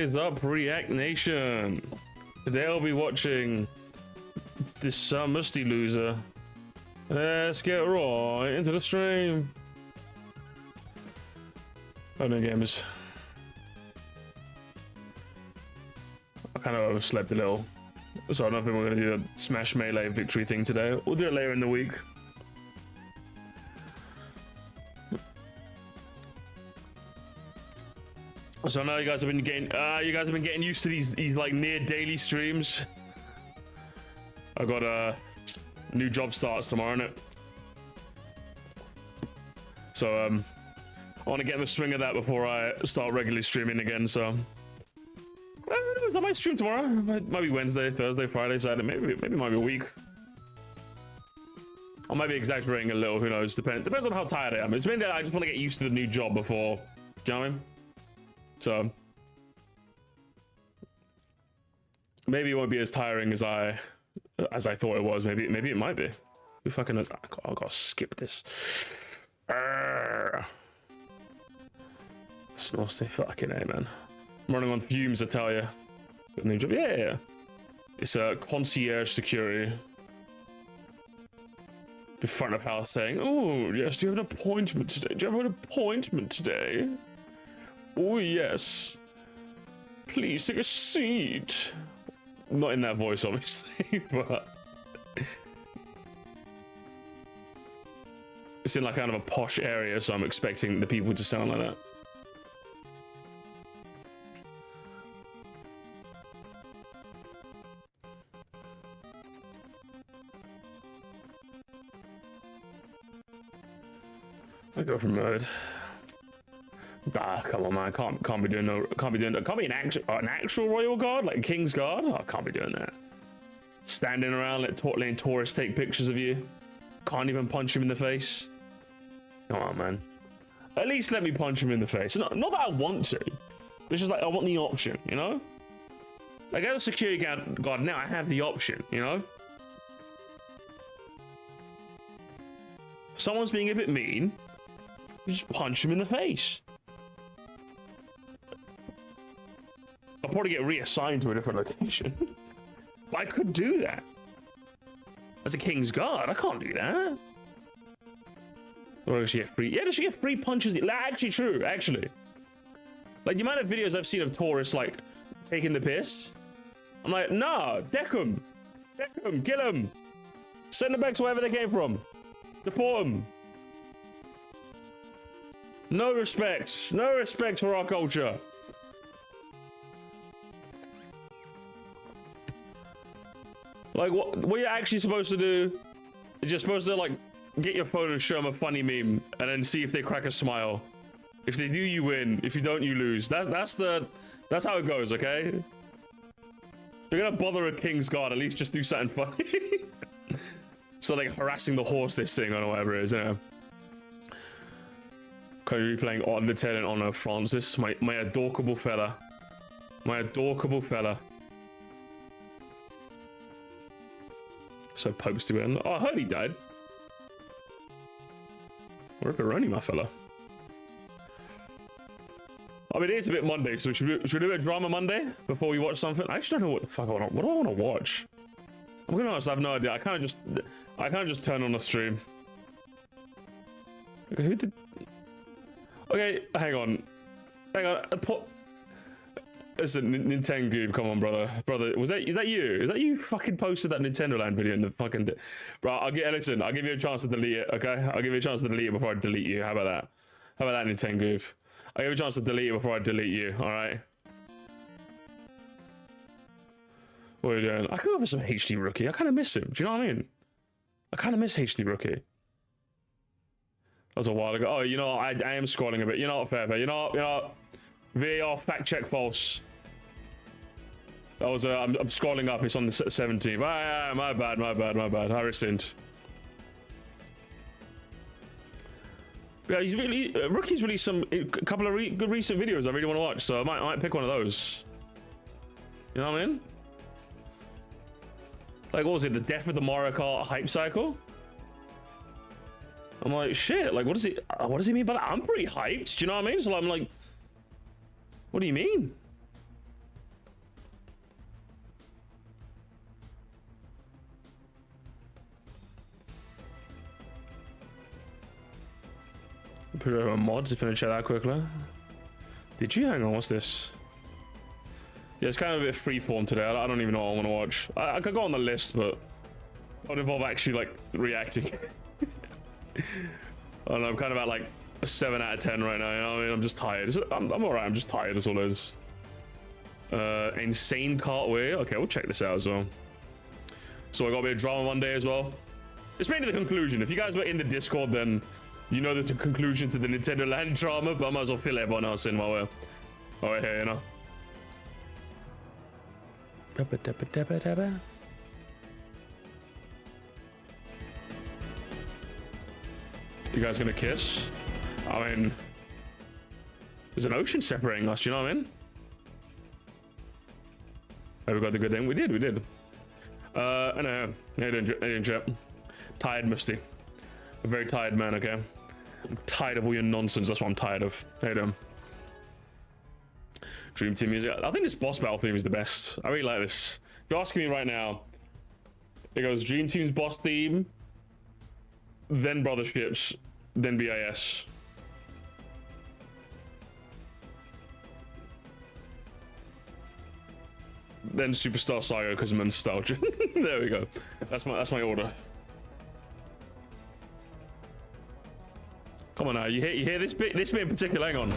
What is up, React Nation? Today I'll be watching this musty loser. Let's get right into the stream. Oh no, gamers. I kind of overslept a little, so I don't think we're going to do the Smash Melee victory thing today. We'll do it later in the week. So now you guys have been getting used to these like near daily streams. I got a new job starts tomorrow, innit? So I want to get in the swing of that before I start regularly streaming again. So I might stream tomorrow. Might be Wednesday, Thursday, Friday, Saturday. Maybe it might be a week. I might be exaggerating a little. Who knows? Depends on how tired I am. It's mainly that I just want to get used to the new job before. Do you know what I mean? So maybe it won't be as tiring as I thought it was. Maybe it might be. We fucking I gotta skip this. Snosty fucking A, man. I'm running on fumes, I tell you. Got a new job. Yeah. It's a concierge security. The front of house saying, "Oh yes, do you have an appointment today? Do you have an appointment today? Oh yes. Please take a seat." Not in that voice, obviously, but it's in like kind of a posh area, so I'm expecting the people to sound like that. I go from mode. Ah, come on, man! Can't be doing an actual royal guard like King's Guard. Oh, I can't be doing that. Standing around letting tourists take pictures of you. Can't even punch him in the face. Come on, man. At least let me punch him in the face. Not that I want to. It's just like I want the option, you know. Like as a security guard now, I have the option, you know. If someone's being a bit mean, you just punch him in the face. I'll probably get reassigned to a different location. But I could do that. As a King's Guard, I can't do that. Or does she get free? Yeah, does she get free punches? Actually, true, actually. Like, the amount of videos I've seen of tourists, like, taking the piss. I'm like, nah, deck them. Deck them, kill them. Send them back to wherever they came from. Deport them. No respect. No respect for our culture. Like, what you're actually supposed to do is you're supposed to, like, get your phone and show them a funny meme and then see if they crack a smile. If they do, you win. If you don't, you lose. That's how it goes, okay? If you're gonna bother a King's Guard, at least just do something funny. So, like, harassing the horse this thing or whatever it is, you know? Currently playing Undertale in honor of Francis, my adorable fella. My adorable fella. So posty, man. Oh, I heard he died. Ripperoni, my fella. I mean, it is a bit Monday, so should we do a drama Monday before we watch something? I actually don't know what the fuck I want. What do I want to watch? I'm gonna be honest, I have no idea. I kind of just turn on the stream. Okay, who did? Okay, hang on. Listen, Nintendo, come on, brother. Is that you? Is that you fucking posted that Nintendo Land video in the fucking... Bro, listen, I'll give you a chance to delete it, okay? I'll give you a chance to delete it before I delete you. How about that? How about that, Nintendo? I'll give you a chance to delete it before I delete you, alright? What are you doing? I could go for some HDRookie. I kind of miss him. Do you know what I mean? I kind of miss HDRookie. That was a while ago. Oh, you know, I am scrolling a bit. You know what, fair. You know what? VAR fact check false. That was I'm scrolling up. It's on the 17th. My bad. I rescind. Yeah, he's really Rookie's released a couple of good recent videos I really want to watch, so I might pick one of those. You know what I mean? Like, what was it? The death of the Mario Kart hype cycle? I'm like, shit. Like, what does he mean by that? I'm pretty hyped. Do you know what I mean? So I'm like, what do you mean? Put it on mods if you want to check that quickly. Did you? Hang on, what's this? Yeah, it's kind of a bit freeform today. I don't even know what I want to watch. I could go on the list, but it would involve actually like reacting. I don't know, I'm kind of at like a 7 out of 10 right now. You know what I mean? I'm just tired. I'm alright. I'm just tired. That's all it is. Insane cartwheel. Okay, we'll check this out as well. So I got a bit of drama one day as well. It's mainly the conclusion. If you guys were in the Discord, then you know the conclusion to the Nintendo Land drama, but I might as well fill everyone else in while we're here, you know. You guys gonna kiss? I mean, there's an ocean separating us, you know what I mean? Have we got the good thing? We did. I know. How you doing, chap? Tired, Misty. A very tired man, okay? I'm tired of all your nonsense. That's what I'm tired of. How you doing? Dream Team music. I think this boss battle theme is the best. I really like this. If you're asking me right now, it goes Dream Team's boss theme, then Brotherships, then BIS. Then Superstar Saga because I'm nostalgia. There we go. That's my order. Come on now, you hear this bit in particular, hang on.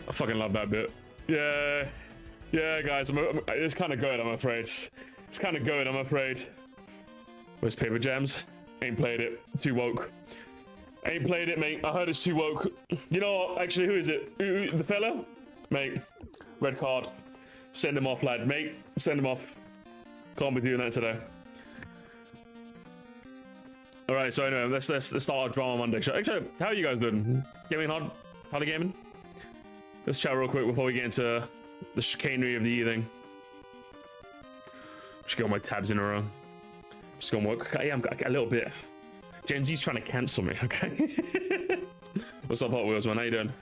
I fucking love that bit. Yeah, guys, it's kind of good, I'm afraid. It's kind of good, I'm afraid. Where's Paper Jams? Ain't played it. Too woke. Ain't played it, mate. I heard it's too woke. You know what? Actually, who is it? The fella? Mate, red card. Send him off, lad. Mate, send him off. Can't be doing that today. All right, so anyway, let's start our drama Monday. Actually, how are you guys doing? Gaming hard? Howdy gaming? Let's chat real quick before we get into the chicanery of the evening. Just get all my tabs in a row. Just gonna work. Okay, I'm a little bit. Gen Z's trying to cancel me. Okay. What's up, Hot Wheels, man? How you doing?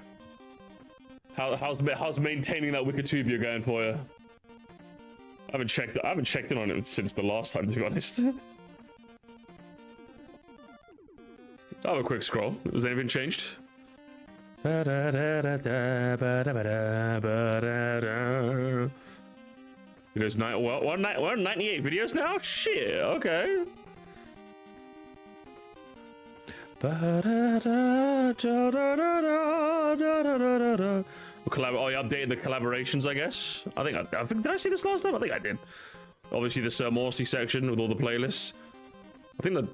How's maintaining that Wikitubia going for you? I haven't checked in on it since the last time, to be honest. I'll have a quick scroll. Has anything changed? It is well, we're 98 videos now? Shit, okay. Oh, you updated the collaborations, I guess. I think did I see this last time? I think I did. Obviously, this Morsi section with all the playlists. I think that.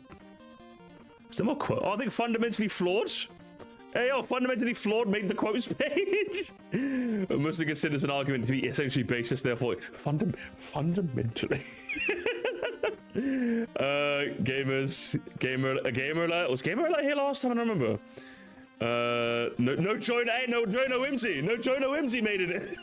Is there more quote? Oh, I think fundamentally flawed. Hey, yo, fundamentally flawed made the quotes page. Mostly considers an argument to be essentially baseless, therefore fundamentally. Gamer alert. Was Gamer alert here last time? I don't remember. No joy, no whimsy. No joy, no whimsy made it.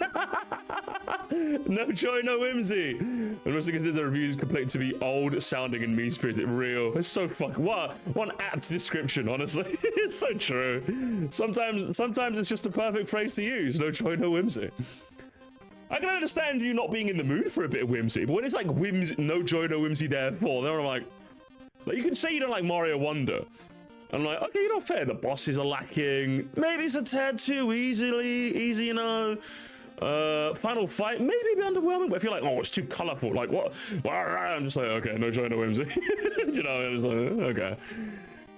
No joy, no whimsy. And mostly consider the reviews complaint to be old sounding and mean spirited. Real. It's so what an apt description, honestly. It's so true. Sometimes it's just a perfect phrase to use. No joy, no whimsy. I can understand you not being in the mood for a bit of whimsy, but when it's like whimsy, no joy, no whimsy, therefore, then I'm like you can say you don't like Mario Wonder. I'm like, okay, you're not fair. The bosses are lacking. Maybe it's a tad too easy, you know. Final fight, maybe a bit underwhelming, but if you're like, oh, it's too colorful, like what? I'm just like, okay, no joy, no whimsy. You know, I'm just like, okay.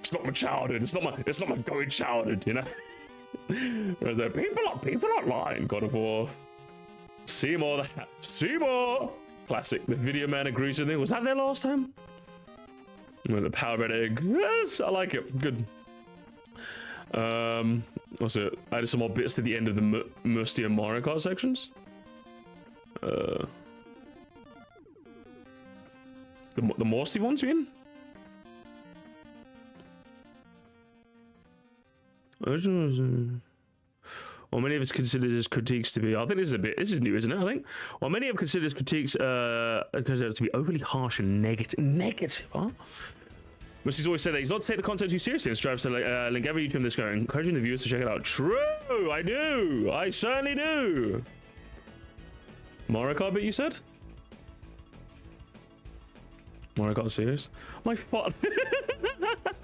It's not my childhood. It's not my going childhood, you know. Whereas like, people are lying. God of War. Seymour. Classic. The video man agrees with me. Was that there last time? With the power red egg. Yes, I like it. Good. What's it? I added some more bits to the end of the Musty and Mario Kart sections. The Morsty ones, you mean? While many of us consider his critiques to be, I think this is new, isn't it? I think. While many have considered his critiques considered to be overly harsh and negative, huh? Which he's always said that he's not to take the content too seriously and strives to link every YouTube this going, encouraging the viewers to check it out. True, I do. I certainly do. Mario Kart bit, you said? Mario Kart series? My fuck.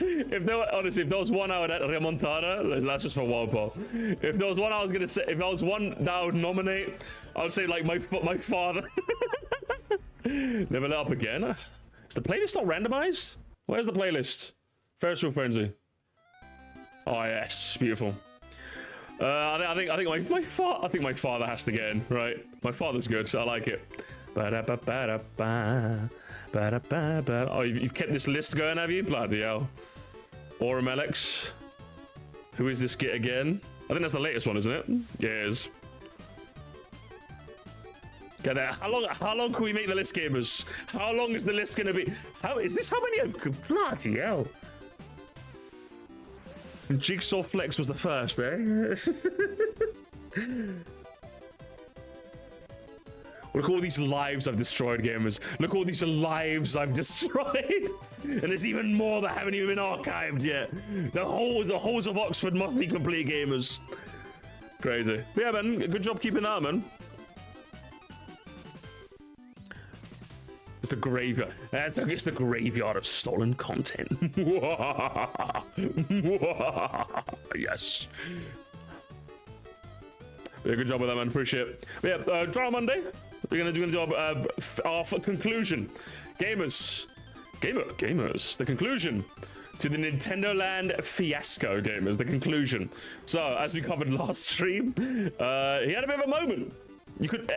If there was one I would remontada, that's just for wild ball. If there was one I was gonna say, if there was one that I would nominate, I would say like my father. Never let up again. Is the playlist not randomized? Where's the playlist? Ferris wheel frenzy. Oh yes, beautiful. I think my father has to get in, right? My father's good. I like it. Oh, you've kept this list going, have you? Bloody hell. Aurum Alex. Who is this git again? I think that's the latest one, isn't it? Yeah, it is. Get that. How long can we make the list, gamers? How long is the list gonna be? How many? Bloody hell. Jigsaw Flex was the first, eh? Look at all these lives I've destroyed, gamers. Look at all these lives I've destroyed. And there's even more that haven't even been archived yet. The halls of Oxford must be complete, gamers. Crazy. But yeah, man, good job keeping that, man. It's the graveyard. It's the graveyard of stolen content. Yes. Yeah, good job with that, man. Appreciate it. But yeah, Drama Monday. We're gonna do our conclusion. Gamers. The conclusion to the Nintendo Land fiasco, gamers. The conclusion. So, as we covered last stream, he had a bit of a moment. You could,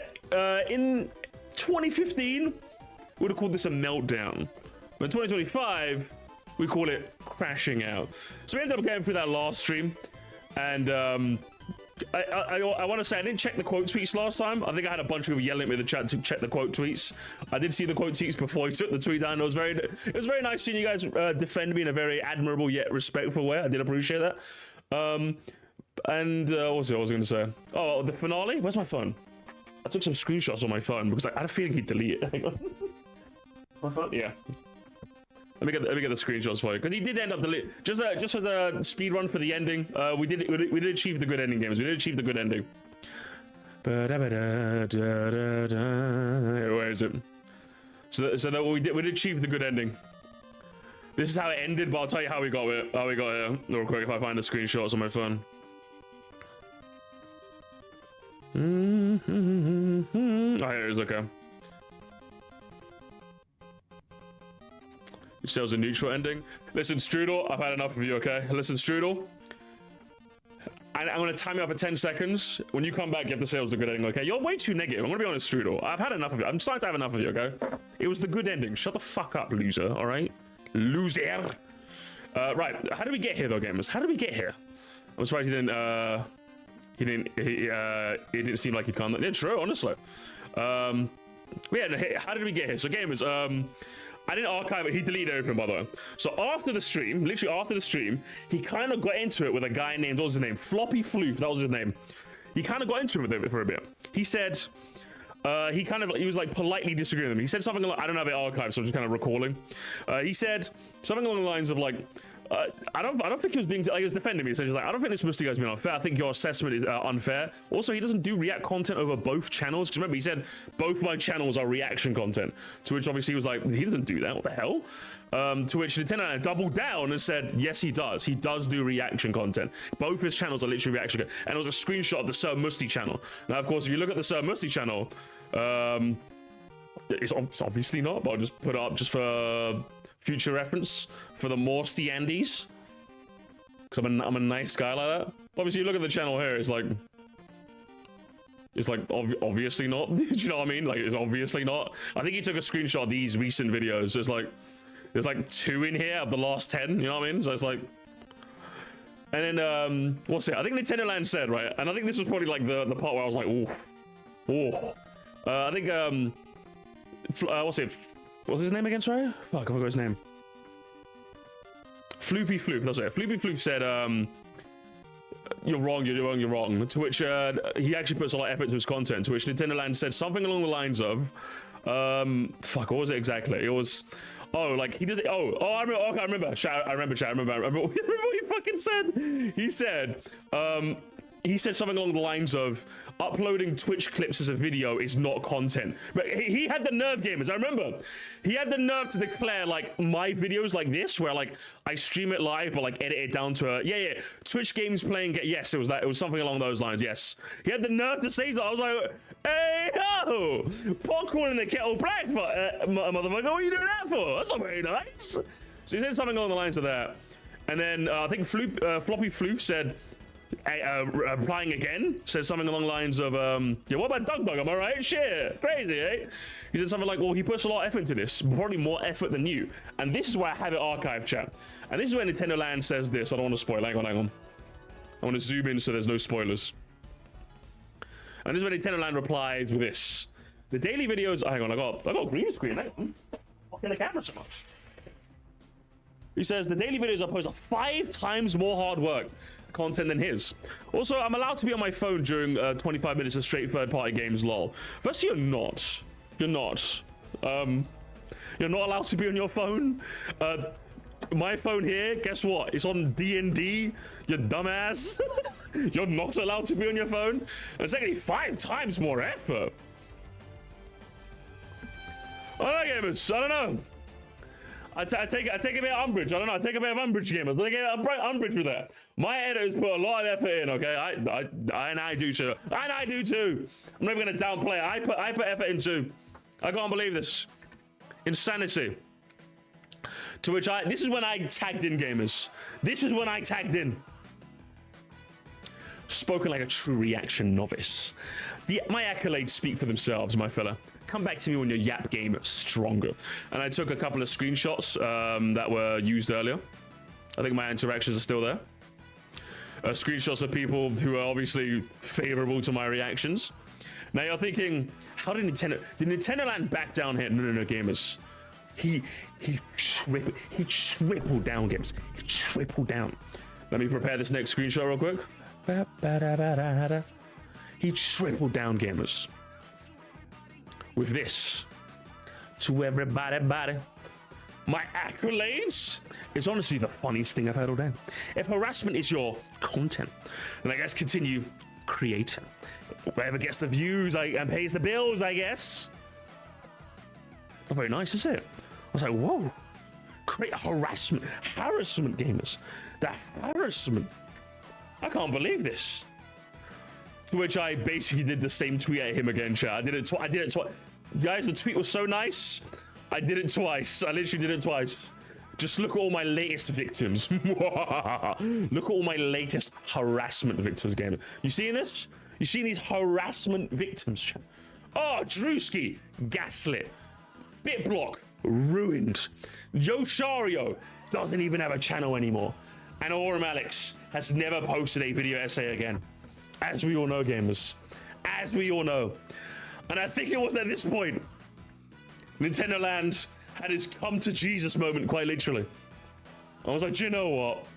in 2015, we would have called this a meltdown. But in 2025, we call it crashing out. So we ended up going through that last stream, and I want to say I didn't check the quote tweets last time. I think I had a bunch of people yelling at me in the chat to check the quote tweets. I did see the quote tweets before he took the tweet down. It was very nice seeing you guys defend me in a very admirable yet respectful way. I did appreciate that. And what was I going to say? Oh, the finale. Where's my phone? I took some screenshots on my phone because I had a feeling he'd delete it. Hang on. My phone? Yeah. Let me get the screenshots for you, because he did end up deleting. Just as a speed run for the ending, we did achieve the good ending, gamers. We did achieve the good ending. Where is it? So we did achieve the good ending. This is how it ended, but I'll tell you how we got it. Here real quick if I find the screenshots on my phone. Oh, here it is. Okay. It says a neutral ending. Listen, Strudel, I've had enough of you, okay? Listen, Strudel. I'm going to time you up for 10 seconds. When you come back, you have to say it was the good ending, okay? You're way too negative. I'm going to be honest, Strudel. I've had enough of you. I'm starting to have enough of you, okay? It was the good ending. Shut the fuck up, loser, all right? Loser. Right. How did we get here, though, gamers? How did we get here? I'm surprised he didn't seem like he'd come. Yeah, true, honestly. Yeah, how did we get here? So, gamers, I didn't archive it. He deleted everything, by the way. So after the stream, literally after the stream, he kind of got into it with a guy named, what was his name? Floppy Floof, that was his name. He kind of got into it with him for a bit. He said, he was like politely disagreeing with him. He said something like, I don't have it archived, so I'm just kind of recalling. He said something along the lines of like, I don't think he was being, like, he was defending me. So he's like, I don't think this Mr. guy's being unfair. I think your assessment is unfair. Also, he doesn't do react content over both channels. Because remember, he said both my channels are reaction content. To which obviously he was like, he doesn't do that. What the hell? To which Nintendo doubled down and said, yes, he does. He does do reaction content. Both his channels are literally reaction content. And it was a screenshot of the Sir Musty channel. Now, of course, if you look at the Sir Musty channel, it's obviously not, but I'll just put it up just for future reference for the Morsty Andes, because I'm a nice guy like that. Obviously, you look at the channel here, it's like obviously not. Do you know what I mean? Like, it's obviously not. I think he took a screenshot of these recent videos. So it's like there's like 2 in here of the last 10. You know what I mean? So it's like, and then what's it? I think Nintendo Land said, right, and I think this was probably like the part where I was like, oh. I think what's it? What's his name again, sorry? Fuck, I forgot his name. Floopy Floof, that's it. Floopy Floof said, you're wrong, you're wrong. To which he actually puts a lot of effort into his content. To which Nintendo Land said something along the lines of, fuck, what was it exactly? It was, oh, like he does. I remember. Okay, I remember. I remember what he fucking said. He said something along the lines of uploading Twitch clips as a video is not content. But he had the nerve, gamers. I remember he had the nerve to declare like my videos like this, where like I stream it live, but like edit it down to a Twitch games playing. Yes, it was that. It was something along those lines. Yes, he had the nerve to say that. I was like, hey yo, popcorn in the kettle black, but motherfucker, what are you doing that for? That's not very nice. So he said something along the lines of that, and then I think Floppy Floof said. Replying again, says something along the lines of, yeah, what about Dog? Am I right? Shit, crazy, eh? He said something like, well, he puts a lot of effort into this, probably more effort than you. And this is where I have it archived, chat. And this is where Nintendo Land says this. I don't want to spoil. Hang on. I want to zoom in so there's no spoilers. And this is where Nintendo Land replies with this. The daily videos. Hang on, I got green screen. Fucking the camera so much. He says the daily videos are posted 5 times more hard work content than his. Also, I'm allowed to be on my phone during 25 minutes of straight third-party games, lol. First, you're not. You're not. You're not allowed to be on your phone. My phone here, guess what? It's on D&D, you dumbass. You're not allowed to be on your phone. And secondly, 5 times more effort. I don't know, gamers. I don't know. I take a bit of umbrage. I don't know. I take a bit of umbrage, gamers. I take a bit of umbrage with that. My editors put a lot of effort in. Okay, I do too. And I do too. I'm never gonna downplay it. I put effort in too. I can't believe this. Insanity. To which this is when I tagged in, gamers. This is when I tagged in. Spoken like a true reaction novice. My accolades speak for themselves, my fella. Come back to me when your yap game stronger. And I took a couple of screenshots that were used earlier. I think my interactions are still there. Screenshots of people who are obviously favorable to my reactions. Now you're thinking, how did Nintendo Land back down here? No, gamers. He tripled down, gamers. He tripled down. Let me prepare this next screenshot real quick. He tripled down, gamers. With this, to everybody, my accolades is honestly the funniest thing I've heard all day. If harassment is your content, then I guess continue creating. Whatever gets the views and pays the bills, I guess. Not very nice, is it? I was like, whoa, create harassment gamers. The harassment. I can't believe this. To which I basically did the same tweet at him again, chat. I did it twice. Guys, the tweet was so nice. I did it twice. I literally did it twice. Just look at all my latest victims. Look at all my latest harassment victims, gamer. You seeing this? You seeing these harassment victims, chat? Oh, Drewski, gaslit. Bitblock, ruined. Yoshario doesn't even have a channel anymore. And Aurum Alex has never posted a video essay again. As we all know, gamers. As we all know. And I think it was at this point Nintendo Land had his come to Jesus moment, quite literally. I was like, do you know what?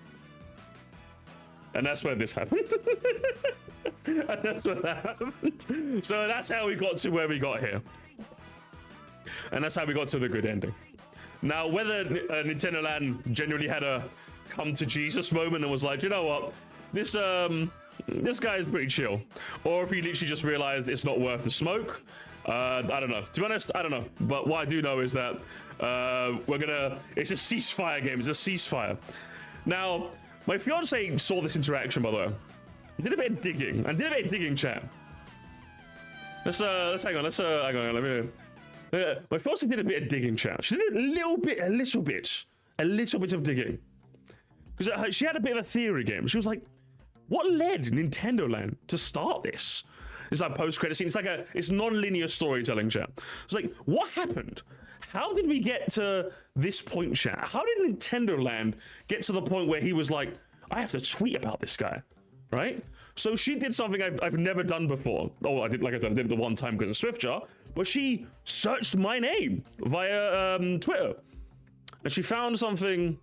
And that's where this happened. And that's where that happened. So that's how we got to where we got here. And that's how we got to the good ending. Now, whether Nintendo Land genuinely had a come to Jesus moment and was like, you know what? This guy is pretty chill. Or if he literally just realized it's not worth the smoke. I don't know. To be honest, I don't know. But what I do know is that it's a ceasefire game. It's a ceasefire. Now, my fiance saw this interaction, by the way. He did a bit of digging. And did a bit of digging, chat. Let's hang on. Hang on. Let me. My fiance did a bit of digging, chat. She did a little bit of digging. Because she had a bit of a theory game. She was like, what led Nintendo Land to start this? It's like post-credit scene. It's non-linear storytelling, chat. It's like, what happened? How did we get to this point, chat? How did Nintendo Land get to the point where he was like, I have to tweet about this guy, right? So she did something I've never done before. Oh, like I said, I did it the one time because of SwiftJar, but she searched my name via Twitter, and she found something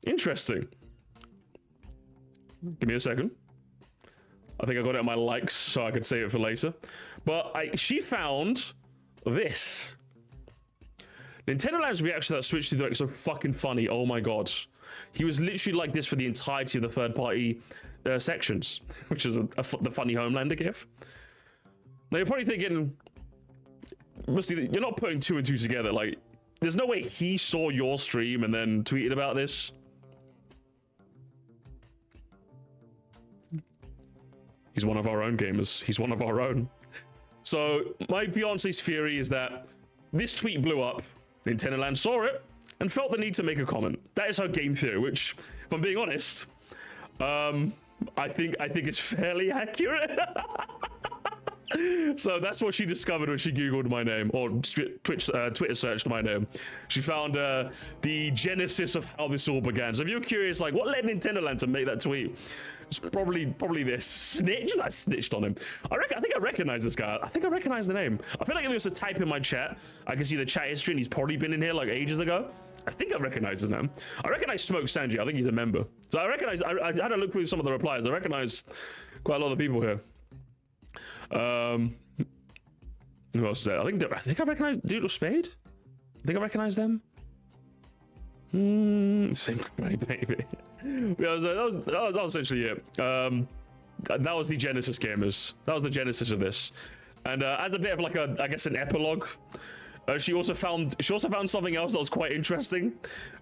interesting. Give me a second. I think I got it on my likes, so I could save it for later. But she found this. Nintendo Land's reaction to that Switch 2 Direct is so fucking funny. Oh my god. He was literally like this for the entirety of the third-party sections, which is the funny Homelander gif. Now you're probably thinking, Musty, you're not putting 2 and 2 together. Like, there's no way he saw your stream and then tweeted about this. He's one of our own gamers. He's one of our own. So my fiance's theory is that this tweet blew up, Nintendo Land saw it, and felt the need to make a comment. That is her game theory, which, if I'm being honest, I think is fairly accurate. So that's what she discovered when she Googled my name, or Twitter searched my name. She found the genesis of how this all began. So if you're curious, like, what led Nintendo Land to make that tweet? It's probably this snitch. I snitched on him. I think I recognize this guy. I think I recognize the name. I feel like if he was to type in my chat, I can see the chat history, and he's probably been in here like ages ago. I think I recognize his name. I recognize Smoke Sanji. I think he's a member. So I recognize. I had to look through some of the replies. I recognize quite a lot of the people here. Who else is there? I think I recognize Doodle Spade. I think I recognize them. Same baby. Yeah, that was essentially it. That was the Genesis gamers. That was the genesis of this. And as a bit of like I guess an epilogue, she also found something else that was quite interesting.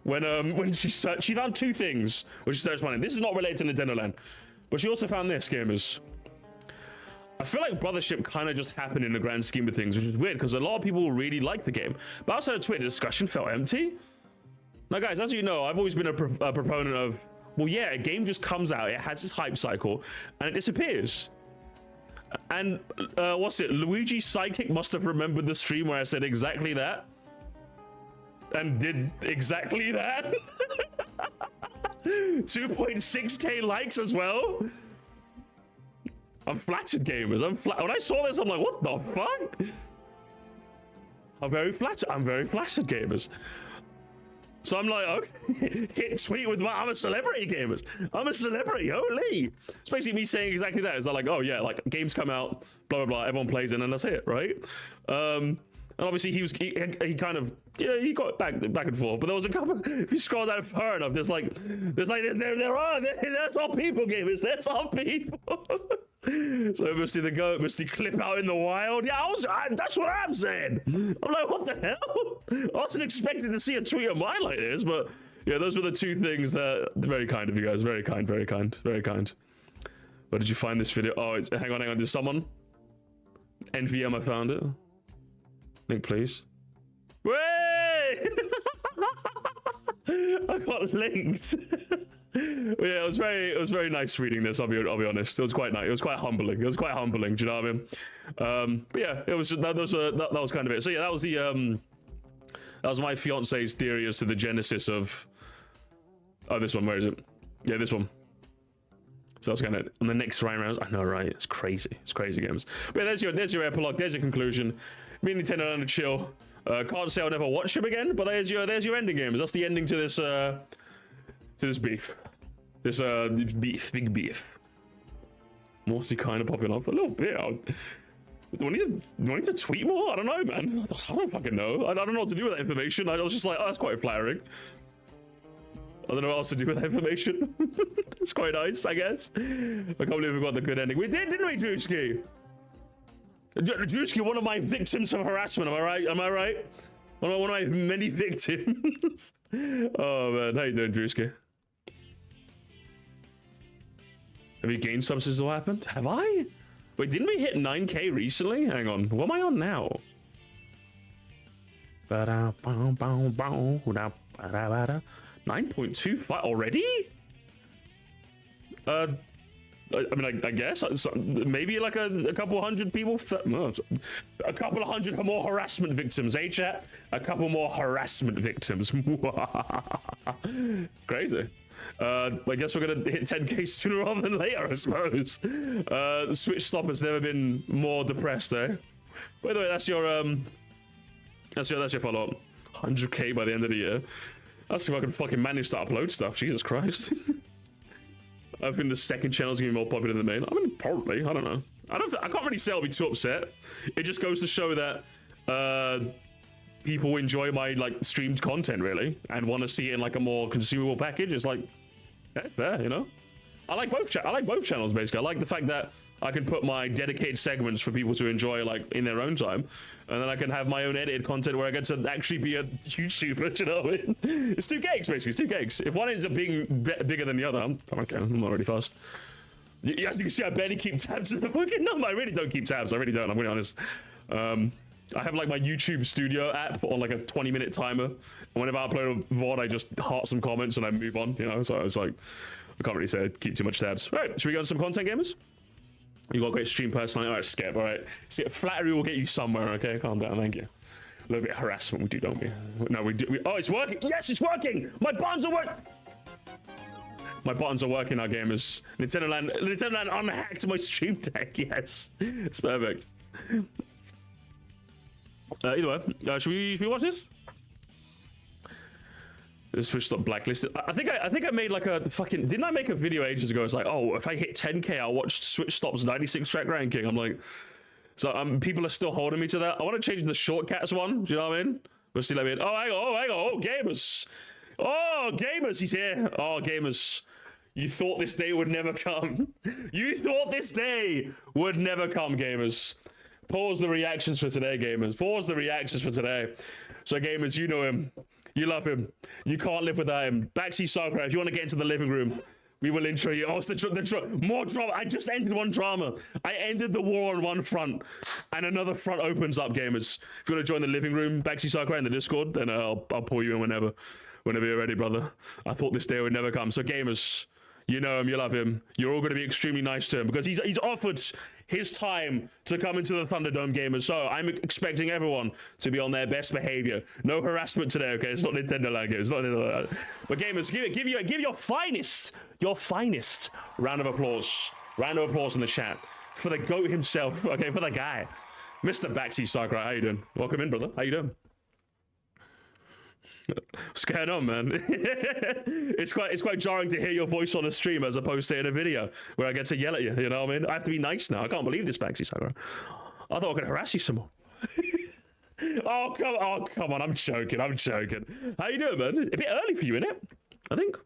When she searched, she found 2 things when she searched my name. This is not related to Nintendo Land, but she also found this, gamers. I feel like brothership kind of just happened in the grand scheme of things, which is weird because a lot of people really like the game. But outside of Twitter, discussion felt empty. Now, guys, as you know, I've always been a proponent of, well, yeah, a game just comes out, it has this hype cycle, and it disappears. And what's it? Luigi Psychic must have remembered the stream where I said exactly that, and did exactly that. 2.6k likes as well. I'm flattered, gamers. When I saw this, I'm like, what the fuck? I'm very flattered, gamers. So I'm like, okay, hit tweet with I'm a celebrity, gamers. I'm a celebrity, holy. It's basically me saying exactly that. It's like, oh yeah, like games come out, blah, blah, blah, everyone plays it, and that's it, right? And obviously he kind of, yeah, he got back and forth, but there was a couple, if you scroll down far enough, there's all people, gamers, that's all people. So Misty the goat, Misty clip out in the wild. Yeah, that's what I'm saying. I'm like, what the hell? I wasn't expecting to see a tweet of mine like this, but yeah, those were the 2 things that, very kind of you guys, very kind, very kind, very kind. Where did you find this video? Oh, hang on, there's someone. NVM, I found it. Link, please. Wait! I got linked. But yeah, it was very nice reading this. I'll be honest. It was quite nice. It was quite humbling. Do you know what I mean? But yeah, it was just, that was kind of it. So yeah, that was my fiance's theory as to the genesis of. Oh, this one. Where is it? Yeah, this one. So that's kind of on the next rounds. I know, right? It's crazy. It's crazy games. But yeah, there's your epilogue. There's your conclusion. Me and Nintendo Land chill. Can't say I'll never watch him again. But there's your ending games. That's the ending to this beef. This big beef. What's he kind of popping off a little bit? Do I need to tweet more? I don't know, man. I don't fucking know. I don't know what to do with that information. I was just like, oh, that's quite flattering. I don't know what else to do with that information. It's quite nice, I guess. I can't believe we got the good ending. We did, didn't we, Drewski? Drewski, one of my victims of harassment. Am I right? Am I right? One of my many victims. Oh man, how you doing, Drewski? Have you gained subs since it all happened? Have I? Wait, didn't we hit 9k recently? Hang on, what am I on now? 9.25 already? I mean, I guess maybe like a couple hundred people. No, a couple of hundred more harassment victims, eh, chat? A couple more harassment victims. Crazy. I guess we're gonna hit 10k sooner rather than later, I suppose. The Switch stop has never been more depressed, eh? By the way, that's your follow-up. 100k by the end of the year. That's if I can fucking manage to upload stuff. Jesus Christ. I think the second channel's gonna be more popular than the main. I mean, probably. I don't know. I can't really say I'll be too upset. It just goes to show that people enjoy my like streamed content really and want to see it in like a more consumable package. It's like, yeah, fair, you know. I like both channels basically. I like the fact that I can put my dedicated segments for people to enjoy like in their own time, and then I can have my own edited content where I get to actually be a YouTuber. You know what I mean? It's two cakes basically. It's two cakes. If one ends up being bigger than the other, I'm okay. I'm not really fast. As you can see, I barely keep tabs in the fucking number. I really don't keep tabs. I really don't. I'm gonna be honest. I have like my YouTube Studio app on like a 20-minute timer, and whenever I upload a VOD, I just heart some comments and I move on. You know, so it's like I can't really say I keep too much tabs. Right, should we go on some content, gamers? You got a great stream personality. All right, Skep. All right, see, flattery will get you somewhere. Okay, calm down. Thank you. A little bit of harassment we do, don't we? No, we do. Oh, it's working. Yes, it's working. My buttons are working. My buttons are working now, gamers. Nintendo Land unhacked my stream deck. Yes, it's perfect. Either way, should we watch this? This Switch stop blacklisted. I think I made like a fucking. Didn't I make a video ages ago? It's like, oh, if I hit 10K, I'll watch Switch Stop's 96 track ranking. I'm like, so people are still holding me to that. I want to change the shortcuts one. Do you know what I mean? But still, I mean, oh, hang on, oh, gamers, oh, gamers, he's here. Oh, gamers, you thought this day would never come. You thought this day would never come, gamers. Pause the reactions for today, gamers. Pause the reactions for today. So, gamers, you know him. You love him. You can't live without him. BSakurai, if you want to get into the living room, we will intro you. Oh, it's the more drama. I just ended one drama. I ended the war on one front, and another front opens up, gamers. If you want to join the living room, BSakurai in the Discord, then I'll pull you in whenever you're ready, brother. I thought this day would never come. So, gamers, you know him, you love him. You're all going to be extremely nice to him because he's offered his time to come into the Thunderdome, gamers. So I'm expecting everyone to be on their best behavior. No harassment today, okay? It's not Nintendo Land, gamers. It's not Nintendo Land. But gamers, give your finest round of applause. Round of applause in the chat for the GOAT himself, okay? For the guy, Mr. BSakurai. How you doing? Welcome in, brother. How you doing? What's going on, man? It's quite jarring to hear your voice on a stream as opposed to in a video where I get to yell at you. You know what I mean? I have to be nice now. I can't believe this, BSakurai. I thought I could harass you some more. Oh come on! I'm joking. How you doing, man? A bit early for you, innit? I think.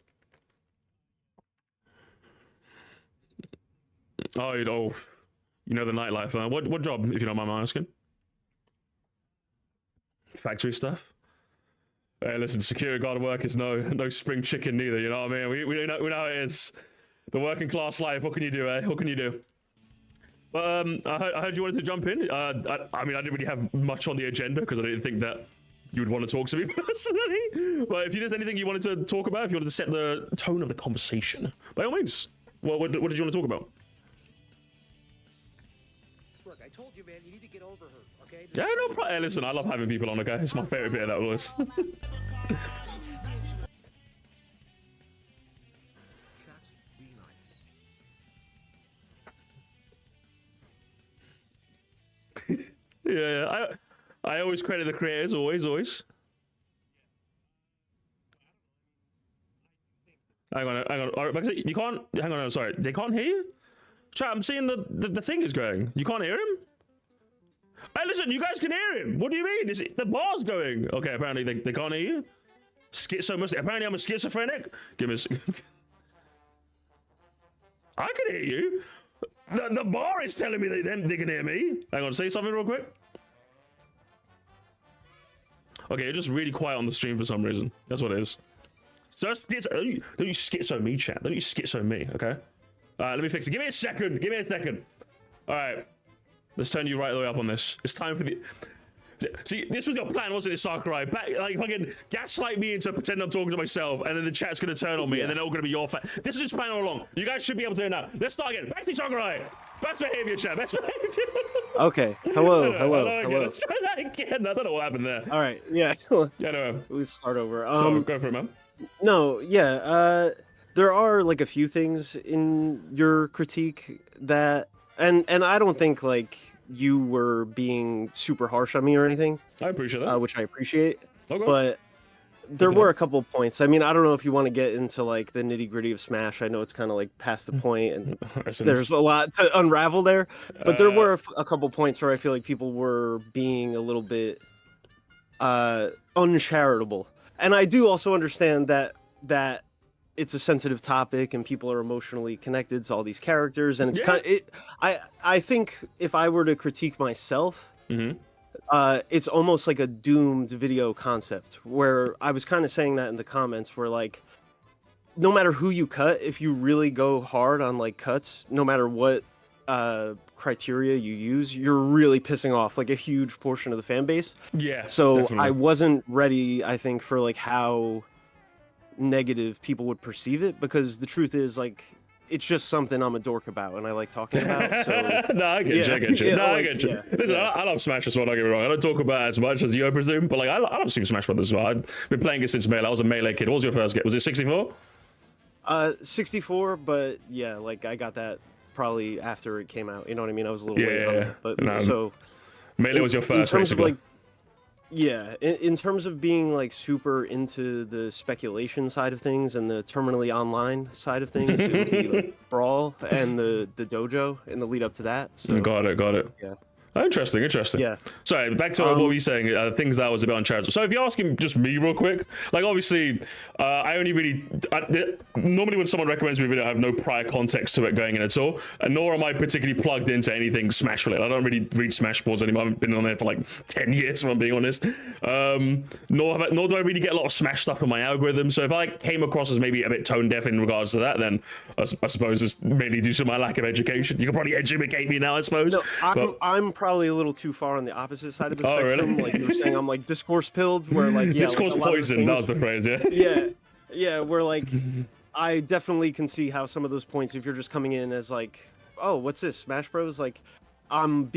Oh, you know the nightlife. What job, if you don't mind my asking? Factory stuff. Hey, listen, security guard work is no spring chicken neither, you know what I mean? We know how it is. The working class life, what can you do, eh? What can you do? But I heard you wanted to jump in. I mean, I didn't really have much on the agenda because I didn't think that you would want to talk to me personally. But if there's anything you wanted to talk about, if you wanted to set the tone of the conversation, by all means. What did you want to talk about? Look, I told you, man, you need to get over her. Okay? Yeah, no problem. Hey, listen, I love having people on, okay? It's my favorite bit of that voice. Yeah, I always credit the creators, always. Hang on. You can't. Hang on, sorry. They can't hear you? Chat, I'm seeing the thing is going. You can't hear him? Hey, listen, you guys can hear him. What do you mean? The bar's going. Okay, apparently they can't hear you. Apparently I'm a schizophrenic. Give me a I can hear you. The bar is telling me they can hear me. Hang on, say something real quick. Okay, you're just really quiet on the stream for some reason. That's what it is. So don't you schizo me, chat. Don't you schizo me, okay? Let me fix it. Give me a second. All right. Let's turn you right the way up on this. It's time for the... See, this was your plan, wasn't it, Sakurai? Like, fucking gaslight me into pretending I'm talking to myself, and then the chat's gonna turn on me, and then it's all gonna be your fault. This is his plan all along. You guys should be able to hear now. Let's start again. Back to Sakurai. Best behavior, chat. Best behavior. Okay. Hello. Let's try that again. I don't know what happened there. All right. Yeah. Yeah, no. We start over. So, go for it, man. No. Yeah. There are like a few things in your critique that, and I don't think like you were being super harsh on me or anything. I appreciate that. Which I appreciate. Okay. But there were a couple of points. I mean, I don't know if you want to get into like the nitty gritty of Smash. I know it's kind of like past the point, and there's a lot to unravel there. But there were a couple points where I feel like people were being a little bit uncharitable, and I do also understand that it's a sensitive topic and people are emotionally connected to all these characters, and it's kind of I think if I were to critique myself. It's almost like a doomed video concept, where I was kind of saying that in the comments, where like no matter who you cut, if you really go hard on like cuts, no matter what criteria you use, you're really pissing off like a huge portion of the fan base. Yeah. So definitely. I wasn't ready, I think, for like how negative people would perceive it, because the truth is like it's just something I'm a dork about and I like talking about. So no, I get you. I get you. No, I get you. Yeah, Listen, I love Smash as well. Don't get me wrong. I don't talk about it as much as you, I presume, but like I love Super Smash Brothers as well. I've been playing it since Melee. I was a Melee kid. What was your first game? Was it 64? 64, but yeah, like I got that probably after it came out. You know what I mean? I was a little late on it. But no, so Melee was your first, in terms basically. of like, yeah, in terms of being like super into the speculation side of things and the terminally online side of things, it would be like Brawl and the dojo in the lead up to that. So, Got it. Yeah. Oh, interesting. Yeah. Sorry, back to what were you saying? Things that was a bit uncharitable. So if you're asking just me real quick, like obviously, I only really normally when someone recommends me a video, I have no prior context to it going in at all, and nor am I particularly plugged into anything Smash related. I don't really read Smash boards anymore. I haven't been on there for like 10 years, if I'm being honest. Nor do I really get a lot of Smash stuff in my algorithm. So if I came across as maybe a bit tone deaf in regards to that, then I suppose it's mainly due to my lack of education. You can probably educate me now, I suppose. No, I'm probably a little too far on the opposite side of the spectrum. Really? Like you were saying, I'm like discourse pilled, where like discourse like, poison. That was the phrase. Yeah, where like I definitely can see how some of those points, if you're just coming in as like, oh, what's this, Smash Bros? Like, I'm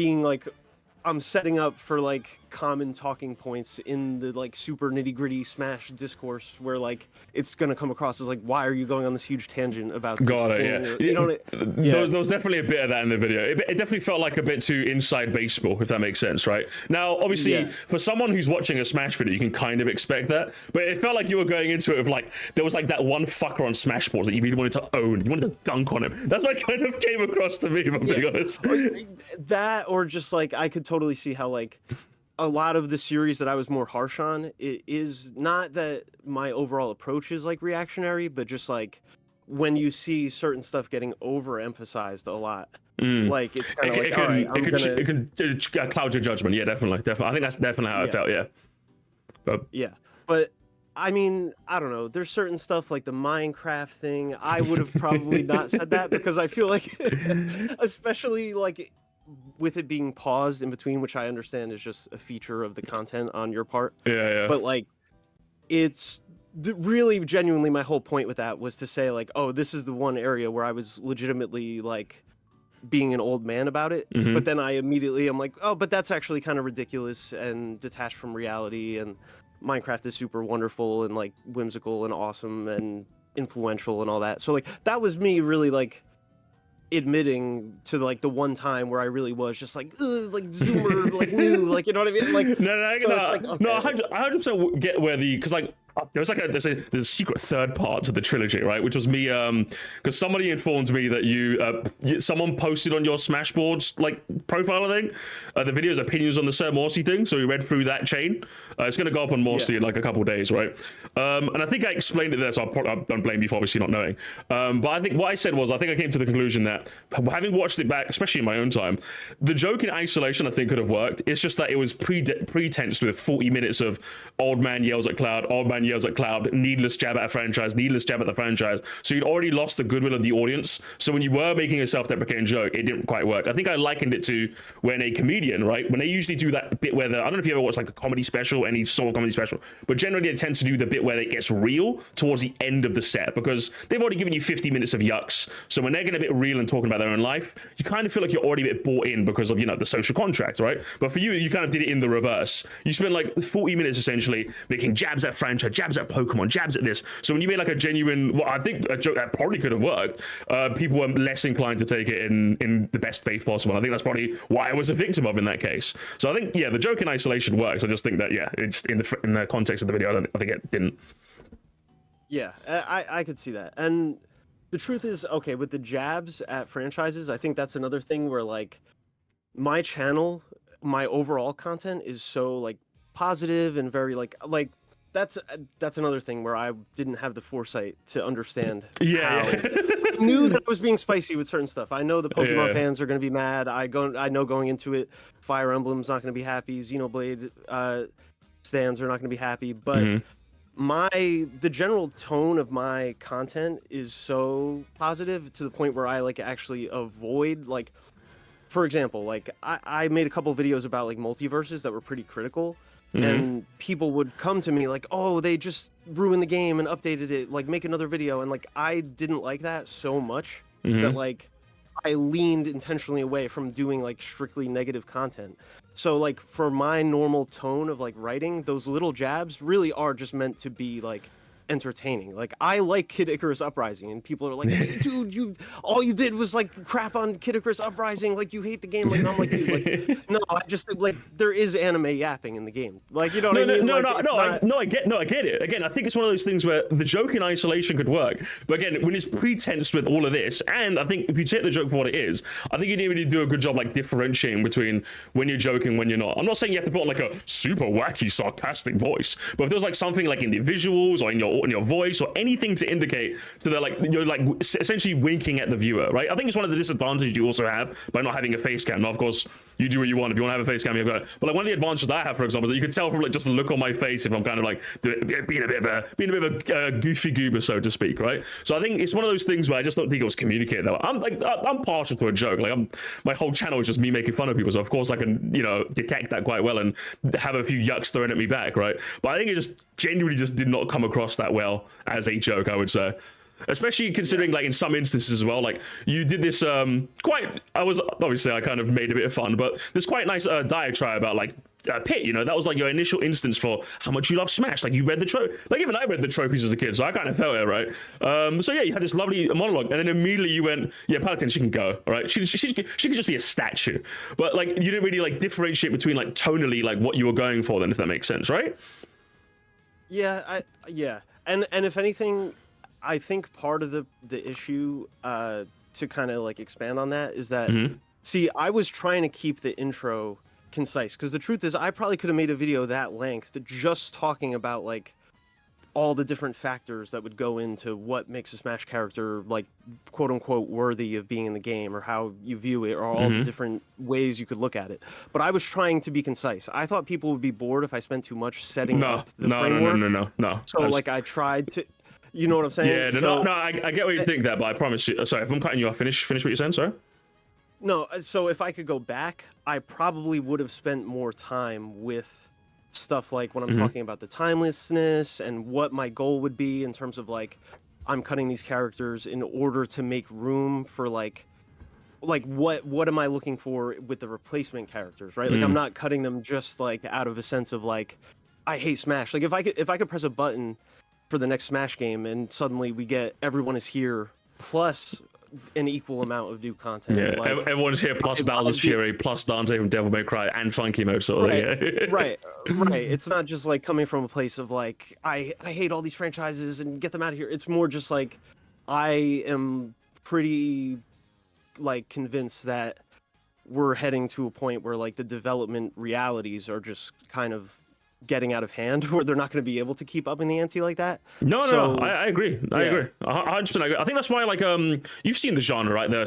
setting up for like common talking points in the like super nitty gritty Smash discourse, where like it's gonna come across as like, why are you going on this huge tangent about this thing? Yeah. Or, you know, There was definitely a bit of that in the video. It definitely felt like a bit too inside baseball, if that makes sense, right? Now, obviously, for someone who's watching a Smash video, you can kind of expect that, but it felt like you were going into it with like, there was like that one fucker on Smash boards that you really wanted to own. You wanted to dunk on him. That's what kind of came across to me, if I'm being honest. That, or just like, I could totally see how like a lot of the series that I was more harsh on, it is not that my overall approach is like reactionary, but just like when you see certain stuff getting overemphasized a lot, like it's kind of like, all right, it can cloud your judgment. Yeah, definitely. I think that's definitely how it felt. Yeah. But I mean, I don't know. There's certain stuff like the Minecraft thing. I would have probably not said that, because I feel like, especially like with it being paused in between, which I understand is just a feature of the content on your part. Yeah. But like, it's really genuinely my whole point with that was to say like, oh, this is the one area where I was legitimately like being an old man about it. But then I immediately I'm like, oh, but that's actually kind of ridiculous and detached from reality, and Minecraft is super wonderful and like whimsical and awesome and influential and all that. So like that was me really like admitting to like the one time where I really was just like Zoomer, like new, like, you know what I mean? Like no, okay. I 100% get where there's a secret third part to the trilogy, right? Which was me, because somebody informed me that someone posted on your Smashboards like profile, I think, the video's opinions on the Sir Morsi thing. So we read through that chain. It's going to go up on Morsi in like a couple days, right? And I think I explained it there, so I don't blame you for obviously not knowing. But I think what I said was, I think I came to the conclusion that having watched it back, especially in my own time, the joke in isolation I think could have worked. It's just that it was pretense with 40 minutes of old man yells at Cloud, old man yells at Cloud, needless jab at a franchise, needless jab at the franchise. So you'd already lost the goodwill of the audience. So when you were making a self-deprecating joke, it didn't quite work. I think I likened it to when a comedian, right, when they usually do that bit where I don't know if you ever watched like a comedy special, any sort of comedy special, but generally they tend to do the bit where it gets real towards the end of the set, because they've already given you 50 minutes of yucks. So when they're getting a bit real and talking about their own life, you kind of feel like you're already a bit bought in because of, you know, the social contract, right? But for you, you kind of did it in the reverse. You spent like 40 minutes essentially making jabs at franchise, jabs at Pokemon, jabs at this. So when you made like a genuine, well, I think a joke that probably could have worked, people were less inclined to take it in the best faith possible. I think that's probably why I was a victim of in that case. So I think, yeah, the joke in isolation works. I just think that, yeah, it's in the context of the video, I think it didn't. Yeah, I could see that. And the truth is, okay, with the jabs at franchises, I think that's another thing where like my channel, my overall content is so like positive and very like that's another thing where I didn't have the foresight to understand. Yeah. I knew that I was being spicy with certain stuff. I know the Pokemon Yeah. fans are going to be mad. I know going into it, Fire Emblem's not going to be happy. Xenoblade stands are not going to be happy. But the general tone of my content is so positive to the point where I like actually avoid like, for example, like I made a couple videos about like multiverses that were pretty critical. And people would come to me like, oh, they just ruined the game and updated it, like make another video. And like I didn't like that so much that like I leaned intentionally away from doing like strictly negative content. So like for my normal tone of like writing, those little jabs really are just meant to be like entertaining. Like I like Kid Icarus Uprising, and people are like, hey, dude, all you did was like crap on Kid Icarus Uprising, like you hate the game. Like, and I'm like, dude, like no, I just like there is anime yapping in the game. Like, you know what I mean? I get it. Again, I think it's one of those things where the joke in isolation could work, but again, when it's pretense with all of this, and I think if you take the joke for what it is, I think you didn't really do a good job like differentiating between when you're joking, when you're not. I'm not saying you have to put on like a super wacky sarcastic voice, but if there's like something like in the visuals or in your voice or anything to indicate to the like you're like essentially winking at the viewer, right? I think it's one of the disadvantages you also have by not having a face cam. Now, of course, you do what you want. If you want to have a face cam, you've got it. But like one of the advantages that I have, for example, is that you can tell from like just the look on my face if I'm kind of like being a bit of a goofy goober, so to speak, right? So I think it's one of those things where I just don't think it was communicated that way. I'm partial to a joke. Like my whole channel is just me making fun of people, so of course I can detect that quite well and have a few yucks thrown at me back, right? But I think it just genuinely just did not come across that well as a joke, I would say. Especially considering like in some instances as well, like you did this I kind of made a bit of fun, but there's quite nice diatribe about like Pit, that was like your initial instance for how much you love Smash. Like you read the trophy, like even I read the trophies as a kid, so I kind of felt it, right? So yeah, you had this lovely monologue, and then immediately you went, yeah, Paladin, she can go, all right? She could just be a statue, but like you didn't really like differentiate between like tonally like what you were going for, then, if that makes sense, right? Yeah, and if anything, I think part of the issue to kind of like expand on that is that see, I was trying to keep the intro concise, because the truth is I probably could have made a video that length just talking about like all the different factors that would go into what makes a Smash character like quote unquote worthy of being in the game, or how you view it, or all the different ways you could look at it. But I was trying to be concise. I thought people would be bored if I spent too much setting up the framework. No. So like I tried to, you know what I'm saying? Yeah, I get what you think there, but I promise you. Sorry, if I'm cutting you off, finish what you're saying, sorry. No, so if I could go back, I probably would have spent more time with stuff like when I'm talking about the timelessness and what my goal would be in terms of like, I'm cutting these characters in order to make room for like what am I looking for with the replacement characters, right? Like I'm not cutting them just like out of a sense of like, I hate Smash. Like if I could press a button for the next Smash game and suddenly we get Everyone Is Here plus an equal amount of new content. Yeah, like, Everyone's Here plus Bowser's Fury plus Dante from Devil May Cry and Funky Mode sort of thing. Right. It's not just like coming from a place of like, I hate all these franchises and get them out of here. It's more just like, I am pretty like convinced that we're heading to a point where like the development realities are just kind of getting out of hand, where they're not going to be able to keep up in the ante like that. No, I agree. I agree. 100% agree. I think that's why, like, you've seen the genre, right? The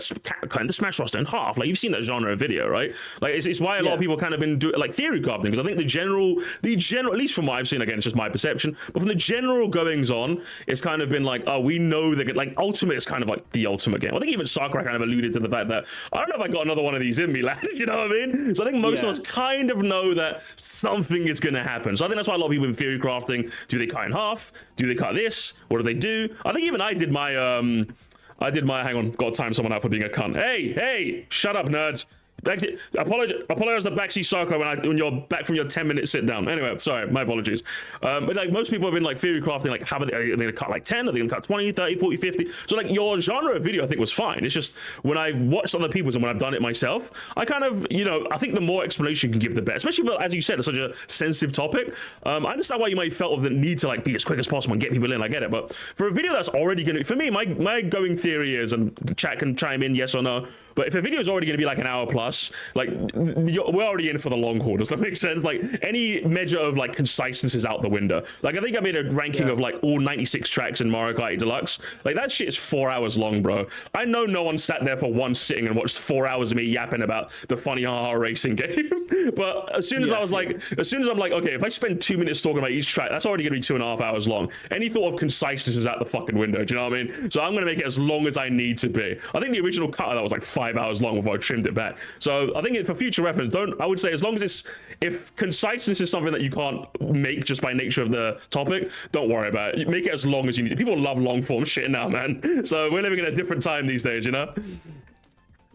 Smash roster in half. Like, you've seen that genre of video, right? Like, it's why a lot of people kind of been doing, like, theory crafting, because I think the general, at least from what I've seen, again, it's just my perception, but from the general goings on, it's kind of been like, oh, we know that, like, Ultimate is kind of like the ultimate game. I think even Sakurai kind of alluded to the fact that, I don't know if I got another one of these in me, lads, you know what I mean? So I think most of us kind of know that something is going to happen. So I think that's why a lot of people in theory crafting, do they cut in half? Do they cut this? What do they do? I think even I did my, hang on, got to time someone out for being a cunt. Hey, shut up, nerds. Apologize to Backseat Sarko when you're back from your 10-minute sit down. Anyway, sorry, my apologies. But like most people have been like theory crafting, like how are they gonna cut like 10? Are they gonna cut 20, 30, 40, 50? So like your genre of video I think was fine. It's just when I watched other people's and when I've done it myself, I kind of, I think the more explanation you can give the better. Especially as you said, it's such a sensitive topic. I understand why you might felt the need to like be as quick as possible and get people in, I get it. But for a video that's already gonna, for me, my going theory is, and chat can chime in yes or no, but if a video is already going to be like an hour plus, like we're already in for the long haul. Does that make sense? Like any measure of like conciseness is out the window. Like I think I made a ranking of like all 96 tracks in Mario Kart 8 Deluxe. Like that shit is 4 hours long, bro. I know no one sat there for one sitting and watched 4 hours of me yapping about the funny haha racing game. But as soon as I'm like, okay, if I spend 2 minutes talking about each track, that's already going to be 2.5 hours long. Any thought of conciseness is out the fucking window. Do you know what I mean? So I'm going to make it as long as I need to be. I think the original cut of that was like 5 hours long before I trimmed it back. So I think for future reference, I would say as long as if conciseness is something that you can't make just by nature of the topic, don't worry about it. Make it as long as you need. People love long form shit now, man. So we're living in a different time these days,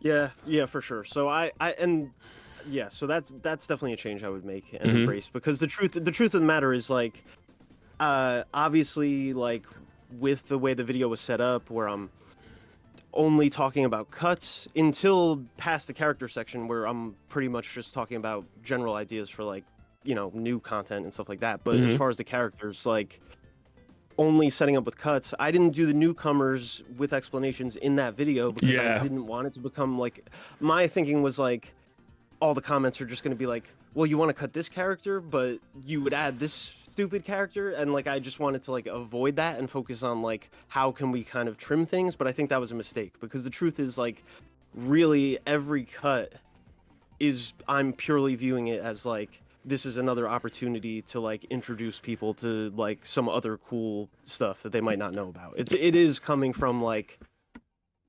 Yeah, for sure. So so that's definitely a change I would make and embrace, because the truth of the matter is like, obviously like with the way the video was set up, where I'm only talking about cuts until past the character section, where I'm pretty much just talking about general ideas for like, new content and stuff like that. But as far as the characters, like only setting up with cuts, I didn't do the newcomers with explanations in that video because I didn't want it to become like, my thinking was like, all the comments are just going to be like, well, you want to cut this character, but you would add this stupid character, and like I just wanted to like avoid that and focus on like how can we kind of trim things. But I think that was a mistake, because the truth is like really every cut is, I'm purely viewing it as like, this is another opportunity to like introduce people to like some other cool stuff that they might not know about. It is coming from like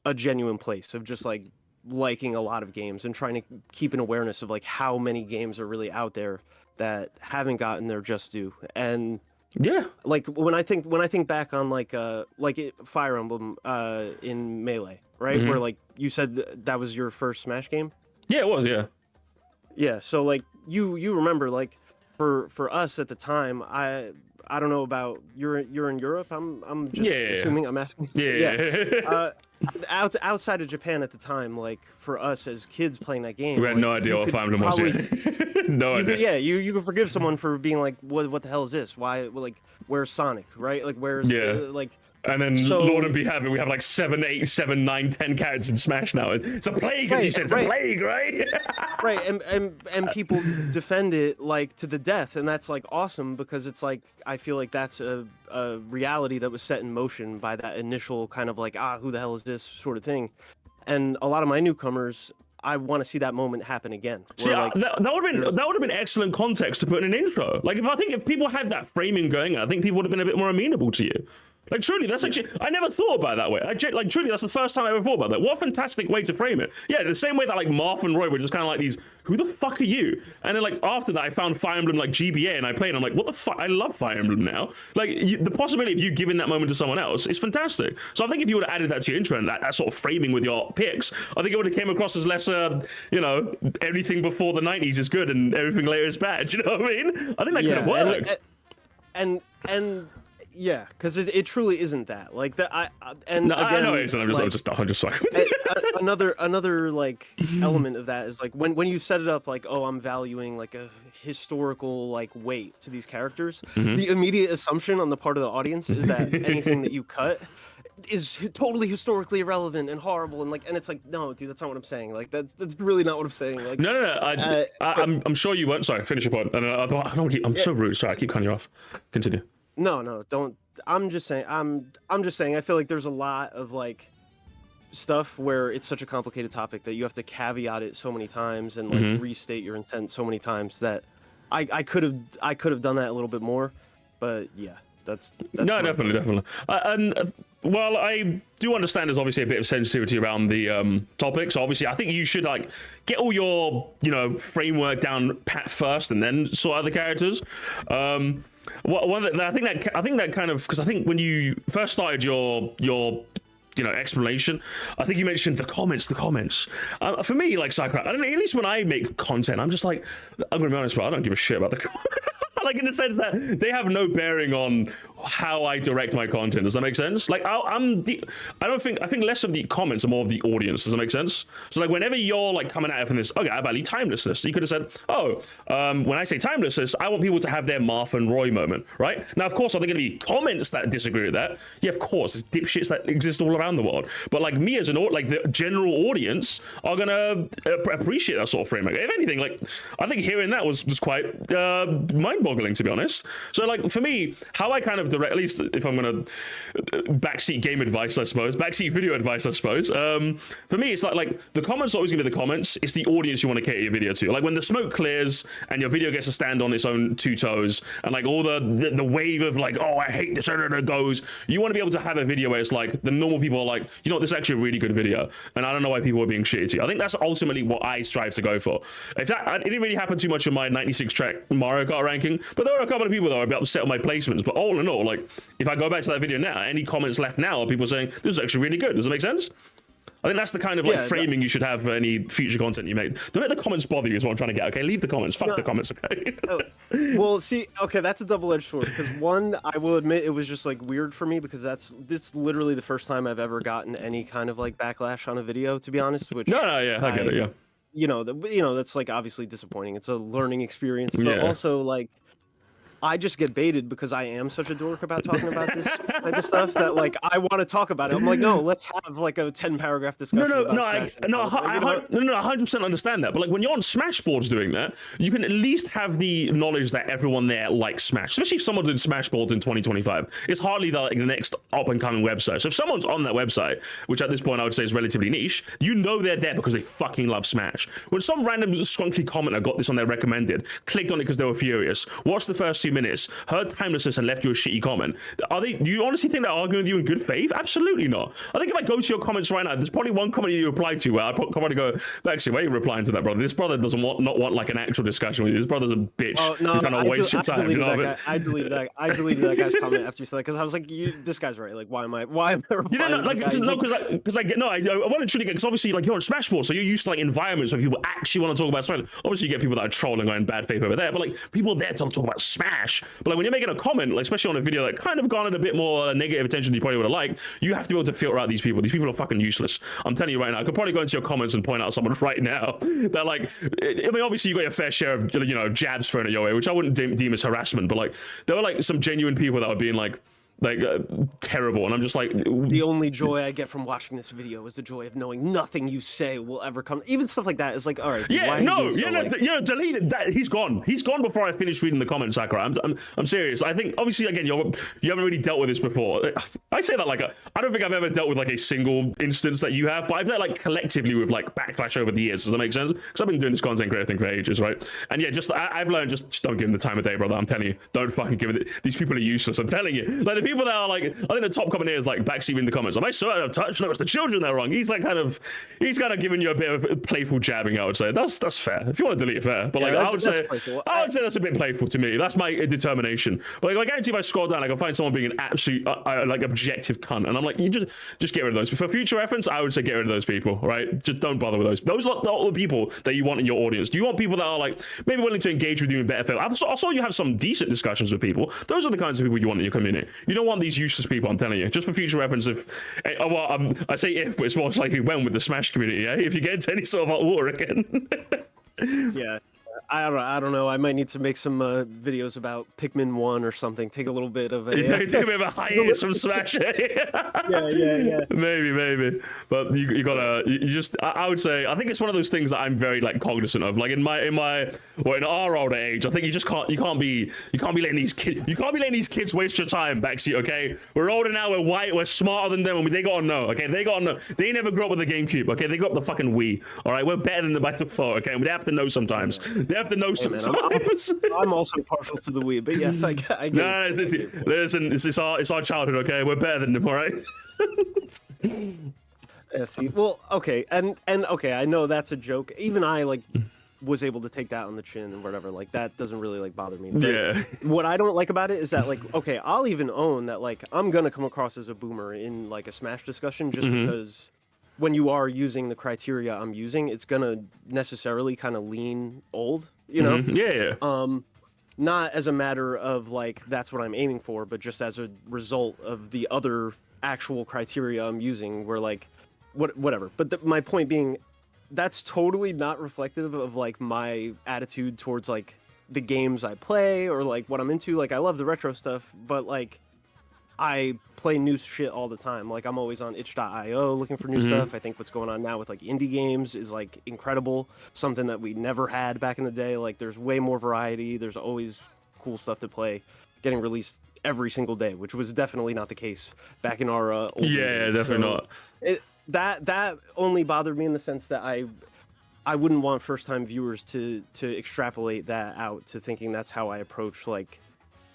a genuine place of just like liking a lot of games and trying to keep an awareness of like how many games are really out there that haven't gotten their just due. And like when I think back on like Fire Emblem in Melee, right? Where like you said that was your first Smash game? Yeah, it was, Yeah, so like you remember like for us at the time, I don't know about you're in Europe. I'm just assuming. I'm asking. Outside of Japan at the time, like for us as kids playing that game, we had no idea what Fire Emblem was. No idea. You could forgive someone for being like, what the hell is this? Why? Like, where's Sonic? Right? Like, where's like. And then Lord and be happy, we have like 7, 8, 7, 9, 10 characters in Smash now. It's a plague, as you said. It's a plague, right? Right, and people defend it like to the death, and that's like awesome, because it's like I feel like that's a reality that was set in motion by that initial kind of like, who the hell is this sort of thing. And a lot of my newcomers, I want to see that moment happen again. See, like, that would have been excellent context to put in an intro. Like if people had that framing going, I think people would have been a bit more amenable to you. Like truly, that's actually, I never thought about it that way. Like truly, that's the first time I ever thought about that. What a fantastic way to frame it. Yeah, the same way that like Marth and Roy were just kind of like these, who the fuck are you? And then like after that, I found Fire Emblem like GBA and I played and I'm like, what the fuck? I love Fire Emblem now. Like the possibility of you giving that moment to someone else is fantastic. So I think if you would have added that to your intro and that sort of framing with your picks, I think it would have came across as less, everything before the 90s is good and everything later is bad. You know what I mean? I think that could have worked. And yeah, because it truly isn't that. Like that. I know it isn't. I'm just fucking. Another like element of that is like when you set it up like, oh, I'm valuing like a historical like weight to these characters. The immediate assumption on the part of the audience is that anything that you cut is totally historically irrelevant and horrible, and it's like, no, dude, that's not what I'm saying. Like that's really not what I'm saying. Like no. I'm sure you weren't. Sorry, finish your point. I'm so rude. Sorry, I keep cutting you off. Continue. No, don't. I'm just saying. I feel like there's a lot of like stuff where it's such a complicated topic that you have to caveat it so many times and like restate your intent so many times that I could have done that a little bit more. But yeah, that's no, definitely. And while I do understand there's obviously a bit of sensitivity around the topic, so obviously I think you should like get all your framework down pat first and then sort out the characters. I think that kind of, because I think when you first started your explanation. I think you mentioned the comments. For me, like Sakurai, I don't know, at least when I make content, I'm just like, I'm gonna be honest, bro, I don't give a shit about the comments. Like, in the sense that they have no bearing on how I direct my content. Does that make sense? Like, I think less of the comments are more of the audience. Does that make sense? So like, whenever you're like coming at it from this, okay, I value timelessness, you could have said, oh, when I say timelessness, I want people to have their Martha and Roy moment, right? Now, of course, are there going to be comments that disagree with that? Yeah, of course, there's dipshits that exist all around the world. But like me as the general audience are gonna appreciate that sort of framework. If anything, like, I think hearing that was quite mind-boggling, to be honest. So like, for me, how I kind of direct, at least if I'm gonna backseat game advice, I suppose, backseat video advice, I suppose, for me, it's like the comments are always gonna be the comments. It's the audience you want to cater your video to. Like, when the smoke clears and your video gets to stand on its own two toes, and like all the wave of like, oh, I hate this editor goes, you want to be able to have a video where it's like the normal people are like, you know what, this is actually a really good video, and I don't know why people are being shitty to you. I think that's ultimately what I strive to go for. If that, it didn't really happen too much in my 96 track Mario Kart ranking, but there were a couple of people that were a bit upset with my placements. But all in all, like, if I go back to that video now, any comments left now are people saying this is actually really good. Does that make sense? I think that's the kind of like framing you should have for any future content you make. Don't let the comments bother you is what I'm trying to get. Okay, leave the comments. Fuck the comments. Okay. Well, see, okay, that's a double-edged sword, because one, I will admit, it was just like weird for me, because this literally the first time I've ever gotten any kind of like backlash on a video, to be honest. Which yeah, I get it. Yeah. That's like obviously disappointing. It's a learning experience, but also like, I just get baited because I am such a dork about talking about this type of stuff that like I want to talk about it. I'm like, no, let's have like a 10-paragraph discussion. I 100% understand that. But like, when you're on Smash boards doing that, you can at least have the knowledge that everyone there likes Smash, especially if someone did Smash boards in 2025. It's hardly the next up and coming website. So if someone's on that website, which at this point I would say is relatively niche, you know they're there because they fucking love Smash. When some random skunkly commenter got this on their recommended, clicked on it because they were furious, watched the first 2 minutes, heard timelessness, and left you a shitty comment, do you honestly think they're arguing with you in good faith? Absolutely not. I think if I go to your comments right now, there's probably one comment you replied to where I'd probably go, actually, why are you replying to that, brother? This brother doesn't not want like an actual discussion with you. This brother's a bitch. Oh, no, He's trying to waste your time. I deleted that guy's comment after you said that, because I was like, this guy's right. Like, why am I replying? I want to truly get, because obviously, like, you're on Smashboard, so you're used to like environments where people actually want to talk about Smash. Obviously, you get people that are trolling or in bad faith over there, but like, people there to talk about Smash. But like, when you're making a comment, like, especially on a video that kind of garnered a bit more negative attention than you probably would have liked, you have to be able to filter out these people. These people are fucking useless. I'm telling you right now. I could probably go into your comments and point out someone right now that, like, I mean, obviously you got your fair share of, jabs thrown at your way, which I wouldn't deem as harassment, but like, there were like some genuine people that were being like terrible, and I'm just like, the only joy I get from watching this video is the joy of knowing nothing you say will ever come. Even stuff like that is like, all right, dude, delete it. He's gone before I finish reading the comments, Sakurai. I'm serious. I think obviously, again, you haven't really dealt with this before. I say that like I don't think I've ever dealt with like a single instance that you have, but I've dealt like collectively with like backlash over the years. Does that make sense? Because I've been doing this content creator thing for ages, right? And yeah, I've learned, just don't give them the time of day, brother. I'm telling you, don't fucking give it. These people are useless. I'm telling you, like, the people that are like, I think the top comment here is like backseat in the comments, am I so out of touch? No, it's the children that are wrong. He's kind of giving you a bit of playful jabbing, I would say. That's fair. If you want to delete it, fair. But like, I would say that's a bit playful to me. That's my determination. But like, I guarantee if I scroll down, I can find someone being an absolute like objective cunt, and I'm like, you just get rid of those. But for future reference, I would say get rid of those people, right? Just don't bother with those. Those are not the people that you want in your audience. Do you want people that are like maybe willing to engage with you in better faith? I saw you have some decent discussions with people. Those are the kinds of people you want in your community. You don't want these useless people, I'm telling you. Just for future reference, I say if, but it's most likely when with the Smash community, yeah? If you get into any sort of hot water again. Yeah. I don't know. I might need to make some videos about Pikmin 1 or something. Take a little bit of a... Take a bit of a hiatus from Smash. Yeah. Maybe. But you gotta... I would say... I think it's one of those things that I'm very, like, cognizant of. Like, in our older age, I think you can't be letting these kids waste your time, backseat, okay? We're older now, we're white, we're smarter than them, and they gotta know, okay? They gotta know. They never grew up with the GameCube, okay? They grew up with the fucking Wii, all right? We're better than them by default, okay? They have to know sometimes. They have to know sometimes. I'm also partial to the Wii, but yes, I get it. No, listen, it's our childhood, okay? We're better than them, all right? Yeah, see, well, okay, and okay, I know that's a joke. Even I, like, was able to take that on the chin and whatever. Like that doesn't really like bother me. But Yeah. what I don't like about it is that like, okay, I'll even own that like I'm gonna come across as a boomer in like a Smash discussion just because when you are using the criteria I'm using, it's gonna necessarily kind of lean old, you know? Yeah. Not as a matter of like that's what I'm aiming for, but just as a result of the other actual criteria I'm using, where like whatever. But my point being, that's totally not reflective of like my attitude towards like the games I play or like what I'm into. Like I love the retro stuff, but like I play new shit all the time. Like I'm always on itch.io looking for new stuff. I think what's going on now with like indie games is like incredible. Something that we never had back in the day. Like there's way more variety. There's always cool stuff to play getting released every single day, which was definitely not the case back in our old days. Definitely not. That only bothered me in the sense that I wouldn't want first-time viewers to extrapolate that out to thinking that's how I approach like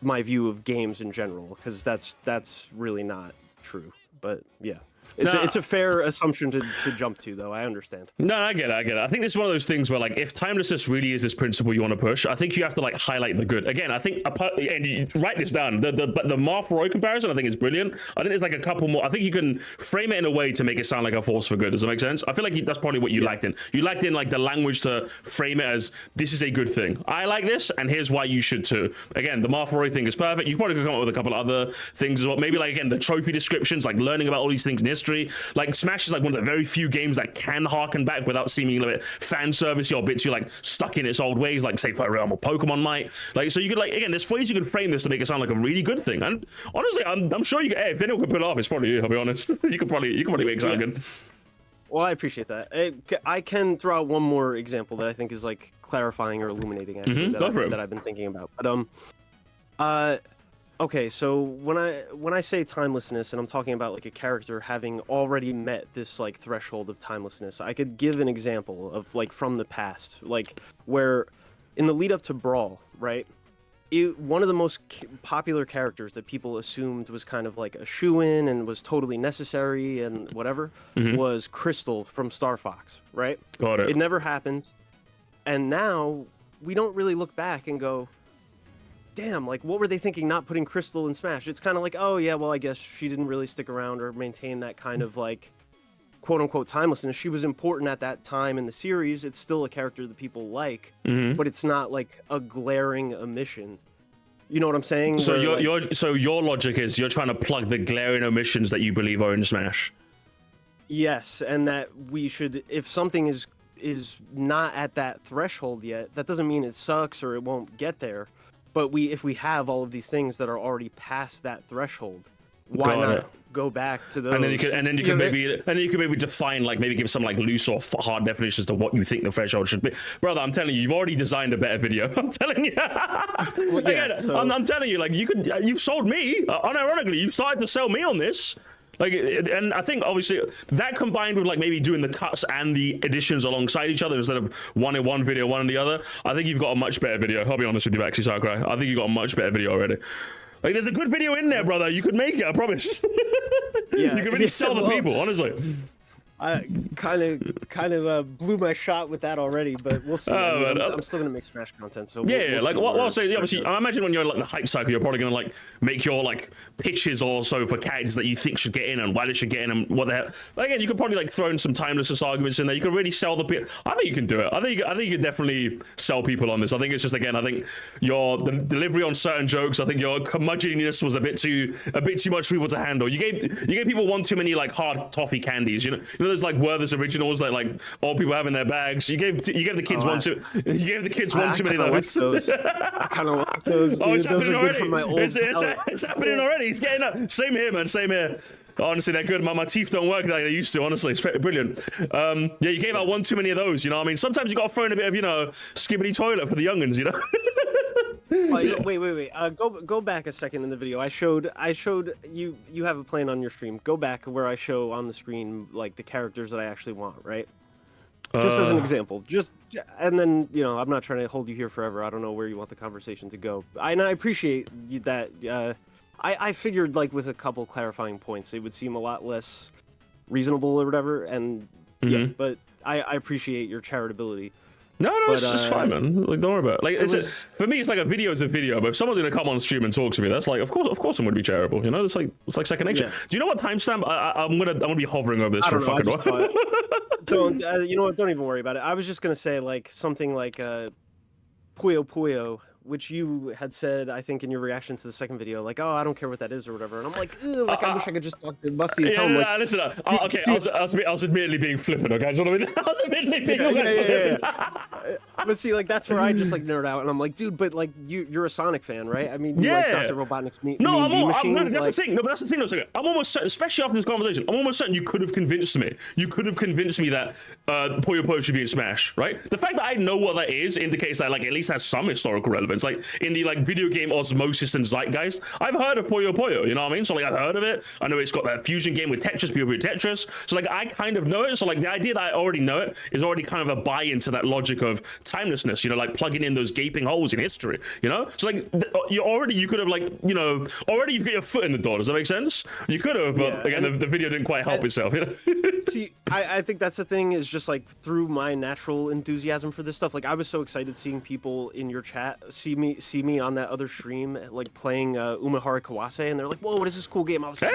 my view of games in general, because that's really not true. But yeah, it's a fair assumption to jump to, though. I understand. No, I get it. I think this is one of those things where like if timelessness really is this principle you want to push, I think you have to like highlight the good. Again, I think and you write this down. The Marth Roy comparison I think is brilliant. I think there's like a couple more. I think you can frame it in a way to make it sound like a force for good. Does that make sense? I feel like that's probably what you lacked in. You lacked in like the language to frame it as this is a good thing. I like this, and here's why you should too. Again, the Marth Roy thing is perfect. You probably could come up with a couple of other things as well. Maybe like again the trophy descriptions, like learning about all these things in history. Like Smash is like one of the very few games that can harken back without seeming a bit fan service or bits you're like stuck in its old ways, like say Fire Realm or Pokemon might. Like so you could like again, there's ways you can frame this to make it sound like a really good thing. And honestly, I'm sure you can. Hey, if anyone can pull it off, it's probably you. I'll be honest. you can probably make it sound good. Well, I appreciate that. I can throw out one more example that I think is like clarifying or illuminating actually that I've been thinking about. But okay, so when I say timelessness and I'm talking about like a character having already met this like threshold of timelessness, I could give an example of like from the past, like where in the lead up to Brawl, right? One of the most popular characters that people assumed was kind of like a shoo-in and was totally necessary and whatever was Crystal from Star Fox, right? Got it. It never happened. And now we don't really look back and go, damn, like what were they thinking not putting Crystal in Smash? It's kind of like, oh yeah, well I guess she didn't really stick around or maintain that kind of like quote unquote timelessness. She was important at that time in the series. It's still a character that people like, but it's not like a glaring omission. You know what I'm saying? So Where, your logic is you're trying to plug the glaring omissions that you believe are in Smash. Yes, and that we should, if something is not at that threshold yet, that doesn't mean it sucks or it won't get there. But if we have all of these things that are already past that threshold, why not go back to those? And then you could maybe define, like maybe give some like loose or hard definitions to what you think the threshold should be. Brother, I'm telling you, you've already designed a better video. I'm telling you. Well, yeah, again, so... I'm telling you, like you've sold me. Unironically, you've started to sell me on this. Like, and I think obviously that combined with like maybe doing the cuts and the additions alongside each other instead of one in one video, one in the other, I think you've got a much better video. I'll be honest with you, Sakurai. I think you've got a much better video already. Like, there's a good video in there, brother. You could make it, I promise. Yeah, you can really sell the people, honestly. I kind of blew my shot with that already, but we'll see. I'm still gonna make Smash content, so we'll like what I'll say. Obviously, I imagine when you're like the hype cycle, you're probably gonna like make your like pitches also for characters that you think should get in and why they should get in and what the hell. Like, again, you could probably like throw in some timelessness arguments in there. You can really sell the people. I think you can do it. I think you can definitely sell people on this. I think it's just again, I think the delivery on certain jokes. I think your curmudgeonliness was a bit too much for people to handle. You gave people one too many like hard toffee candies. You know those like Werther's originals that like all people have in their bags. You gave the kids one too many of those. I kind of like those. Dude. Oh, it's those happening are already. Good for my old It's happening already. It's getting up. Same here, man. Same here. Honestly, they're good. My teeth don't work like they used to. Honestly, it's brilliant. Yeah, you gave out one too many of those. You know what I mean? Sometimes you got to throw in a bit of skibbity toilet for the youngins. You know. Wait. Go back a second in the video. I showed you have it playing on your stream. Go back where I show on the screen like the characters that I actually want, right? Just as an example. And then, I'm not trying to hold you here forever. I don't know where you want the conversation to go. And I appreciate that. I figured like with a couple clarifying points, it would seem a lot less reasonable or whatever. And yeah, but I appreciate your charitability. No, But, it's just fine, man. Like, don't worry about it. Like, for me, it's like a video is a video. But if someone's gonna come on stream and talk to me, that's like, of course, I'm gonna be charitable. You know, it's like second nature. Yeah. Do you know what timestamp? I'm gonna be hovering over this for a fucking while. Don't you know what? Don't even worry about it. I was just gonna say like something like Puyo Puyo, which you had said, I think, in your reaction to the second video, like, oh, I don't care what that is or whatever. And I'm like, ew, like, I wish I could just talk to Musty and tell him, like... Listen, okay, I was admittedly being flippant, okay? Do you know what I mean? I was admittedly being yeah. But see, like, that's where I just, like, nerd out, and I'm like, dude, but, like, you're a Sonic fan, right? I mean, you like Dr. Robotnik's Mean Machine? No, that's the thing. No, but that's the thing, though. I'm almost certain, especially after this conversation, I'm almost certain you could have convinced me. You could have convinced me that Puyo Puyo should be in Smash, right? The fact that I know what that is indicates that, like, at least has some historical relevance. Like, in the, like, video game osmosis and zeitgeist, I've heard of Puyo Puyo, you know what I mean? So, like, I've heard of it. I know it's got that fusion game with Tetris, Puyo Puyo Tetris. So, like, I kind of know it. So, like, the idea that I already know it is already kind of a buy-in to that logic of timelessness, you know, like plugging in those gaping holes in history, you know? So, like, you could have, like, you know, already you've got your foot in the door. Does that make sense? You could have, but, again, the video didn't quite help itself, you know? See, I think that's the thing, is just, like, through my natural enthusiasm for this stuff, like, I was so excited seeing people in your chat see me on that other stream, like, playing Umahara Kawase, and they're like, whoa, what is this cool game? I was like,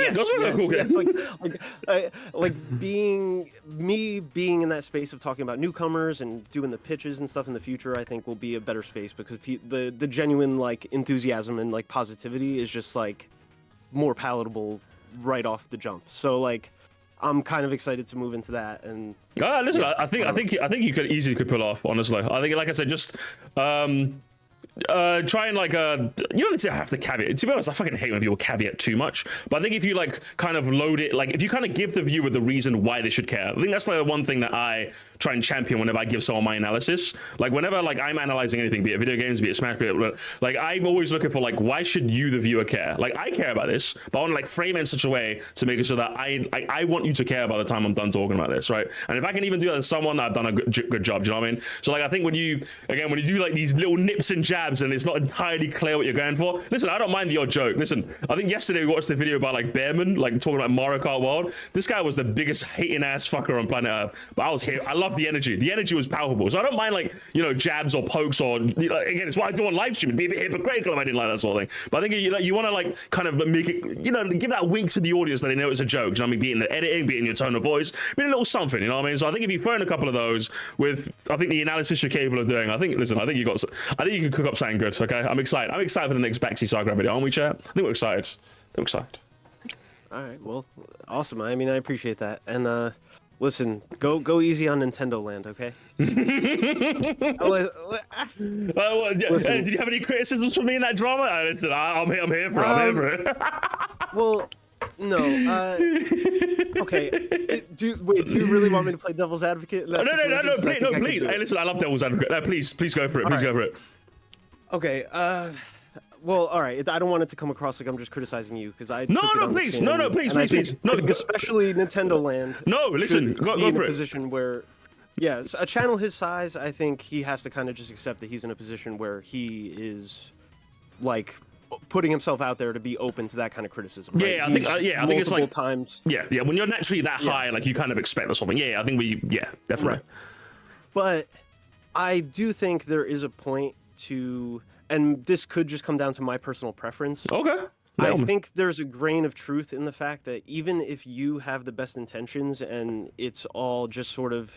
like being in that space of talking about newcomers and doing the pitches and stuff in the future, I think will be a better space, because the genuine, like, enthusiasm and, like, positivity is just, like, more palatable right off the jump. So, like, I'm kind of excited to move into that. And listen, I think you could easily pull off, honestly. I think, like I said, just try and, like, you don't need to have to caveat. To be honest, I fucking hate when people caveat too much. But I think if you, like, kind of load it, like, if you kind of give the viewer the reason why they should care, I think that's, like, one thing that I try and champion whenever I give someone my analysis. Like, whenever, like, I'm analyzing anything, be it video games, be it Smash, be it, like, I'm always looking for, like, why should you, the viewer, care? Like, I care about this, but I want to, like, frame it in such a way to make it so that I want you to care by the time I'm done talking about this, right? And if I can even do that to someone, I've done a good job. Do you know what I mean? So, like, I think when you do, like, these little nips and jabs and it's not entirely clear what you're going for, listen, I don't mind the odd joke. Listen, I think yesterday we watched a video about, like, Bearman, like, talking about Mario Kart World. This guy was the biggest hating ass fucker on planet Earth, but I was here. I love the energy. The energy was palpable. So I don't mind, like, you know, jabs or pokes, or, you know, again, it's what I do on live stream. It'd be a bit hypocritical if I didn't like that sort of thing. But I think you want to, like, kind of make it, you know, give that wink to the audience that they know it's a joke. You know what I mean? Be it in the editing, be it in your tone of voice, be it a little something, you know what I mean? So I think if you throw in a couple of those with, I think, the analysis you're capable of doing, I think you can cook up something good, okay? I'm excited for the next Baxi Sakurai video, aren't we, chat? I think we're excited. All right, well, awesome. I mean, I appreciate that. And listen, go easy on Nintendo Land, okay? Listen, did you have any criticisms for me in that drama? Listen, I'm here for it. Well, no. Okay. Do you really want me to play Devil's Advocate? No, please. Hey, listen, I love Devil's Advocate. No, please go for it. Please go for it. Okay. Well, all right. I don't want it to come across like I'm just criticizing you, because I please, especially Nintendo Land. No, listen, go in for a it. Position where, yeah, a channel his size, I think he has to kind of just accept that he's in a position where he is, like, putting himself out there to be open to that kind of criticism. Right? Yeah, I think it's like times. Yeah. When you're naturally that high, like, you kind of expect that sort of thing. Yeah, I think definitely. Right. But I do think there is a point to. And this could just come down to my personal preference. Okay. I think there's a grain of truth in the fact that even if you have the best intentions and it's all just sort of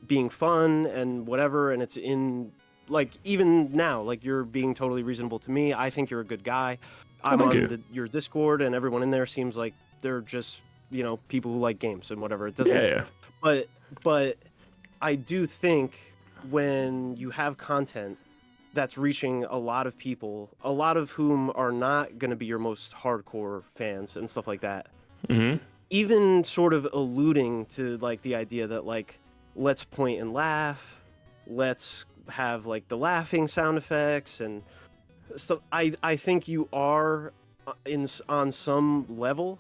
being fun and whatever, and it's in, like, even now, like, you're being totally reasonable to me. I think you're a good guy. I'm on your Discord, and everyone in there seems like they're just, you know, people who like games and whatever. It doesn't. Yeah. But I do think when you have content that's reaching a lot of people, a lot of whom are not going to be your most hardcore fans and stuff like that. Mm-hmm. Even sort of alluding to, like, the idea that, like, let's point and laugh, let's have, like, the laughing sound effects and stuff. I think you are on some level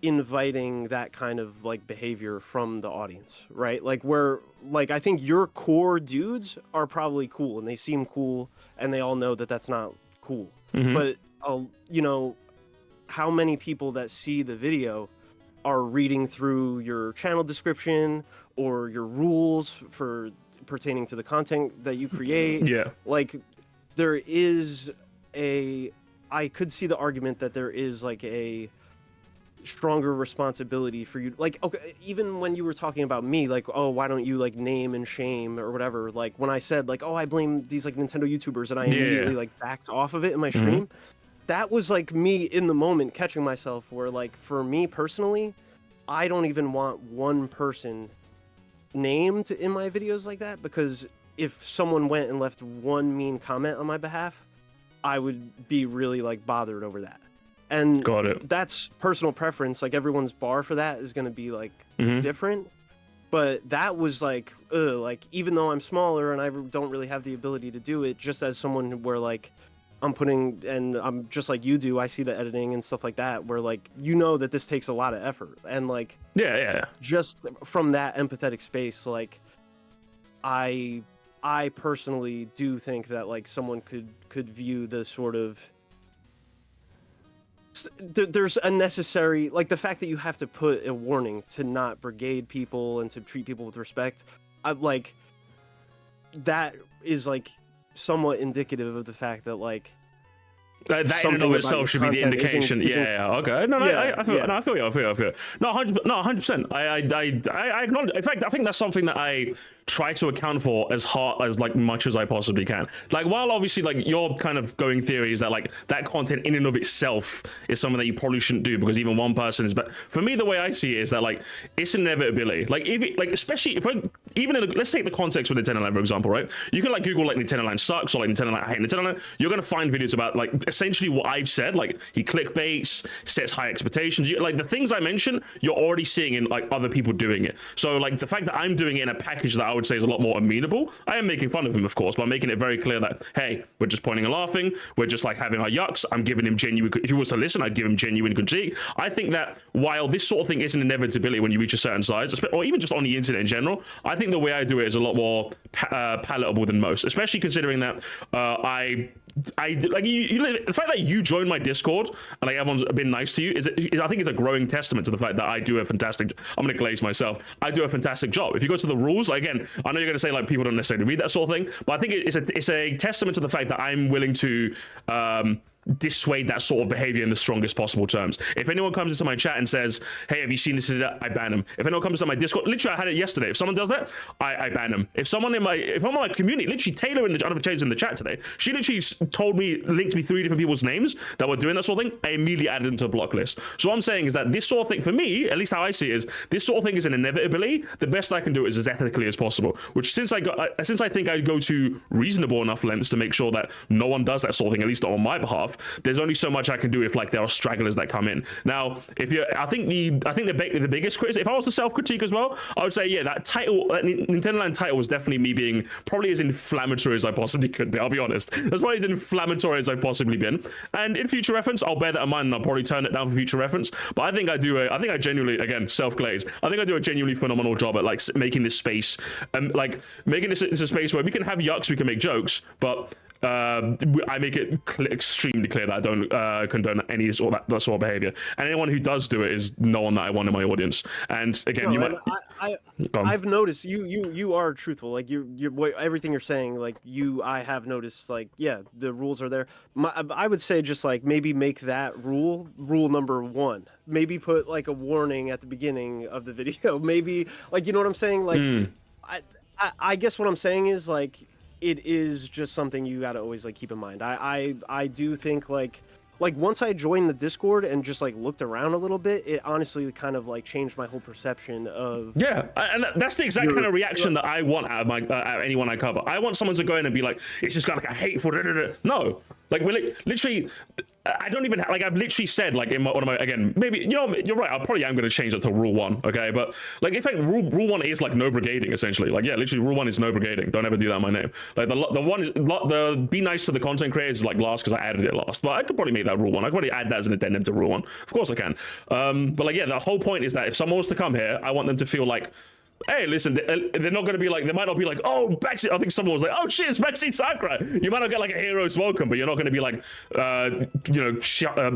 inviting that kind of, like, behavior from the audience, right? Like, where, like, I think your core dudes are probably cool and they seem cool and they all know that that's not cool. Mm-hmm. But you know, how many people that see the video are reading through your channel description or your rules for pertaining to the content that you create. Yeah. Like, there is I could see the argument that there is like a stronger responsibility for you. Like, okay, even when you were talking about me, like, oh, why don't you like name and shame or whatever? Like when I said like, oh, I blame these like Nintendo YouTubers, and I immediately like backed off of it in my stream. That was like me in the moment catching myself where like for me personally, I don't even want one person named in my videos like that, because if someone went and left one mean comment on my behalf, I would be really like bothered over that. And Got it. that's personal preference. Like everyone's bar for that is going to be like different. But that was like, even though I'm smaller and I don't really have the ability to do it, just as someone where like I'm putting, and I'm just like you do, I see the editing and stuff like that, where like, you know that this takes a lot of effort. And like, just from that empathetic space, like I personally do think that like someone could view the sort of, there's a necessary, like the fact that you have to put a warning to not brigade people and to treat people with respect, like that is like somewhat indicative of the fact that like that in and of itself should be the indication. Okay. No, I feel you. No, 100%. I acknowledge. In fact, I think that's something that I try to account for as much as I possibly can. Like, while obviously like your kind of going theory is that like that content in and of itself is something that you probably shouldn't do because even one person is. But for me, the way I see it is that like it's inevitability. Like if it, like especially if let's take the context with Nintendo Land for example, right? You can like Google like Nintendo Land sucks or like Nintendo Land I hate Nintendo Land. You're gonna find videos about like essentially what I've said. Like he clickbaits, sets high expectations. Like the things I mentioned, you're already seeing in like other people doing it. So like the fact that I'm doing it in a package that I would say is a lot more amenable. I am making fun of him, of course, but making it very clear that, hey, we're just pointing and laughing. We're just like having our yucks. I'm giving him genuine, if he was to listen, I'd give him genuine critique. I think that while this sort of thing is an inevitability when you reach a certain size, or even just on the internet in general, I think the way I do it is a lot more palatable than most, especially considering that I like the fact that you joined my Discord and like everyone's been nice to you is I think it's a growing testament to the fact that I do a fantastic, I'm gonna glaze myself, I do a fantastic job. If you go to the rules, like again, I know you're gonna say like people don't necessarily read that sort of thing, but I think it's a testament to the fact that I'm willing to dissuade that sort of behavior in the strongest possible terms. If anyone comes into my chat and says, hey, have you seen this, I ban them. If anyone comes to my Discord, literally I had it yesterday, if someone does that, I ban them. If I'm in my community, literally Taylor in the other chains in the chat today, she literally told me, linked me 3 different people's names that were doing that sort of thing. I immediately added them to a block list. So what I'm saying is that this sort of thing, for me, at least how I see it, is this sort of thing is an inevitability. The best I can do is as ethically as possible, which since I think I go to reasonable enough lengths to make sure that no one does that sort of thing, at least not on my behalf, there's only so much I can do if like there are stragglers that come in. Now, I think the biggest criticism, if I was to self-critique as well, I would say, yeah, that title, that Nintendo Land title was definitely me being probably as inflammatory as I possibly could be. I'll be honest. That's probably as inflammatory as I've possibly been. And in future reference, I'll bear that in mind and I'll probably turn it down for future reference. But I think I genuinely, again, self-glaze, I think I do a genuinely phenomenal job at like making this space, like making this a space where we can have yucks, we can make jokes, but I make it extremely clear that I don't condone any sort of that sort of behavior, and anyone who does do it is no one that I want in my audience. And again, I've noticed you are truthful. Like everything you're saying, like I have noticed, like, yeah, the rules are there. I would say just like maybe make that rule number 1. Maybe put like a warning at the beginning of the video. Maybe, like, you know what I'm saying? Like, I guess what I'm saying is like, it is just something you gotta always like keep in mind. I do think like once I joined the Discord and just like looked around a little bit, it honestly kind of like changed my whole perception of. Yeah, and that's the exact kind of reaction that I want out of my anyone I cover. I want someone to go in and be like, it's just got like a hateful. No, like we're literally. I don't even like. I've literally said like in one of my, again, maybe, you know, you're right. I probably am going to change that to rule 1. Okay, but like in fact, rule 1 is like no brigading essentially. Like, yeah, literally rule 1 is no brigading. Don't ever do that in my name. Like the one is the be nice to the content creators is like last because I added it last. But I could probably make that rule 1. I could probably add that as an addendum to rule 1. Of course I can. But like, yeah, the whole point is that if someone was to come here, I want them to feel like hey, listen, they're not going to be like, they might not be like, oh, backseat. I think someone was like, oh shit, it's backseat Sakurai. You might not get like a hero's welcome, but you're not going to be like,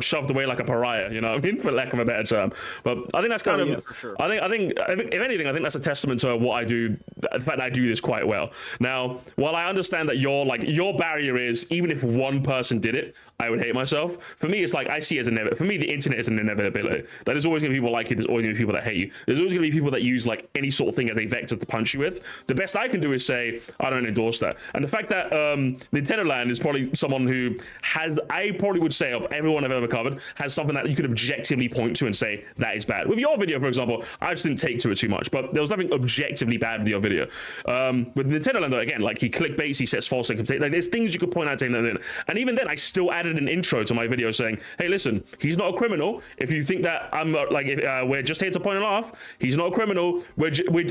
shoved away like a pariah. You know what I mean, for lack of a better term. But I think that's kind of, for sure. I think if anything, I think that's a testament to what I do. The fact that I do this quite well. Now, while I understand that your barrier is even if one person did it, I would hate myself. For me, it's like I see it as for me, the internet is an inevitability. That there's always going to be people like you. There's always going to be people that hate you. There's always going to be people that use like any sort of thing as a vector to punch you with. The best I can do is say I don't endorse that. And the fact that Nintendo Land is probably someone who has, I probably would say of everyone I've ever covered, has something that you could objectively point to and say that is bad. With your video, for example, I just didn't take to it too much, but there was nothing objectively bad with your video. With Nintendo Land, though, again, like he clickbaits, he sets false like there's things you could point out, and even then, I still added an intro to my video saying, "Hey, listen, he's not a criminal. If you think that I'm we're just here to point and laugh, he's not a criminal.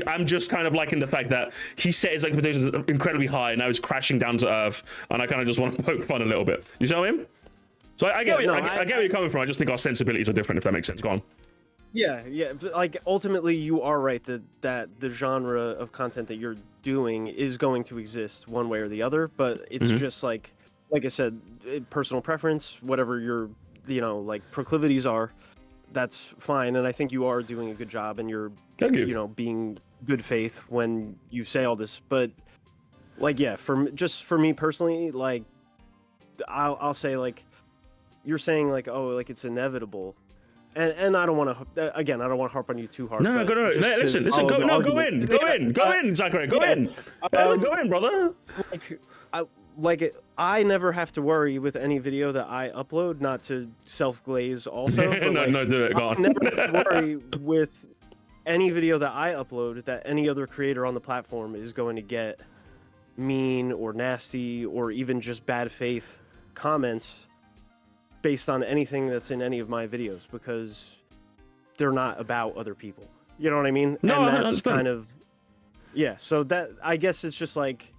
I'm just kind of liking the fact that he set his expectations incredibly high, and now he's crashing down to earth, and I kind of just want to poke fun a little bit. You see what I mean? So I get I get where you're coming from. I just think our sensibilities are different, if that makes sense. Go on. Yeah, but like ultimately you are right that the genre of content that you're doing is going to exist one way or the other, but it's just like I said, personal preference, whatever your like proclivities are, that's fine. And I think you are doing a good job, and you're being good faith when you say all this. But like for me personally, like I'll say like you're saying like, oh, like it's inevitable. And I don't want to, again, I don't want to harp on you too hard. No, listen, go in, Sakurai, go in, brother. I never have to worry with any video that I upload, not to self-glaze also. No, do it, go on. I never have to worry with any video that I upload that any other creator on the platform is going to get mean or nasty or even just bad faith comments based on anything that's in any of my videos, because they're not about other people. You know what I mean? No, and that's kind of, so that, I guess it's just like,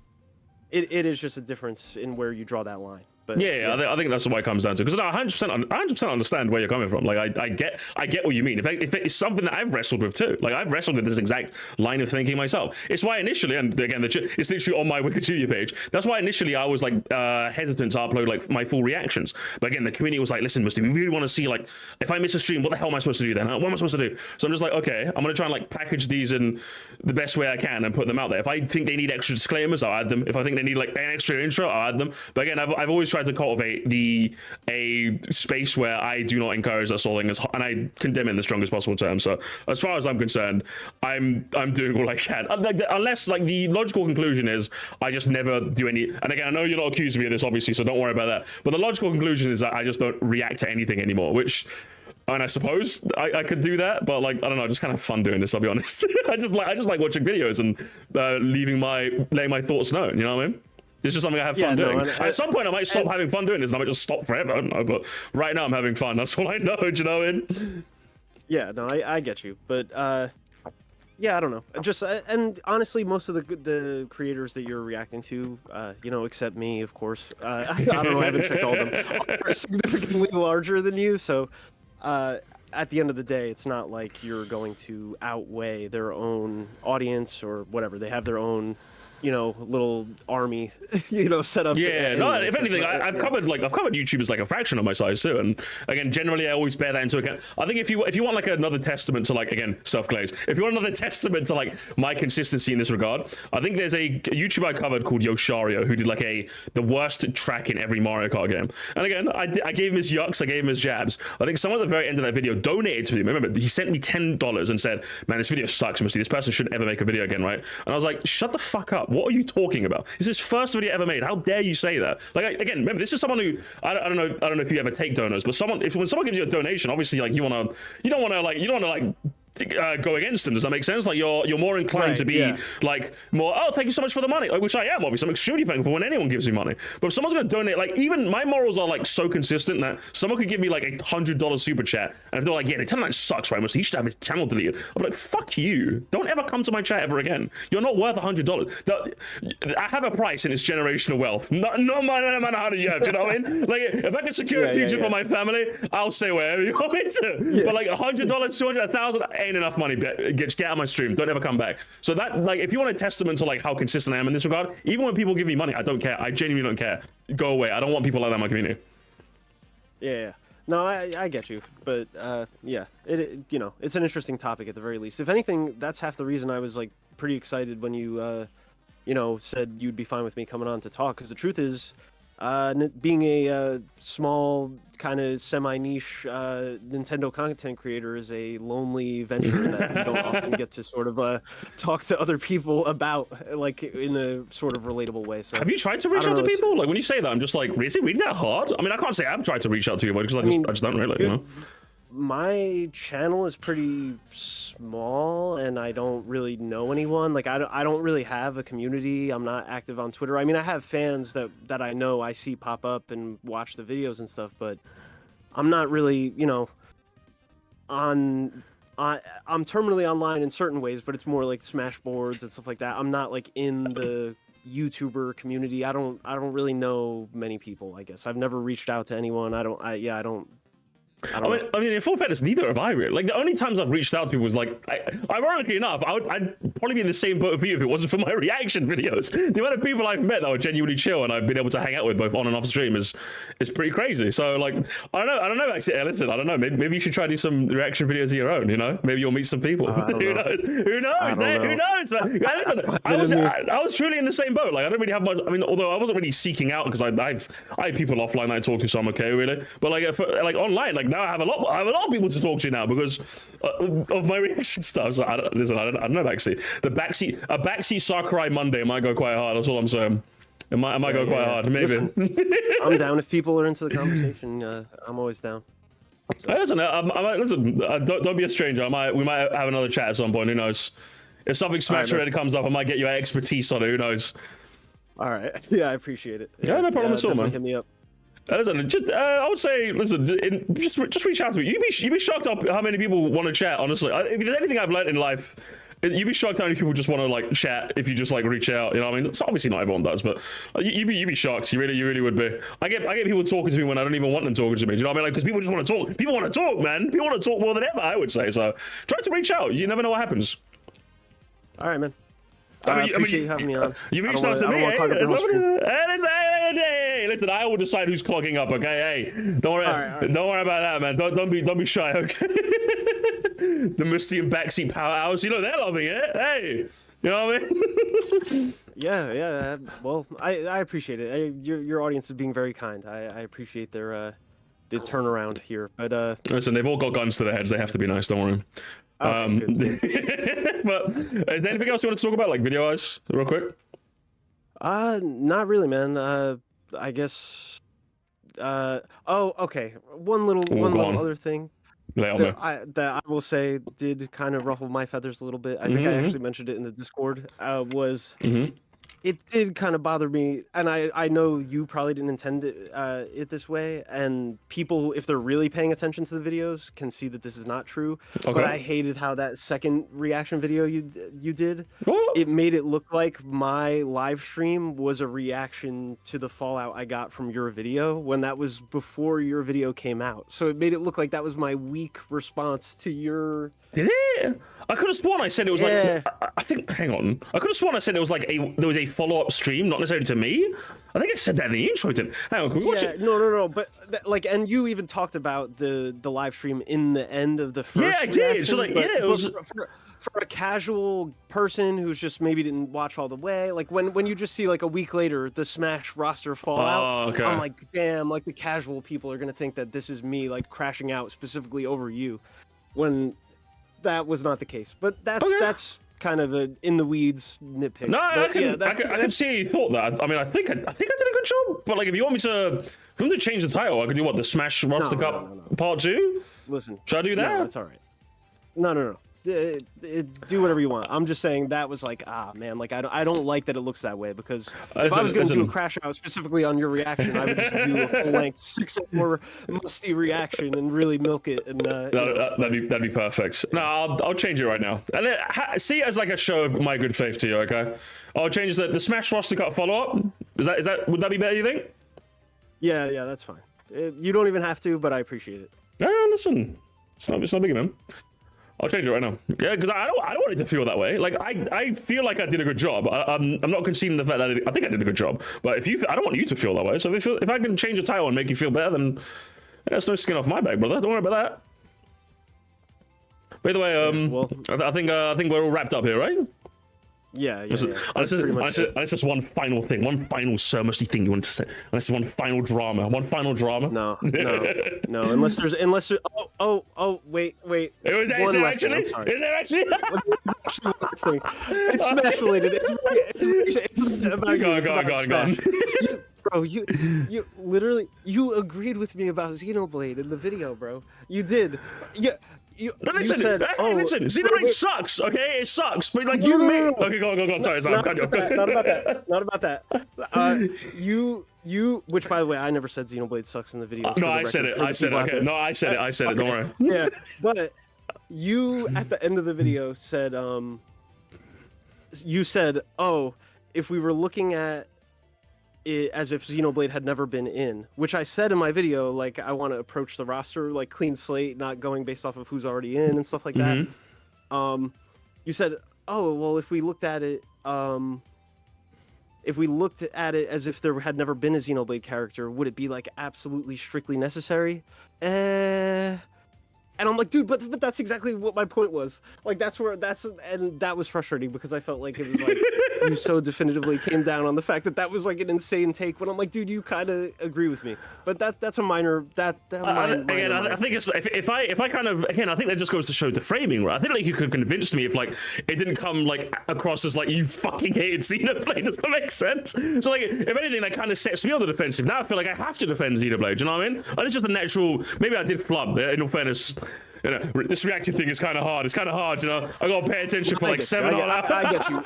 it is just a difference in where you draw that line. But I think that's what it comes down to. Because no, 100% understand where you're coming from. Like I get what you mean. If it's something that I've wrestled with too. Like I've wrestled with this exact line of thinking myself. It's why initially, and again, it's literally on my Wikipedia page. That's why initially I was like hesitant to upload like my full reactions. But again, the community was like, "Listen, Musty, we really want to see like if I miss a stream, what the hell am I supposed to do then? What am I supposed to do?" So I'm just like, okay, I'm gonna try and like package these in the best way I can and put them out there. If I think they need extra disclaimers, I'll add them. If I think they need like an extra intro, I'll add them. But again, I've always tried to cultivate a space where I do not encourage that sort of thing, and I condemn it in the strongest possible terms. So as far as I'm concerned, I'm doing all I can, unless like the logical conclusion is I just never do any. And again, I know you're not accusing me of this, obviously, so don't worry about that. But the logical conclusion is that I just don't react to anything anymore, which. And I suppose I could do that, but like I don't know, just kind of fun doing this. I'll be honest. I just like watching videos and letting my thoughts known. You know what I mean? It's just something I have fun doing. At some point, I might stop having fun doing this, and I might just stop forever. I don't know, but right now I'm having fun. That's all I know. Do you know what I mean? Yeah, no, I get you, but yeah, I don't know. Just and honestly, most of the creators that you're reacting to, except me, of course. I don't know. I haven't checked all of them. Are significantly larger than you, so. At the end of the day, it's not like you're going to outweigh their own audience or whatever. They have their own, little army, set up. Yeah, no. If anything, I've covered YouTubers like a fraction of my size too. And again, generally, I always bear that into account. I think if you want like another testament to like again self-glaze, if you want another testament to like my consistency in this regard, I think there's a YouTuber I covered called Yoshario who did like the worst track in every Mario Kart game. And again, I gave him his yucks, I gave him his jabs. I think someone at the very end of that video donated to me. Remember, he sent me $10 and said, "Man, this video sucks, Musty. This person shouldn't ever make a video again, right?" And I was like, "Shut the fuck up. What are you talking about? This is his first video ever made. How dare you say that?" Like again, remember, this is someone who I don't know if you ever take donors, but when someone gives you a donation, obviously like you don't want to go against them. Does that make sense? Like you're more inclined to be like more, oh, thank you so much for the money, which I am. Obviously, I'm extremely thankful when anyone gives me money. But if someone's going to donate, like even my morals are like so consistent that someone could give me like $100 super chat, and if they're like, "Yeah, the channel sucks, right? You should have his channel deleted." I'm like, "Fuck you! Don't ever come to my chat ever again. You're not worth $100. I have a price, and it's generational wealth. Not matter how you have. Do you know what I mean? Like if I can secure a future for my family, I'll say whatever you want me to. But like $100, 200, 1,000. paying enough money. Get out of my stream. Don't ever come back. So that, like, if you want a testament to like how consistent I am in this regard, even when people give me money, I don't care. I genuinely don't care. Go away. I don't want people like that in my community. Yeah. No, I get you, but yeah, you know, it's an interesting topic at the very least. If anything, that's half the reason I was like pretty excited when you, you know, said you'd be fine with me coming on to talk. Because the truth is, being a small kind of semi-niche Nintendo content creator is a lonely venture that you don't often get to sort of talk to other people about, like in a sort of relatable way. So have you tried to reach out to people? Like when you say that, I'm just like, is it really that hard? I mean, I can't say I've tried to reach out to people because I just don't really, you know. My channel is pretty small and I don't really know anyone. Like I don't really have a community. I'm not active on Twitter. I mean, I have fans that I know I see pop up and watch the videos and stuff, but I'm not really, you know, I'm terminally online in certain ways, but it's more like Smash boards and stuff like that. I'm not like in the YouTuber community. I don't really know many people, I guess. I've never reached out to anyone. I mean, in full fairness, neither have I really. Like, the only times I've reached out to people was like, ironically enough, I'd probably be in the same boat with you if it wasn't for my reaction videos. The amount of people I've met that are genuinely chill and I've been able to hang out with both on and off stream is pretty crazy. So, like, I don't know, actually, listen, I don't know. Maybe you should try to do some reaction videos of your own, you know? Maybe you'll meet some people. Who knows? Who knows, man? Who knows, man? Listen, I was truly in the same boat. Like, I don't really have much, I mean, although I wasn't really seeking out because I have people offline that I talk to, so I'm okay, really. But, like online, like, now I have a lot of people to talk to now because of my reaction stuff. So I don't know, backseat. A backseat Sakurai Monday might go quite hard. That's all I'm saying. It might go quite hard. Maybe. Listen, I'm down if people are into the conversation. I'm always down. So. Listen, don't be a stranger. We might have another chat at some point. Who knows? If something Smash related comes up, I might get your expertise on it. Who knows? All right. Yeah, I appreciate it. Yeah, no problem at all, man. Hit me up. Listen, I would say, listen, just reach out to me. You'd be shocked at how many people want to chat. Honestly, if there's anything I've learned in life, you'd be shocked how many people just want to like chat if you just like reach out. You know what I mean? It's obviously not everyone does, but you'd be shocked. You really would be. I get people talking to me when I don't even want them talking to me. Do you know what I mean? Like, because people just want to talk. People want to talk, man. People want to talk more than ever, I would say. So try to reach out. You never know what happens. All right, man. I appreciate you having me on. You reached out to me. Hey, listen, I will decide who's clogging up. Okay, hey, don't worry about that, man. Don't be shy. Okay. The Misty and backseat powerhouse. You know they're loving it. Hey, you know what I mean? Yeah. Well, I appreciate it. Your audience is being very kind. I appreciate the turnaround here. But listen, they've all got guns to their heads. They have to be nice. Don't worry. But is there anything else you want to talk about, like video-wise, real quick? Not really, man. I guess. Oh, okay. One little other thing that I will say did kind of ruffle my feathers a little bit. I think I actually mentioned it in the Discord. Was. It did kind of bother me, and I know you probably didn't intend it this way, and people, if they're really paying attention to the videos, can see that this is not true. Okay. But I hated how that second reaction video you did, it made it look like my live stream was a reaction to the fallout I got from your video when that was before your video came out. So it made it look like that was my weak response to your... Did it? I could have sworn I said it was like, I think, hang on. I could have sworn I said it was like there was a follow-up stream, not necessarily to me. I think I said that in the intro. Hang on, can we watch it? No. But like, and you even talked about the live stream in the end of the first. Yeah, I did. So like, it was for a casual person who's just maybe didn't watch all the way. Like when you just see like a week later the Smash roster fallout, I'm like, damn, like the casual people are gonna think that this is me like crashing out specifically over you, when that was not the case. But that's kind of a in the weeds nitpick. No, I can see you thought that. I mean, I think I did a good job. But like, if you want me to change the title, I could do what, the Smash Roster Cup Part 2. Listen, should I do that? No, that's all right. No. Do whatever you want. I'm just saying that was like, man, like I don't like that it looks that way, because if I was going to do a crash out specifically on your reaction, I would just do a full-length 6-hour musty reaction and really milk it. And that'd be perfect. No, I'll change it right now. And see it as like a show of my good faith to you, okay? I'll change the Smash Roster Cup follow-up. Is that would that be better, you think? Yeah, that's fine. You don't even have to, but I appreciate it. Yeah, listen, it's not big, man. I'll change it right now. Yeah, because I don't want it to feel that way. Like I feel like I did a good job. I'm not conceding the fact that I think I did a good job. But I don't want you to feel that way. So if I can change the title and make you feel better, then that's no skin off my back, brother. Don't worry about that. By the way, I think we're all wrapped up here, right? Yeah. Unless there's one final thing, one final so musty thing you want to say. Unless there's one final drama. No. Unless there's wait. Is there actually? It's Smash related. It's about you. Go on. Bro, you literally agreed with me about Xenoblade in the video, bro. You did. Listen, Xenoblade sucks, okay? It sucks, but like Okay, go on. Sorry. Not about that. Which by the way, I never said Xenoblade sucks in the video. No, I said it. Okay, no, I said it. Don't worry. Yeah, but you at the end of the video said, oh, if we were looking at it as if Xenoblade had never been in, which I said in my video, like I want to approach the roster like clean slate, not going based off of who's already in and stuff like that. You said, oh well, if we looked at it as if there had never been a Xenoblade character, would it be like absolutely strictly necessary? And I'm like, dude, but that's exactly what my point was. Like and that was frustrating because I felt like it was like you so definitively came down on the fact that was like an insane take. When I'm like, dude, you kind of agree with me. But that's a minor. I think it's if I kind of I think that just goes to show the framing, right? I think like you could convince me if like it didn't come like across as like you fucking hated Xenoblade. Does that make sense? So like if anything, that kind of sets me on the defensive. Now I feel like I have to defend Xenoblade. Do you know what I mean? And it's just a natural. Maybe I did flub. In all fairness. You know, this reacting thing is kind of hard. It's kind of hard, you know. I gotta pay attention for like 7 hours. I get you.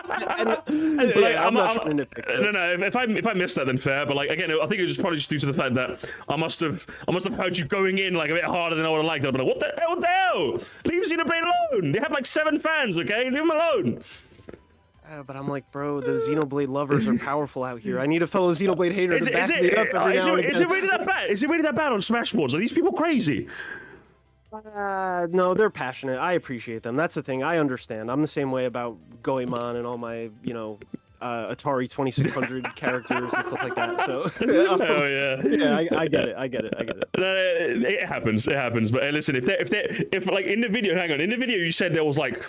I'm not trying to nitpick. No. If I missed that, then fair. But like again, I think it was probably just due to the fact that I must have heard you going in like a bit harder than I would have liked. I'd be like, what the hell? Leave Xenoblade alone. They have like 7 fans, okay? Leave them alone. But I'm like, bro, the Xenoblade lovers are powerful out here. I need a fellow Xenoblade hater to back me up every now and again. Is it really that bad? Is it really that bad on Smash Boards? Are these people crazy? No, they're passionate. I appreciate them. That's the thing. I understand. I'm the same way about Goemon and all my, Atari 2600 characters and stuff like that. So, oh yeah, yeah, I get it. It happens. But hey, listen, if like in the video, you said there was like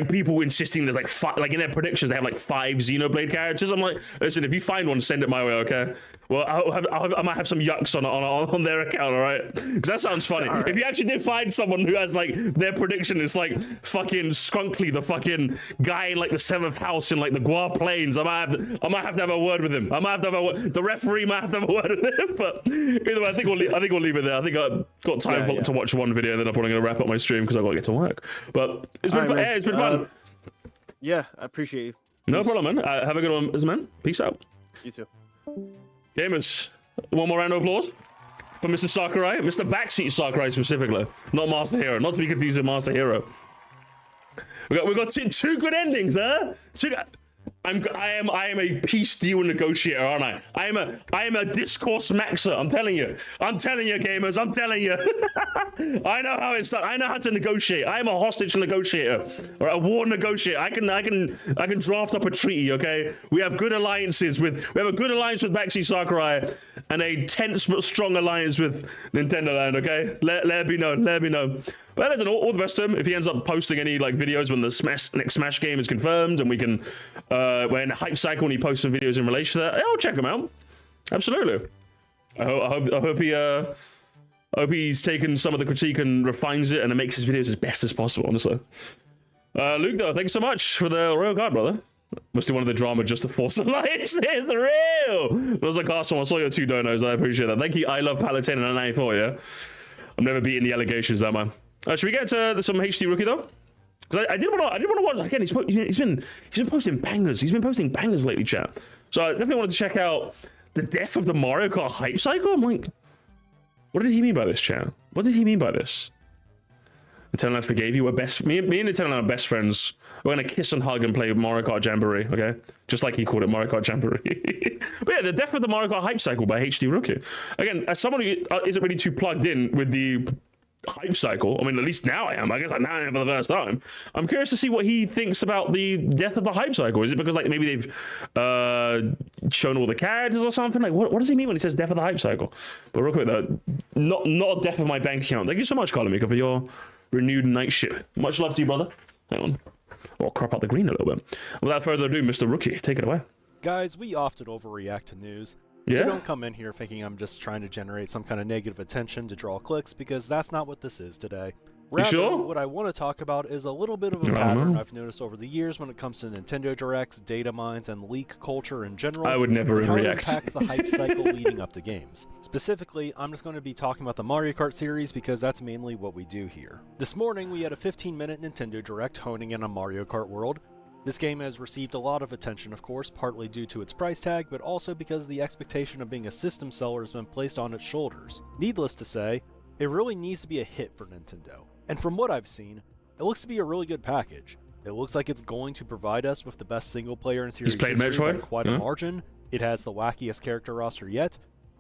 people insisting there's like 5, like in their predictions they have like 5 Xenoblade characters. I'm like, listen, if you find one, send it my way, okay? Well, I might have some yucks on their account, all right? Because that sounds funny. Right. If you actually did find someone who has like their prediction is like fucking Skunkly, the fucking guy in like the 7th house in like the Guar Plains, I might have to have a word with him. The referee might have to have a word with him. But either way, I think we'll leave it there. I think I've got time to watch one video, and then I'm probably gonna wrap up my stream because I've got to get to work. But it's been fun. Right, it's been fun. Yeah, I appreciate you. No problem, man. Have a good one, man. Peace out. You too. Gamers, one more round of applause for Mr. Sakurai, Mr. Backseat Sakurai specifically, not Master Hero, not to be confused with Master Hero. We got 2 good endings, huh? I am a peace deal negotiator, aren't I? I am a discourse maxer. I'm telling you, gamers. I'm telling you. I know how it's done. I know how to negotiate. I am a hostage negotiator or a war negotiator. I can draft up a treaty. Okay, we have good alliances with. We have a good alliance with Backseat Sakurai and a tense but strong alliance with Nintendo Land. Okay, let it be known. Let it be known. But listen, all the best to him. If he ends up posting any like videos when the next Smash game is confirmed, and we can, we're in a hype cycle, and he posts some videos in relation to that, I'll check him out. Absolutely. I hope he's taken some of the critique and refines it, and it makes his videos as best as possible. Honestly, Luke, though, thanks so much for the royal card, brother. Must be one of the drama just to force alliance. It's real. That was like awesome. I saw your 2 donos. I appreciate that. Thank you. I love Palatine and 94. Yeah, I'm never beating the allegations, that man. Should we get to some HDRookie though? Because I did want to watch again. He's been posting bangers. He's been posting bangers lately, chat. So I definitely wanted to check out the death of the Mario Kart hype cycle. I'm like, what did he mean by this, chat? What did he mean by this? Nintendo I forgave you. Me and Nintendo are best friends. We're gonna kiss and hug and play Mario Kart Jamboree, okay? Just like he called it, Mario Kart Jamboree. But yeah, the death of the Mario Kart hype cycle by HDRookie. Again, as someone who isn't really too plugged in with the hype cycle. I mean, at least now I am. I guess now I am for the first time. I'm curious to see what he thinks about the death of the hype cycle. Is it because like maybe they've shown all the characters or something? Like, what does he mean when he says death of the hype cycle? But real quick though, not death of my bank account. Thank you so much, Colin Mika, for your renewed night shift. Much love to you, brother. Hang on. I'll crop out the green a little bit. Without further ado, Mr. Rookie, take it away. Guys, we often overreact to news. Yeah? So don't come in here thinking I'm just trying to generate some kind of negative attention to draw clicks, because that's not what this is today. Rather, sure? what I want to talk about is a little bit of a pattern I've noticed over the years when it comes to Nintendo Directs, data mines, and leak culture in general. I would never and how it react. impacts the hype cycle leading up to games. Specifically, I'm just going to be talking about the Mario Kart series because that's mainly what we do here. This morning, we had a 15-minute Nintendo Direct honing in on Mario Kart World. This game has received a lot of attention, of course, partly due to its price tag, but also because the expectation of being a system seller has been placed on its shoulders. Needless to say, it really needs to be a hit for Nintendo. And from what I've seen, it looks to be a really good package. It looks like it's going to provide us with the best single player in series history by quite a margin. It has the wackiest character roster yet,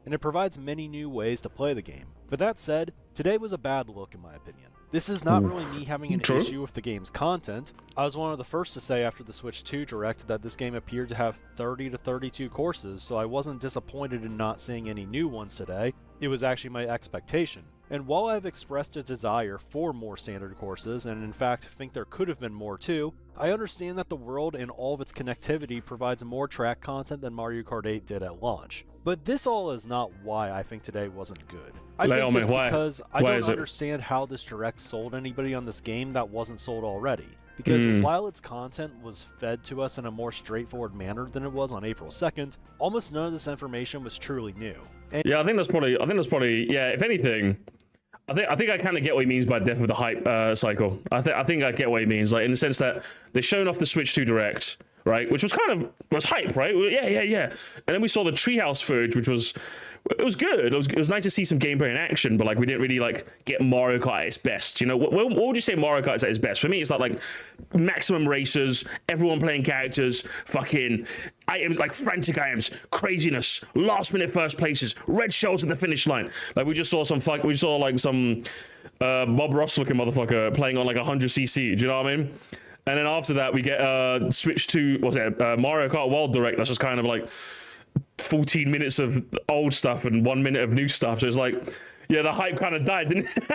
and it provides many new ways to play the game. But that said, today was a bad look in my opinion. This is not really me having an issue with the game's content. I was one of the first to say after the Switch 2 Direct that this game appeared to have 30 to 32 courses, so I wasn't disappointed in not seeing any new ones today. It was actually my expectation. And while I've expressed a desire for more standard courses, and in fact think there could have been more too, I understand that the world and all of its connectivity provides more track content than Mario Kart 8 did at launch. But this all is not why I think today wasn't good. I think this because I don't understand how this Direct sold anybody on this game that wasn't sold already. Because while its content was fed to us in a more straightforward manner than it was on April 2nd, almost none of this information was truly new. And yeah, I think that's probably, yeah, if anything, I think I kind of get what he means by death of the hype cycle. I think I get what he means, like in the sense that they're showing off the Switch 2 Direct, right? Which was was hype, right? Yeah. And then we saw the Treehouse footage, which was good. It was nice to see some gameplay in action, but like we didn't really like get Mario Kart at its best. You know, what would you say Mario Kart is at its best? For me, it's like maximum racers, everyone playing characters, fucking items, like frantic items, craziness, last minute first places, red shells at the finish line. Like we just saw some Bob Ross looking motherfucker playing on like 100cc. Do you know what I mean? And then after that, we get Switch 2, Mario Kart World Direct. That's just kind of like 14 minutes of old stuff and 1 minute of new stuff. So it's like, yeah, the hype kind of died, didn't it?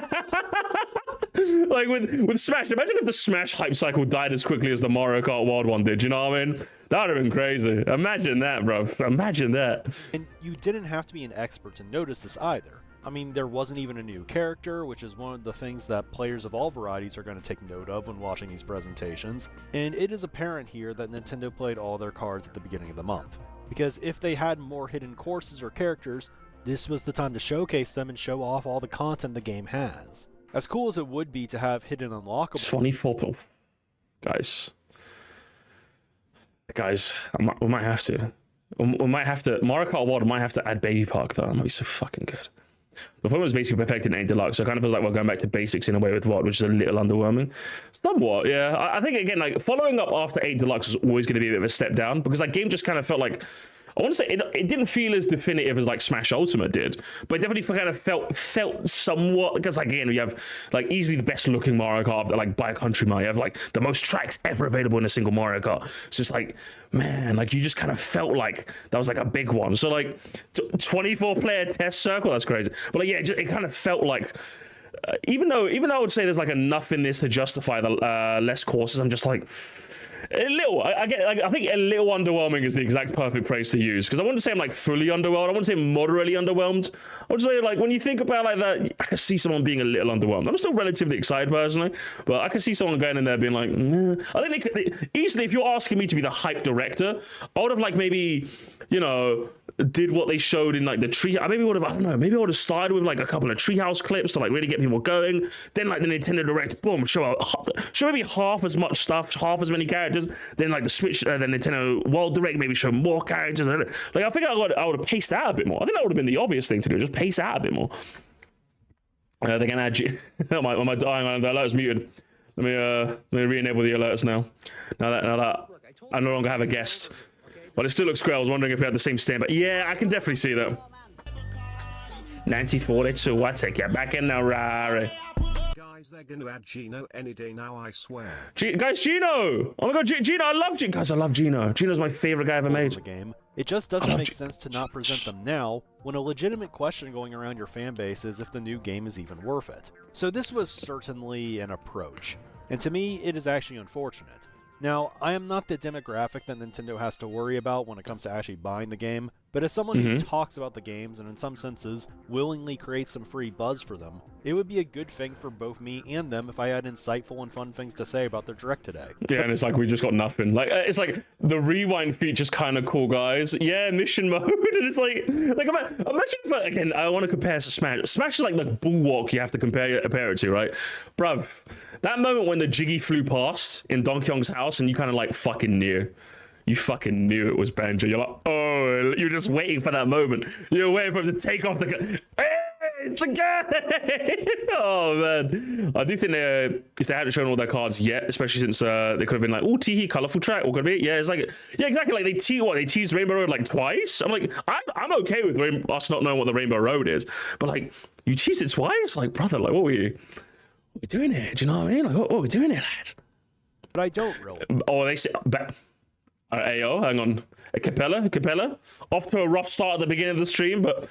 Like with Smash. Imagine if the Smash hype cycle died as quickly as the Mario Kart World one did. You know what I mean? That would have been crazy. Imagine that, bro. Imagine that. And you didn't have to be an expert to notice this either. I mean, there wasn't even a new character, which is one of the things that players of all varieties are going to take note of when watching these presentations. And it is apparent here that Nintendo played all their cards at the beginning of the month. Because if they had more hidden courses or characters, this was the time to showcase them and show off all the content the game has. As cool as it would be to have hidden unlockable... 24... Guys, we might have to. Mario Kart World might have to add Baby Park, though. That might be so fucking good. The phone was basically perfected in 8 Deluxe, so it kind of feels like we're going back to basics in a way with what, which is a little underwhelming. Somewhat, yeah. I think, again, like, following up after 8 Deluxe is always going to be a bit of a step down, because that game just kind of felt like... I want to say it didn't feel as definitive as like Smash Ultimate did, but it definitely kind of felt somewhat, because like again, we have like easily the best looking Mario Kart, like by a country mile. You have like the most tracks ever available in a single Mario Kart. It's just like, man, like you just kind of felt like that was like a big one. So like 24 player test circle, that's crazy. But like, yeah, it kind of felt like, even though I would say there's like enough in this to justify the less courses, I'm just like, a little, I think a little underwhelming is the exact perfect phrase to use, because I wouldn't say I'm like fully underwhelmed. I wouldn't say moderately underwhelmed. I would say like when you think about like that, I could see someone being a little underwhelmed. I'm still relatively excited personally, but I could see someone going in there being like, I think they could easily, if you're asking me to be the hype director, I would have like maybe, you know, did what they showed in like the tree. I would have started with like a couple of treehouse clips to like really get people going. Then like the Nintendo Direct, boom, show maybe half as much stuff, half as many characters. Then like the Switch, the Nintendo World Direct, maybe show more characters. Like I think I would have paced out a bit more. I think that would have been the obvious thing to do, just pace out a bit more. They can add you. my the alert's muted. Let me re-enable the alerts now. Now that I no longer have a guest. But it still looks great. I was wondering if we had the same stamp. But yeah, I can definitely see that. 1942. I take you back in the Rari. Guys, they're gonna add Gino any day now, I swear. Guys, Gino! Oh my god, Gino, I love Gino. Guys, I love Gino. Gino's my favorite guy ever made. The game. It just doesn't make sense to not present them now, when a legitimate question going around your fan base is if the new game is even worth it. So this was certainly an approach, and to me, it is actually unfortunate. Now, I am not the demographic that Nintendo has to worry about when it comes to actually buying the game, but as someone who talks about the games and in some senses willingly creates some free buzz for them, it would be a good thing for both me and them if I had insightful and fun things to say about their direct today. Yeah, and it's like we just got nothing. Like it's like the rewind feature's kind of cool, guys. Yeah, mission mode, and it's like imagine if, again, I want to compare to Smash. Smash is like the bulwark you have to compare it to, right, bruv? That moment when the Jiggy flew past in Donkey Kong's house, and you kind of like fucking knew. You fucking knew it was Banjo. You're like, oh, you're just waiting for that moment. You're waiting for him to take off the gun. Hey, it's the guy! Oh, man. I do think if they hadn't shown all their cards yet, especially since they could have been like, oh, teehee, colorful track, what could it be? Yeah, it's like, yeah, exactly. Like, they teased Rainbow Road like twice. I'm like, I'm okay with us not knowing what the Rainbow Road is. But like, you teased it twice? Like, brother, like, what were we doing here? Do you know what I mean? Like, what were we doing here, lad? But I don't really. Oh, they say... Ayo, hang on. A Capella. Off to a rough start at the beginning of the stream, but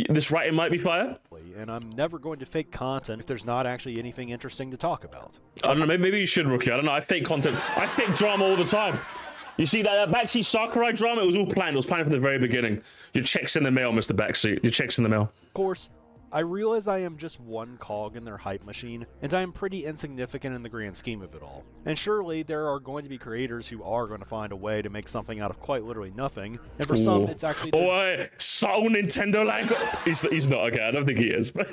this writing might be fire. And I'm never going to fake content if there's not actually anything interesting to talk about. I don't know, maybe you should, Rookie. I don't know, I fake content. I fake drama all the time. You see that backseat Sakurai drama? It was all planned. It was planned from the very beginning. Your check's in the mail, Mr. Backseat. Your check's in the mail. Of course, I realize I am just one cog in their hype machine, and I am pretty insignificant in the grand scheme of it all. And surely there are going to be creators who are going to find a way to make something out of quite literally nothing, and for some it's actually... Subtle Nintendo language? He's not, okay, I don't think he is, but...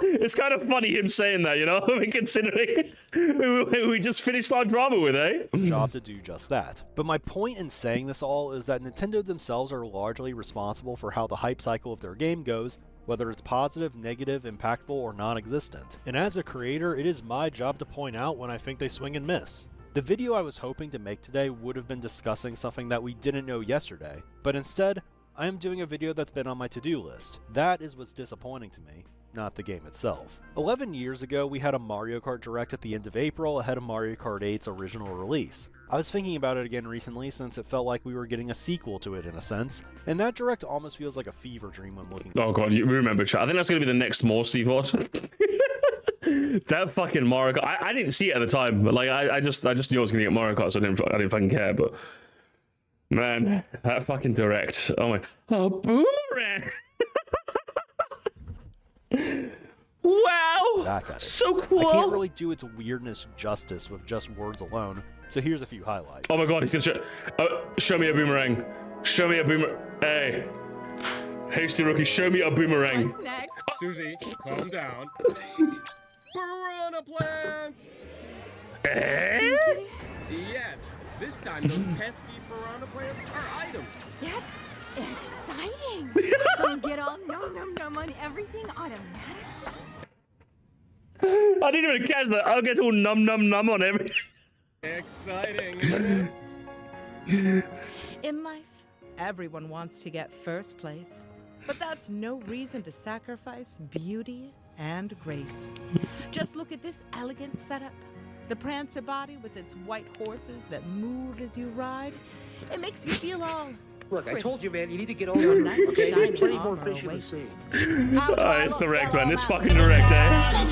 It's kind of funny him saying that, you know, I mean, considering who we just finished our drama with, eh? Job to do just that. But my point in saying this all is that Nintendo themselves are largely responsible for how the hype cycle of their game goes, whether it's positive, negative, impactful, or non-existent. And as a creator, it is my job to point out when I think they swing and miss. The video I was hoping to make today would have been discussing something that we didn't know yesterday, but instead, I am doing a video that's been on my to-do list. That is what's disappointing to me, not the game itself. 11 years ago, we had a Mario Kart Direct at the end of April ahead of Mario Kart 8's original release. I was thinking about it again recently since it felt like we were getting a sequel to it in a sense, and that Direct almost feels like a fever dream when looking. Oh god, you remember, chat. I think that's going to be the next more Steve Watch. That fucking Mario Kart. I didn't see it at the time, but like I just knew I was going to get Mario Kart, so I didn't fucking care, but man, that fucking Direct. Oh my, oh, boomerang. Wow, so cool. I can't really do its weirdness justice with just words alone, so here's a few highlights. Oh my god, he's gonna show me a boomerang. Show me a boomerang. Hey, HDRookie, show me a boomerang. What's next? Susie, calm down. Piranha plant! Eh? Yes, this time those pesky piranha plants are items. That's exciting. So get all nom nom nom on everything automatic. I didn't even catch that. I'll get all num num num on everything. Exciting, isn't it? In life, everyone wants to get first place, but that's no reason to sacrifice beauty and grace. Just look at this elegant setup. The Prancer body with its white horses that move as you ride. It makes you feel all... Look, I told you, man, you need to get over it. Okay, there's plenty more fish in the sea. It's Direct, man. It's fucking Direct, eh?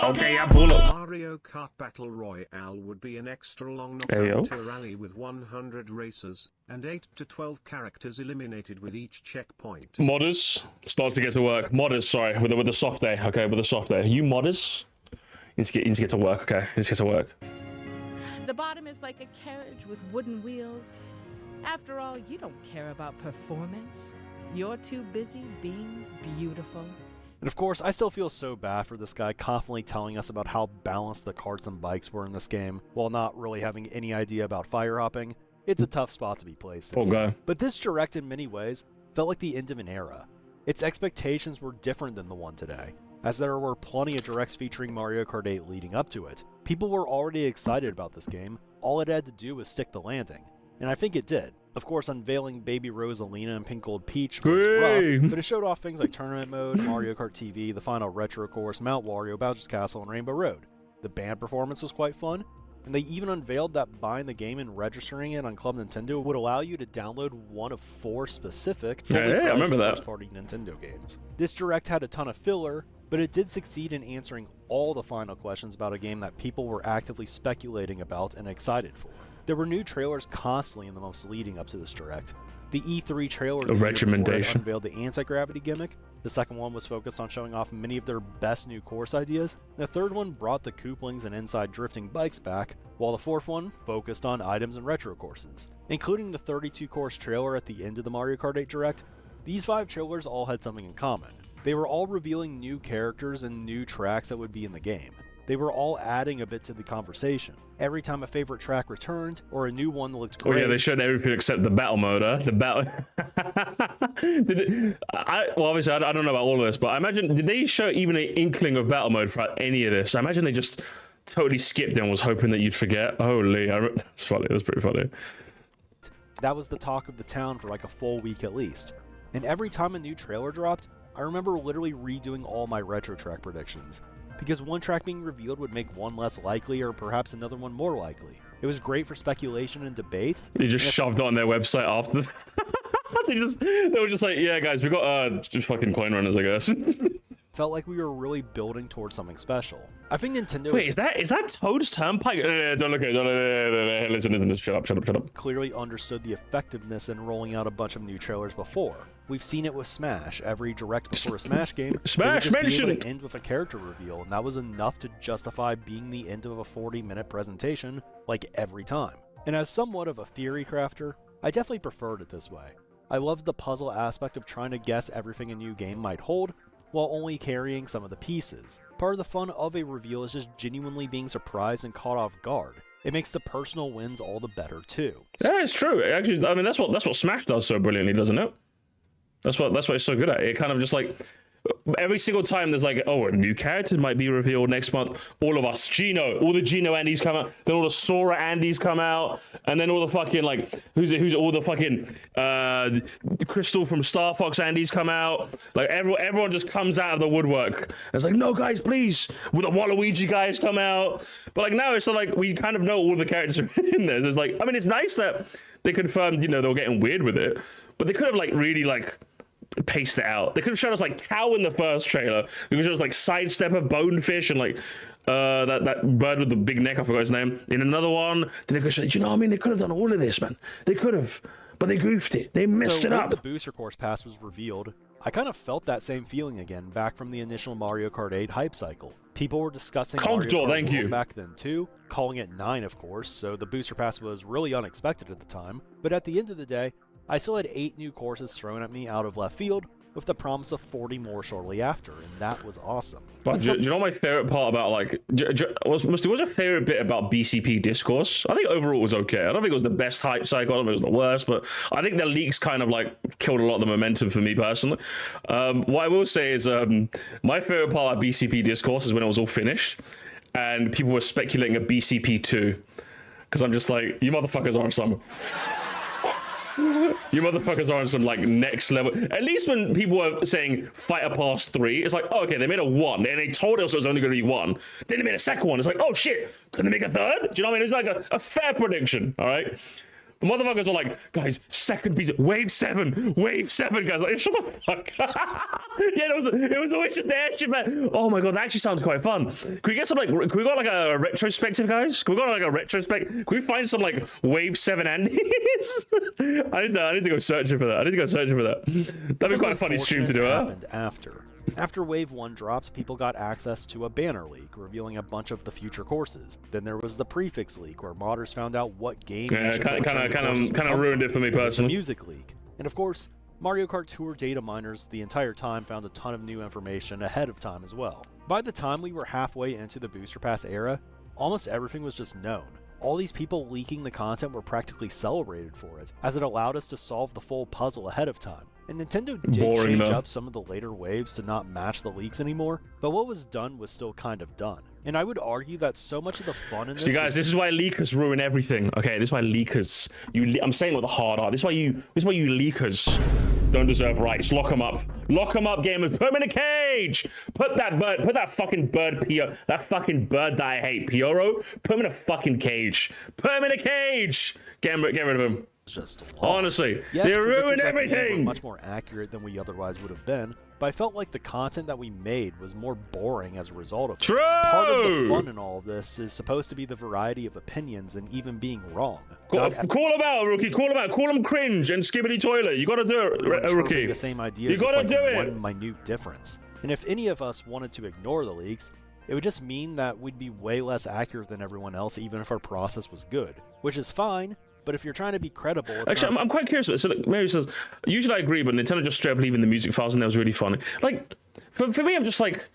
Okay, yeah, pull up. Mario Kart Battle Royale would be an extra long knockout rally with 100 races and 8 to 12 characters eliminated with each checkpoint. Modders, start to get to work. Modders, sorry, with the soft day. Okay, with the soft day. You modders, you need to get to work. Okay, you need to get to work. The bottom is like a carriage with wooden wheels. After all, you don't care about performance. You're too busy being beautiful. And of course, I still feel so bad for this guy constantly telling us about how balanced the carts and bikes were in this game, while not really having any idea about fire hopping. It's a tough spot to be placed in. Okay. But this Direct in many ways felt like the end of an era. Its expectations were different than the one today, as there were plenty of Directs featuring Mario Kart 8 leading up to it. People were already excited about this game, all it had to do was stick the landing. And I think it did. Of course, unveiling Baby Rosalina and Pink Gold Peach was rough, but it showed off things like Tournament Mode, Mario Kart TV, the final Retro Course, Mount Wario, Bowser's Castle, and Rainbow Road. The band performance was quite fun, and they even unveiled that buying the game and registering it on Club Nintendo would allow you to download one of 4 specific first-party Nintendo games. This Direct had a ton of filler, but it did succeed in answering all the final questions about a game that people were actively speculating about and excited for. There were new trailers constantly in the months leading up to this Direct. The E3 trailer unveiled the anti-gravity gimmick. The second one was focused on showing off many of their best new course ideas. The third one brought the Kooplings and inside drifting bikes back, while the fourth one focused on items and retro courses. Including the 32-course trailer at the end of the Mario Kart 8 Direct, these 5 trailers all had something in common. They were all revealing new characters and new tracks that would be in the game. They were all adding a bit to the conversation. Every time a favorite track returned, or a new one looked great... Oh yeah, they showed everything except the battle mode, huh? The battle... well, obviously, I don't know about all of this, but I imagine, did they show even an inkling of battle mode for any of this? I imagine they just totally skipped it and was hoping that you'd forget. Holy, that's funny, that's pretty funny. That was the talk of the town for like a full week at least. And every time a new trailer dropped, I remember literally redoing all my retro track predictions, because one track being revealed would make one less likely or perhaps another one more likely. It was great for speculation and debate. They just shoved it on their website after. They were just like, yeah, guys, we got just fucking coin runners, I guess. Felt like we were really building towards something special. I think Nintendo... Wait, is that Toad's Turnpike? Don't look at it. Listen. Shut up. Clearly understood the effectiveness in rolling out a bunch of new trailers before. We've seen it with Smash. Every Direct before a Smash game, Smash mention it, end with a character reveal, and that was enough to justify being the end of a 40-minute presentation, like every time. And as somewhat of a theory crafter, I definitely preferred it this way. I loved the puzzle aspect of trying to guess everything a new game might hold, while only carrying some of the pieces. Part of the fun of a reveal is just genuinely being surprised and caught off guard. It makes the personal wins all the better too. Yeah, it's true. Actually, I mean, that's what Smash does so brilliantly, doesn't it? That's what it's so good at. It kind of just like every single time there's like, oh, a new character might be revealed next month. All of us, all the Geno Andys come out. Then all the Sora Andys come out, and then all the fucking like, who's all the fucking Crystal from Star Fox Andys come out. Like everyone just comes out of the woodwork. It's like, no guys, please. Will the Waluigi guys come out? But like now it's like we kind of know all the characters are in there. It's like, I mean, it's nice that they confirmed, they were getting weird with it, but they could have like really like paced it out. They could have shown us like cow in the first trailer. They could show us like sidestepper, bonefish, and like that bird with the big neck, I forgot his name, in another one. Then they could show, what I mean? They could have done all of this, man. They could have, but they goofed it. They messed it up. When the Booster Course Pass was revealed, I kind of felt that same feeling again back from the initial Mario Kart 8 hype cycle. People were discussing Mario Kart World back then too, calling it 9 of course, so the Booster Pass was really unexpected at the time. But at the end of the day, I still had 8 new courses thrown at me out of left field, with the promise of 40 more shortly after, and that was awesome. But do you know my favorite part about, like, what's your favorite bit about BCP Discourse? I think overall it was okay. I don't think it was the best hype cycle, I don't think it was the worst, but I think the leaks kind of, like, killed a lot of the momentum for me personally. What I will say is my favorite part of BCP Discourse is when it was all finished, and people were speculating a BCP 2, because I'm just like, you motherfuckers are on some... You motherfuckers are on some like next level. At least when people were saying Fighter Pass 3, it's like, oh, okay, they made a 1, and they told us it was only going to be 1. Then they made a second one. It's like, oh shit, can they make a third? Do you know what I mean? It's like a fair prediction, all right? The motherfuckers were like, guys, second piece, wave 7, guys. Like, shut the fuck up. Yeah, it was always just the airship, man. Oh my god, that actually sounds quite fun. Can we get some like, can we go like a retrospective, guys? Can we go like a retrospective? Can we find some like wave 7 Andys? I need to go searching for that. That'd be quite a funny stream to do, huh? After Wave 1 dropped, people got access to a banner leak, revealing a bunch of the future courses. Then there was the prefix leak, where modders found out what game... Yeah, kind of ruined it for me personally. The music leak. And of course, Mario Kart Tour data miners the entire time found a ton of new information ahead of time as well. By the time we were halfway into the Booster Pass era, almost everything was just known. All these people leaking the content were practically celebrated for it, as it allowed us to solve the full puzzle ahead of time. And Nintendo did Boring, change though. up some of the later waves to not match the leaks anymore, but what was done was still kind of done. And I would argue that so much of the fun in this See, guys, this is why leakers ruin everything. Okay, this is why leakers. I'm saying with the hard R. This is why you leakers don't deserve rights. Lock them up. Lock them up, gamers. Put them in a cage. Put that fucking bird, that fucking bird that I hate, Pioro. Put him in a fucking cage. Put him in a cage. Get rid of him. just honestly, yes, they ruined predictors at the end were everything. much more accurate than we otherwise would have been, but I felt like the content that we made was more boring as a result of it. True. Part of the fun in all of this is supposed to be the variety of opinions and even being wrong. Call them out, Rookie. Call them out. Call them cringe and skibbity toilet. You gotta do it, Rookie. The same ideas You gotta with, like, do it. one minute difference. And if any of us wanted to ignore the leaks, it would just mean that we'd be way less accurate than everyone else, even if our process was good, which is fine. But if you're trying to be credible, actually, I'm quite curious. So like, Mary says, usually I agree, but Nintendo just straight up leaving the music files, and that was really funny. Like, for me, I'm just like,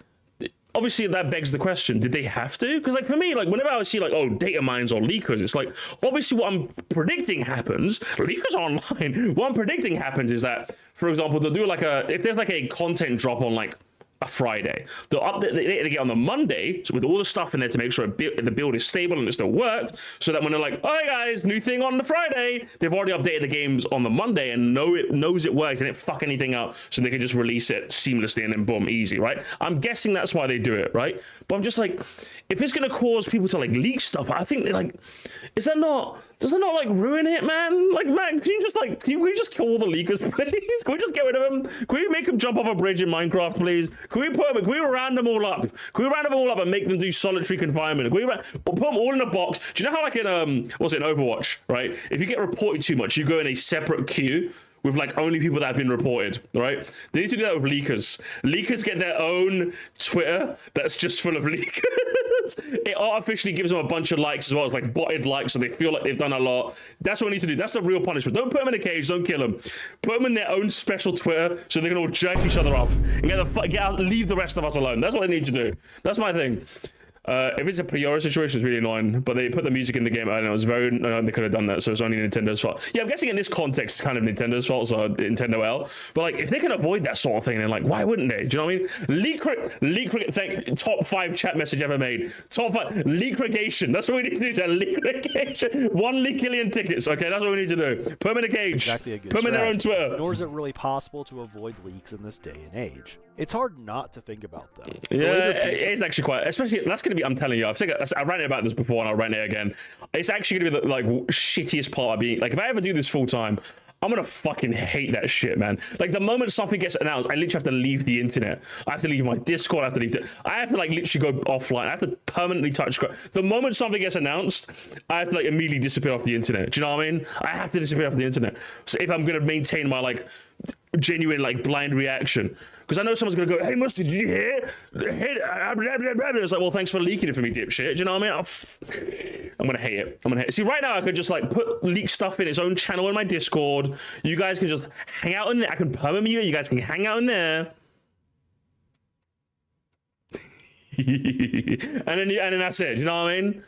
obviously that begs the question: did they have to? Because like for me, like whenever I see like, oh, data mines or leakers, it's like obviously what I'm predicting happens. Leakers online. What I'm predicting happens is that, for example, they'll do like if there's like a content drop on like a Friday, they'll update they get on the Monday with all the stuff in there to make sure the build is stable and it still works, so that when they're like, oh hey guys, new thing on the Friday, they've already updated the games on the Monday and knows it works and it fuck anything up, so they can just release it seamlessly and then boom, easy, right? I'm guessing that's why they do it, right? But I'm just like, if it's gonna cause people to like leak stuff, I think like, does that not like ruin it, man? Like, man, can we just kill all the leakers, please? Can we just get rid of them? Can we make them jump off a bridge in Minecraft, please? Can we round them all up? Can we round them all up and make them do solitary confinement? Can we put them all in a box? Do you know how like in in Overwatch, right? If you get reported too much, you go in a separate queue with like only people that have been reported, right? They need to do that with leakers. Leakers get their own Twitter that's just full of leakers. It artificially gives them a bunch of likes as well. It's like botted likes, so they feel like they've done a lot. That's what we need to do. That's the real punishment. Don't put them in a cage. Don't kill them. Put them in their own special Twitter so they can all jerk each other off and get out, leave the rest of us alone. That's what they need to do. That's my thing. If it's a Priora situation, it's really annoying, but they put the music in the game. I don't know, it was very, they could have done that, so it's only Nintendo's fault. Yeah, I'm guessing in this context, it's kind of Nintendo's fault, so Nintendo L. But like, if they can avoid that sort of thing, then like, why wouldn't they? Do you know what I mean? Leak, top 5 chat message ever made. Top 5, leakregation. That's what we need to do, leakregation. 1 leakillion tickets, okay? That's what we need to do. Put them in a cage. Exactly a good Put them in their own Twitter. Nor is it really possible to avoid leaks in this day and age. It's hard not to think about them. Yeah, it is actually quite, especially, that's going to be, I'm telling you, I ranted about this before and I'll rant it again. It's actually going to be the like shittiest part of being, like if I ever do this full time, I'm going to fucking hate that shit, man. Like the moment something gets announced, I literally have to leave the internet. I have to leave my Discord, I have to like literally go offline. I have to permanently touch. The moment something gets announced, I have to like immediately disappear off the internet. Do you know what I mean? I have to disappear off the internet. So if I'm going to maintain my like genuine like blind reaction, because I know someone's going to go, hey, Mustard, did you hear? It's like, well, thanks for leaking it for me, dipshit. Do you know what I mean? I'm going to hate it. I'm going to hate it. See, right now, I could just, like, put leak stuff in its own channel in my Discord. You guys can just hang out in there. I can permanent you. You guys can hang out in there. and then that's it. You know what I mean?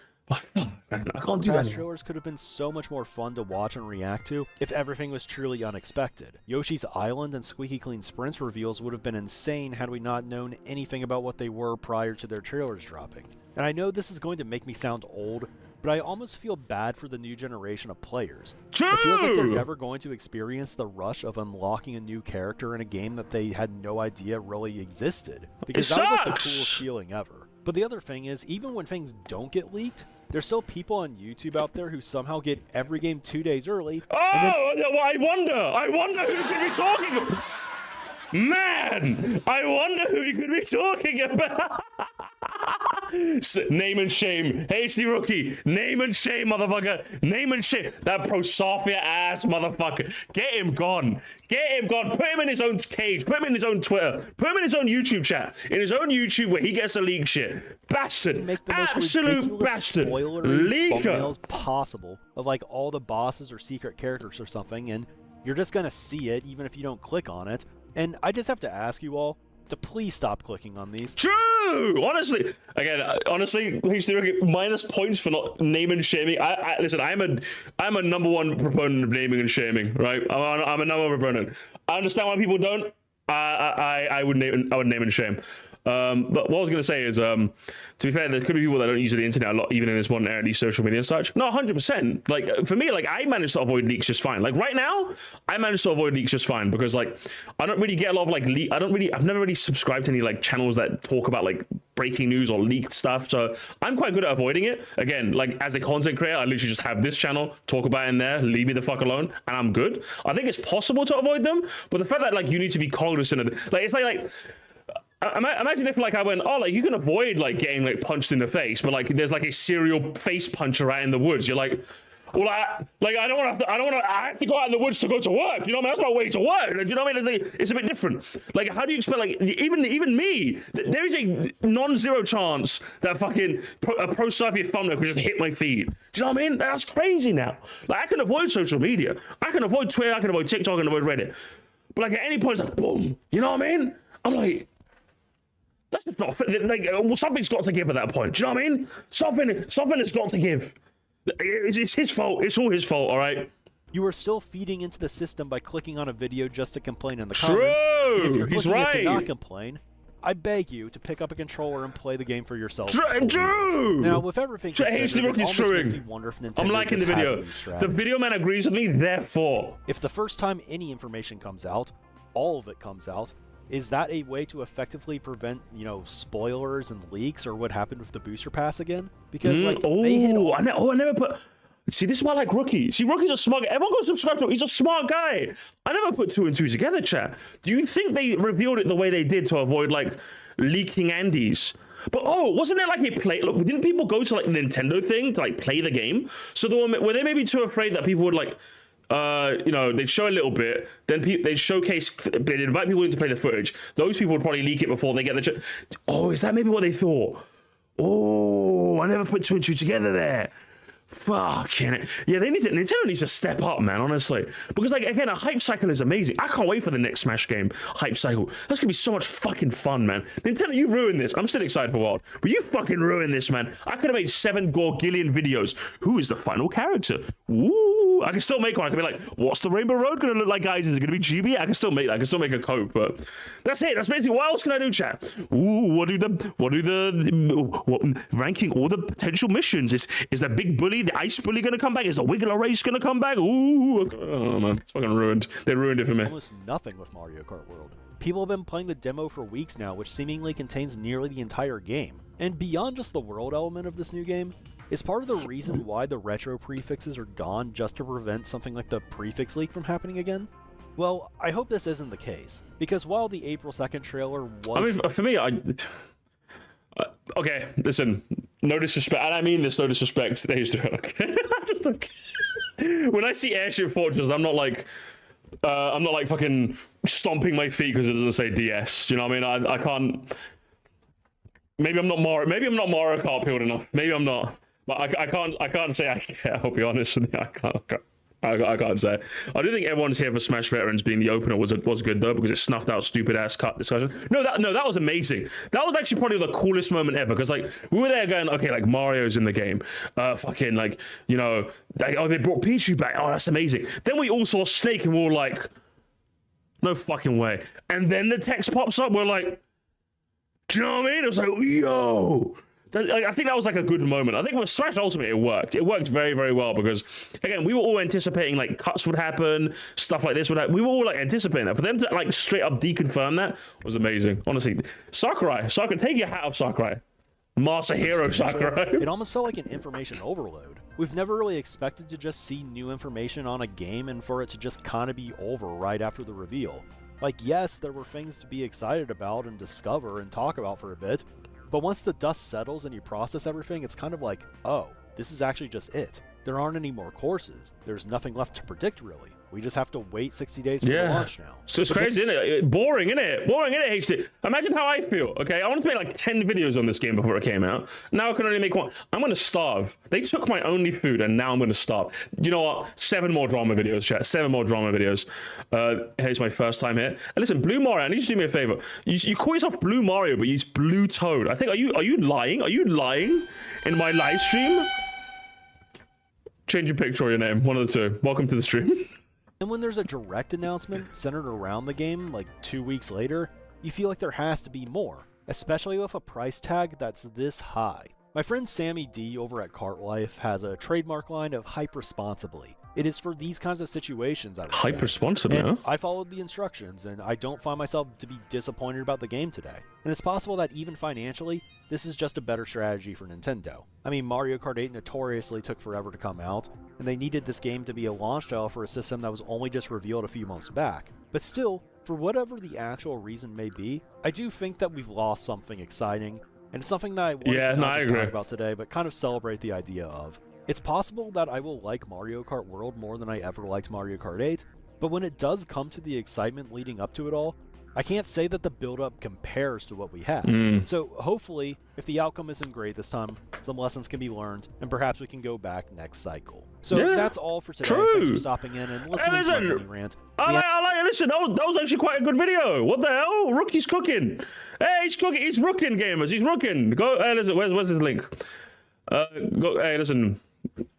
Man, I can't do that. Past trailers could have been so much more fun to watch and react to if everything was truly unexpected. Yoshi's Island and Squeaky Clean Sprints reveals would have been insane had we not known anything about what they were prior to their trailers dropping. And I know this is going to make me sound old, but I almost feel bad for the new generation of players. True! It feels like they're never going to experience the rush of unlocking a new character in a game that they had no idea really existed. Because that was like the coolest feeling ever. But the other thing is, even when things don't get leaked, there's still people on YouTube out there who somehow get every game 2 days early. Oh, well, I wonder who could be talking about. Man, I wonder who you could be talking about. Name and shame. HDRookie. Name and shame, motherfucker. Name and shame. That Prosafia ass motherfucker. Get him gone. Get him gone. Put him in his own cage. Put him in his own Twitter. Put him in his own YouTube chat. In his own YouTube where he gets to leak shit. Bastard. Make the most absolute bastard. Spoilery Leaker. thumbnails possible of like all the bosses or secret characters or something, and you're just gonna see it even if you don't click on it. And I just have to ask you all, to please stop clicking on these. True! Honestly, again, HDRookie, minus points for not naming and shaming. Listen, I'm a #1 proponent of naming and shaming, right? I'm a #1 proponent. I understand why people don't. I would name and shame. But what I was going to say is, to be fair, there could be people that don't use the internet a lot, even in this modern era, these social media and such. No, 100%. Like, for me, like, I managed to avoid leaks just fine. Like, right now, I managed to avoid leaks just fine because, like, I don't really get a lot of, like, I've never really subscribed to any, like, channels that talk about, like, breaking news or leaked stuff. So I'm quite good at avoiding it. Again, like, as a content creator, I literally just have this channel, talk about it in there, leave me the fuck alone, and I'm good. I think it's possible to avoid them, but the fact that, like, you need to be cognizant of it, like, it's like, imagine if like I went, oh, like you can avoid like getting like punched in the face, but like there's like a serial face puncher out in the woods. You're like, well, I have to go out in the woods to go to work. You know what I mean? That's my way to work. Like, you know what I mean? It's a bit different. Like, how do you expect, like, even me, there is a non-zero chance that fucking a pro surfing thumbnail could just hit my feed. Do you know what I mean? That's crazy now. Like, I can avoid social media. I can avoid Twitter. I can avoid TikTok. I can avoid Reddit. But like at any point, it's like, boom. You know what I mean? I'm like, that's just not like, well, something's got to give at that point. Do you know what I mean? Something has got to give. It's his fault. It's all his fault. All right. You are still feeding into the system by clicking on a video just to complain in the True. comments. If you're He's clicking right. it to not complain, I beg you to pick up a controller and play the game for yourself. True. Now, with everything considered, it almost makes me wonder if Nintendo I'm liking the just has a video. new strategy. The video man agrees with me. Therefore, If the first time any information comes out, all of it comes out, is that a way to effectively prevent, you know, spoilers and leaks or what happened with the booster pass again? Because like they hit all... I never put. See, this is why I like Rookie. See, Rookie's a smart guy. Everyone go subscribe to him. He's a smart guy. I never put 2 and 2 together, chat. Do you think they revealed it the way they did to avoid like leaking Andes? But wasn't there like a play? Look, didn't people go to like the Nintendo thing to like play the game? So were they maybe too afraid that people would like, you know, they'd show a little bit, then they'd showcase, they'd invite people in to play the footage. Those people would probably leak it before they get the. Is that maybe what they thought? I never put 2 and 2 together there. Fucking it. Yeah, Nintendo needs to step up, man, honestly. Because, like, again, a hype cycle is amazing. I can't wait for the next Smash game hype cycle. That's gonna be so much fucking fun, man. Nintendo, you ruined this. I'm still excited for Wild, but you fucking ruined this, man. I could have made 7 Gorgillion videos. Who is the final character? Ooh, I can still make one. I can be like, what's the Rainbow Road gonna look like, guys? Is it gonna be GB? I can still make that. I can still make a code, but that's it. That's basically, what else can I do, chat? What ranking all the potential missions? Is the big bully, the ice bully gonna come back? Is the Wiggler race gonna come back? Oh man, it's fucking ruined. They ruined it for me. Almost nothing with Mario Kart World. People have been playing the demo for weeks now, which seemingly contains nearly the entire game. And beyond just the world element of this new game, is part of the reason why the retro prefixes are gone just to prevent something like the prefix leak from happening again? Well, I hope this isn't the case, because while the April 2nd trailer was... I mean, for me, okay, listen, no disrespect, and I mean this, no disrespect, okay? Just okay. When I see Airship Fortress, I'm not like fucking stomping my feet because it doesn't say DS. You know what I mean? I can't. Maybe I'm not Mario Kart peeled enough. Maybe I'm not. But I can't say I care. I'll be honest with you. I can't say. I do think everyone's here for Smash Veterans being the opener was good though, because it snuffed out stupid ass cut discussion. No, that was amazing. That was actually probably the coolest moment ever, because like we were there going, okay, like Mario's in the game, fucking like, you know, they brought Pichu back. Oh, that's amazing. Then we all saw Snake and we were like, no fucking way. And then the text pops up. We're like, do you know what I mean? It was like, yo. I think that was like a good moment. I think with Smash Ultimate, it worked. It worked very, very well because, again, we were all anticipating like cuts would happen, stuff like this would happen. We were all like anticipating that. For them to like straight up deconfirm that was amazing. Honestly, Sakurai, take your hat off, Sakurai. Master hero, Sakurai. It almost felt like an information overload. We've never really expected to just see new information on a game and for it to just kind of be over right after the reveal. Like, yes, there were things to be excited about and discover and talk about for a bit, but once the dust settles and you process everything, it's kind of like, oh, this is actually just it. There aren't any more courses. There's nothing left to predict, really. We just have to wait 60 days for the launch now. So it's crazy, isn't it? Boring, isn't it? Boring, isn't it, HD? Imagine how I feel, okay? I wanted to make like 10 videos on this game before it came out. Now I can only make one. I'm gonna starve. They took my only food and now I'm gonna starve. You know what? 7 more drama videos, chat. 7 more drama videos. Here's my first time here. And listen, Blue Mario, I need you to do me a favor. You call yourself Blue Mario, but you use Blue Toad. I think, are you lying? Are you lying in my live stream? Change your picture or your name, one of the two. Welcome to the stream. And when there's a direct announcement centered around the game, like 2 weeks later, you feel like there has to be more, especially with a price tag that's this high. My friend Sammy D over at Cart Life has a trademark line of hype responsibly. It is for these kinds of situations, I would Hype say. responsibly, And huh? I followed the instructions, and I don't find myself to be disappointed about the game today. And it's possible that even financially, this is just a better strategy for Nintendo. I mean, Mario Kart 8 notoriously took forever to come out, and they needed this game to be a launch title for a system that was only just revealed a few months back. But still, for whatever the actual reason may be, I do think that we've lost something exciting, and it's something that I wanted to not just talk about today, but kind of celebrate the idea of. It's possible that I will like Mario Kart World more than I ever liked Mario Kart 8, but when it does come to the excitement leading up to it all, I can't say that the build-up compares to what we had. So hopefully, if the outcome isn't great this time, some lessons can be learned, and perhaps we can go back next cycle. So that's all for today. True. Thanks for stopping in and listening to my mini rant. I like, listen, that was actually quite a good video. What the hell? Rookie's cooking. Hey, he's cooking. He's rooking, gamers. He's rooking. Go, hey, listen, where's his link? Hey, listen.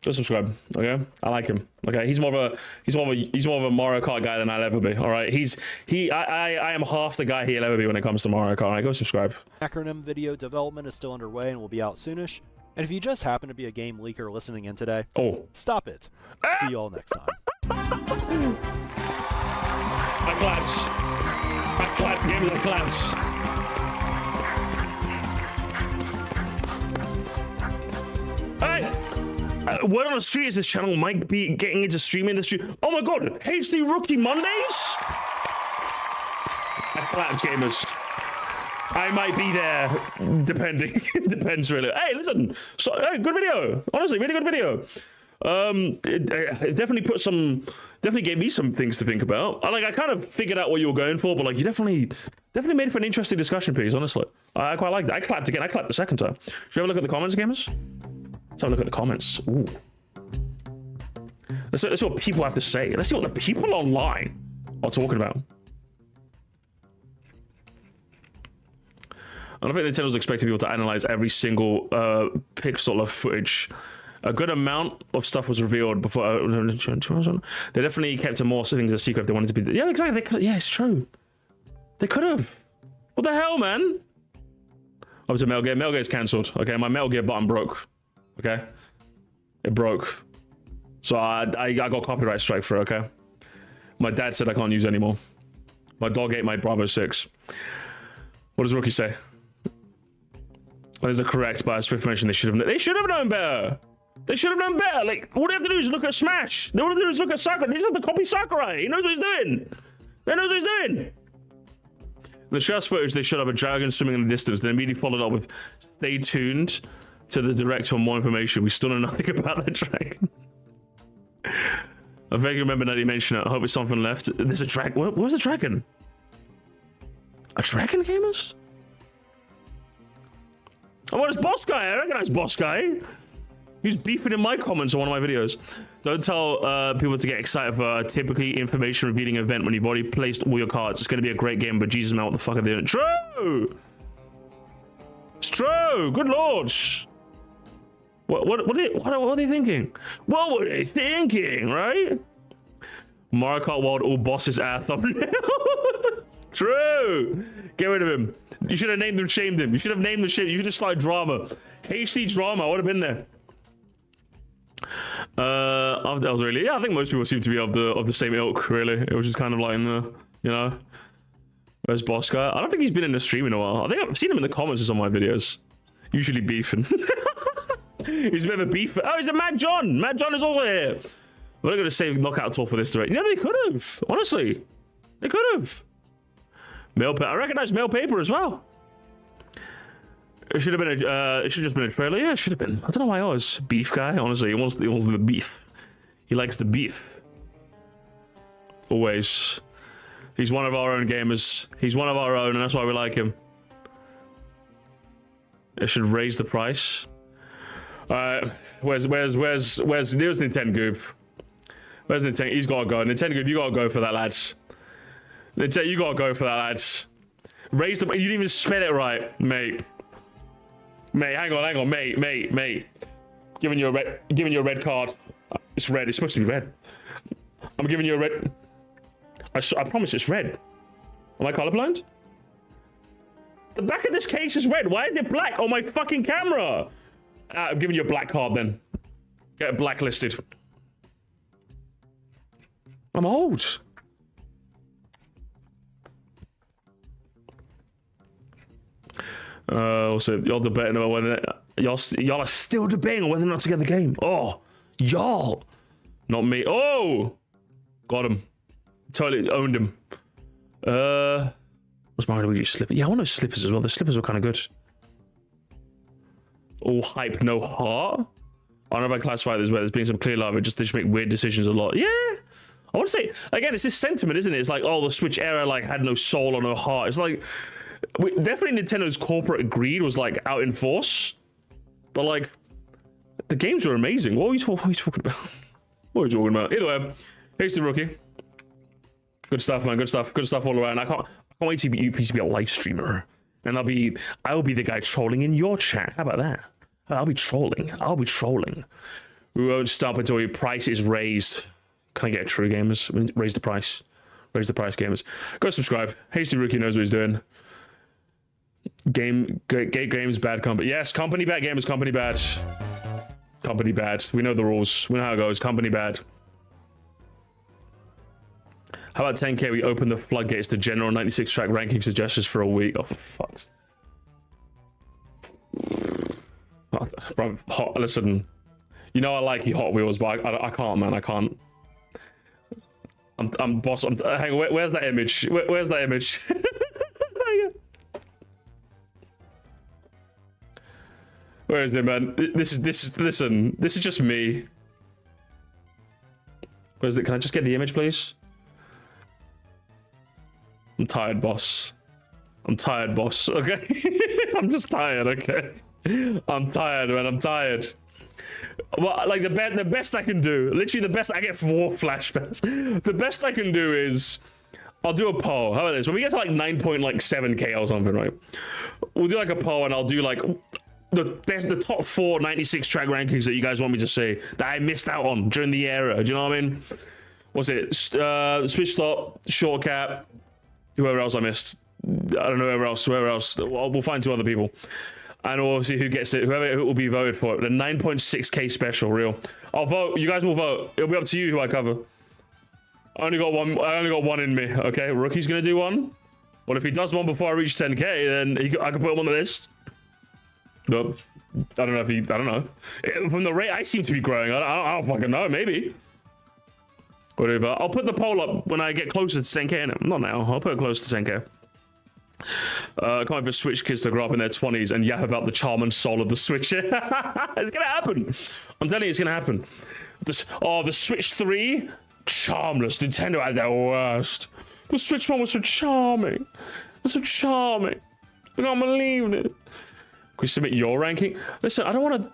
Go subscribe, okay? I like him. Okay, he's more of a Mario Kart guy than I'll ever be. All right, I am half the guy he'll ever be when it comes to Mario Kart. All right, go subscribe. Acronym video development is still underway and will be out soonish. And if you just happen to be a game leaker listening in today, stop it. See you all next time. I claps. I clap. Gamers, I claps. Hey. Word on the street is this channel might be getting into streaming the stream. Oh my god, HDRookie Mondays? I clapped, gamers. I might be there, depending. Depends really. Hey, listen, hey, good video. Honestly, really good video. It definitely definitely gave me some things to think about. I kind of figured out what you were going for, but like you definitely made it for an interesting discussion piece. Honestly, I quite liked it. I clapped again. I clapped the second time. Should we have a look at the comments, gamers? Let's have a look at the comments. Ooh. Let's see what people have to say. Let's see what the people online are talking about. I don't think Nintendo's expecting people to analyze every single pixel of footage. A good amount of stuff was revealed before. They definitely kept more things a secret if they wanted to be. Yeah, exactly. They could. Yeah, it's true. They could have. What the hell, man? Up to Metal Gear. Metal Gear's cancelled. Okay, my Metal Gear button broke. Okay, it broke, so I got copyright strike for it. Okay, my dad said I can't use it anymore. My dog ate my Bravo 6. What does Rookie say? That is a correct bias for information. They should have known better. They should have known better. Like all they have to do is look at Smash. All they have to do is look at Sakurai. They just have to copy Sakurai. He knows what he's doing. He knows what he's doing. In the show's footage, they showed up a dragon swimming in the distance. Then immediately followed up with "Stay tuned to the direct for more information. We still know nothing about that dragon." I vaguely remember that he mentioned it. I hope it's something left. There's a dragon. Where's the dragon? A dragon, gamers? Oh, what is Boss Guy? I recognize Boss Guy. He's beefing in my comments on one of my videos. Don't tell people to get excited for a typically information revealing event when you've already placed all your cards. It's going to be a great game, but Jesus, man, what the fuck are they doing? True! It's true! Good lord! What are they thinking? What were they thinking, right? Mario Kart World, all bosses ass thumbnail. True! Get rid of him. You should have named him, shamed him. You should have named the shit. You should have started drama. HD drama, I would have been there. That was really, yeah, I think most people seem to be of the same ilk, really. It was just kind of like in the, you know, where's Boss Guy? I don't think he's been in the stream in a while. I think I've seen him in the comments of some of my videos. Usually beefing. He's a bit of a beef. Oh, he's a Mad John. Mad John is also here. We're not going to save knockout tour for this direct. Yeah, they could have. Honestly, they could have. Mail paper. I recognize mail paper as well. It should have been it should have just been a trailer. Yeah, it should have been. I don't know why I was beef guy. Honestly, he wants the beef. He likes the beef. Always. He's one of our own gamers. He's one of our own, and that's why we like him. It should raise the price. Where's Nintendo Goop? Where's Nintendo? He's gotta go. Nintendo Goop, you gotta go for that, lads. Nintendo, you gotta go for that, lads. Raise the. You didn't even spell it right, mate. Mate, hang on, mate. Giving you a red card. It's red. It's supposed to be red. I'm giving you a red. I promise it's red. Am I colorblind? The back of this case is red. Why is it black on my fucking camera? I'm giving you a black card then. Get blacklisted. I'm old. Also, y'all debating about whether y'all are still debating on whether or not to get the game. Oh, y'all, not me. Oh, got him. Totally owned him. What's Mario Luigi slipper? Yeah, I want those slippers as well. The slippers were kind of good. All hype, no heart. I don't know if I classify this where there's been some clear love. They just make weird decisions a lot. Yeah. I want to say, again, it's this sentiment, isn't it? It's like, oh, the Switch era like had no soul or no heart. It's like, definitely Nintendo's corporate greed was like out in force. But like, the games were amazing. What are you talking about? What are you talking about? Either way, HDRookie. Good stuff, man. Good stuff all around. I can't wait to be a live streamer. And I'll be the guy trolling in your chat. How about that? I'll be trolling. We won't stop until your price is raised. Can I get a true gamers? Raise the price. Raise the price, gamers. Go subscribe. HDRookie knows what he's doing. Great games, bad company. Yes, company bad, gamers, company bad. Company bad. We know the rules. We know how it goes. Company bad. How about 10K? We open the floodgates to general 96 track ranking suggestions for a week. Oh, for fuck's. Oh, bro, listen. You know I like you Hot Wheels, but I can't, man. I can't. I'm boss. Hang on. Where's that image? Where's that image? Where is it, man? Listen. This is just me. Where is it? Can I just get the image, please? I'm tired, boss. Okay? I'm just tired, okay? I'm tired, man. I'm tired. Well, like the best I can do, literally the best, I get 4 flashbacks. The best I can do is, I'll do a poll. How about this? When we get to like 9.7K or something, right? We'll do like a poll and I'll do like the top 4 96 track rankings that you guys want me to see that I missed out on during the era. Do you know what I mean? What's it? Switch Stop, Shortcat, whoever else I missed. I don't know whoever else. We'll find 2 other people. And we'll see who gets it. Whoever will be voted for it. The 9.6K special, real. I'll vote. You guys will vote. It'll be up to you who I cover. I only got one in me. Okay, Rookie's gonna do one. Well, if he does one before I reach 10K, then I can put him on the list. But I don't know if he. I don't know. From the rate I seem to be growing, I don't fucking know. Maybe. Whatever. I'll put the poll up when I get closer to 10K. Not now. I'll put it close to 10K. Can't wait for Switch kids to grow up in their 20s and yap about the charm and soul of the Switch. It's gonna happen. I'm telling you, it's gonna happen. The Switch 3, charmless. Nintendo had their worst. The Switch 1 was so charming. It was so charming. I can't believe it. Can we submit your ranking? Listen, I don't want to.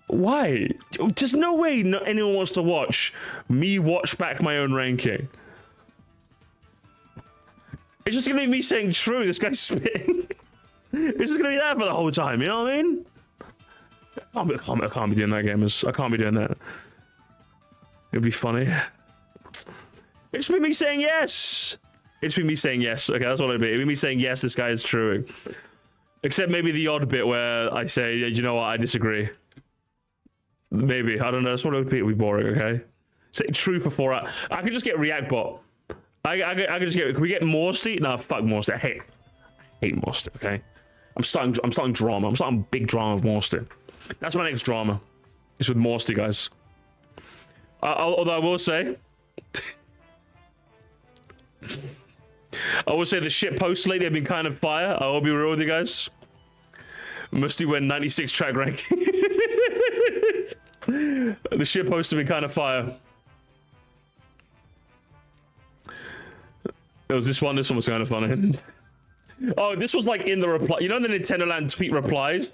Why? There's no way anyone wants to watch me watch back my own ranking. It's just gonna be me saying true, this guy's spitting. It's just gonna be that for the whole time, you know what I mean? I can't be doing that, gamers. I can't be doing that. It'll be funny. It's be me saying yes. It's be me saying yes. Okay, that's what it'll be. It'll be me saying yes, this guy is true. Except maybe the odd bit where I say, you know what, I disagree. Maybe, I don't know. That's what it would be. It would be boring, okay? Say true before I could just get React Bot. I could just get. Can we get Morsty? No, fuck Morsty. I hate Morsty. Okay, I'm starting drama. I'm starting big drama with Morsty. That's my next drama. It's with Morsty, guys. Although I will say, the shit posts lately have been kind of fire. I will be real with you guys. Musty went 96 track ranking. The shit posts have been kind of fire. There was this one. This one was kind of funny. Oh, this was like in the reply. You know, the Nintendo Land tweet replies.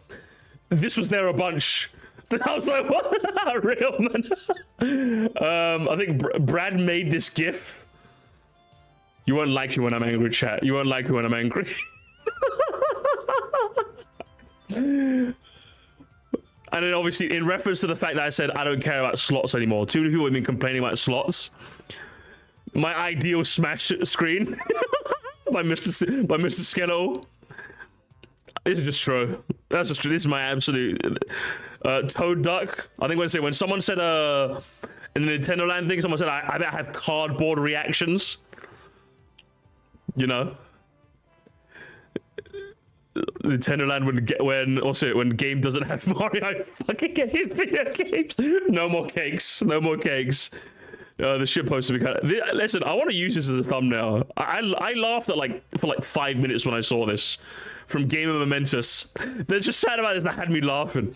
This was there a bunch. I was like, what? Real man. I think Brad made this GIF. You won't like me when I'm angry, chat. You won't like me when I'm angry. And then obviously in reference to the fact that I said I don't care about slots anymore. Too many people have been complaining about slots. My ideal smash screen by Mr. Skeletal. This is just true. That's just true. This is my absolute Toad Duck. I think when someone said in the Nintendo Land thing, someone said I bet I have cardboard reactions. You know, Nintendo Land when game doesn't have Mario. I fucking hate video games. No more cakes. No more cakes. The shitpost will be kind of... Listen, I want to use this as a thumbnail. I laughed for like 5 minutes when I saw this from Game of Momentous. There's just sad about this that had me laughing.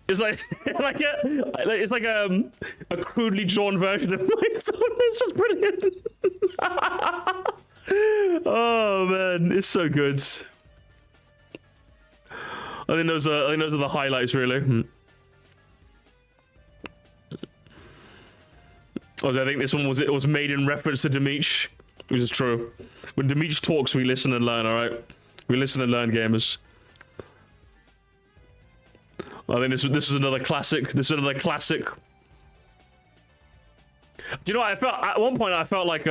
It's like it's like a crudely drawn version of my phone. It's just brilliant. Oh man, it's so good. I think those are the highlights, really. Also, I think this one was made in reference to Demeech, which is true. When Demeech talks, we listen and learn. All right, we listen and learn, gamers. I think this was another classic. This is another classic. Do you know what I felt at one point? I felt like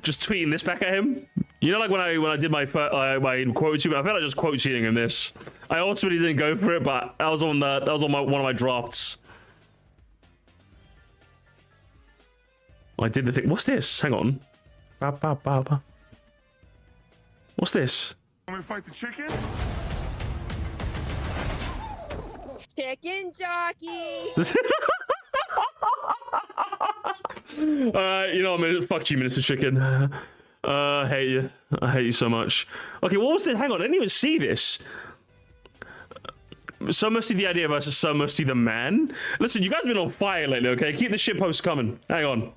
just tweeting this back at him. You know, like when I did my quote tweet, I felt like just quote tweeting him this. I ultimately didn't go for it, but that was on one of my drafts. I did the thing. What's this? Hang on. What's this? Want me to fight the chicken? Chicken jockey. You know what, man? Fuck you, Minister Chicken. I hate you. I hate you so much. Okay, what was it? Hang on, I didn't even see this. So Musty the idea versus So Musty the man. Listen, you guys have been on fire lately, okay? Keep the shitposts coming. Hang on.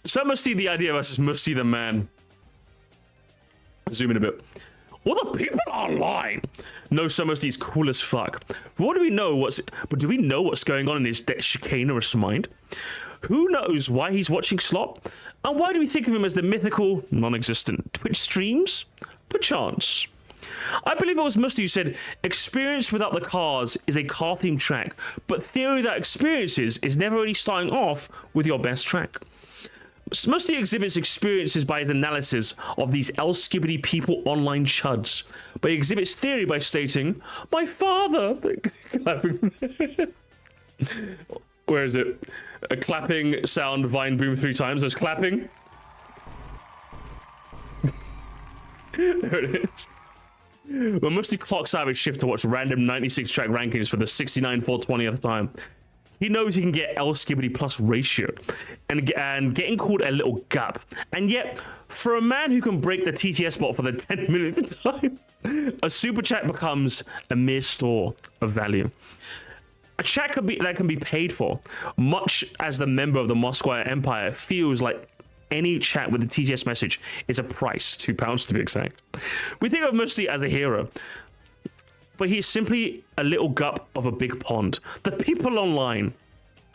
So Musty the idea versus Musty the man. Zoom in a bit. All the people online know So Musty's cool as fuck. But do we know what's going on in his chicanerous mind? Who knows why he's watching slop? And why do we think of him as the mythical, non-existent Twitch streams? Perchance. I believe it was Musty who said, experience without the cars is a car-themed track, but theory that experiences is never really starting off with your best track. Musty exhibits experiences by his analysis of these El-Skibbity people online chuds, but he exhibits theory by stating, my father... Where is it? A clapping sound, Vine boom 3 times. There's clapping. There it is. When Musty clocks out of his shift to watch random 96 track rankings for the 69-420th time, he knows he can get El-Skibbity plus ratio and getting called a little gap. And yet, for a man who can break the TTS bot for the 10 millionth time, a super chat becomes a mere store of value. A chat that can be paid for, much as the member of the Moscow Empire feels like any chat with a TTS message is a price, £2 to be exact. We think of Musty as a hero, but he's simply a little gup of a big pond. The people online,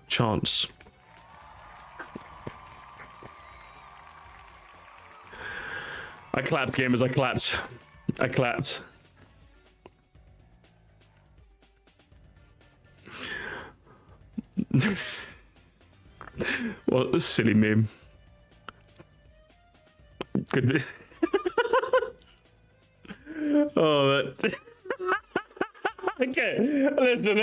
chance. I clapped, gamers, I clapped. I clapped. What a silly meme. Could be. Oh, that. Okay, listen.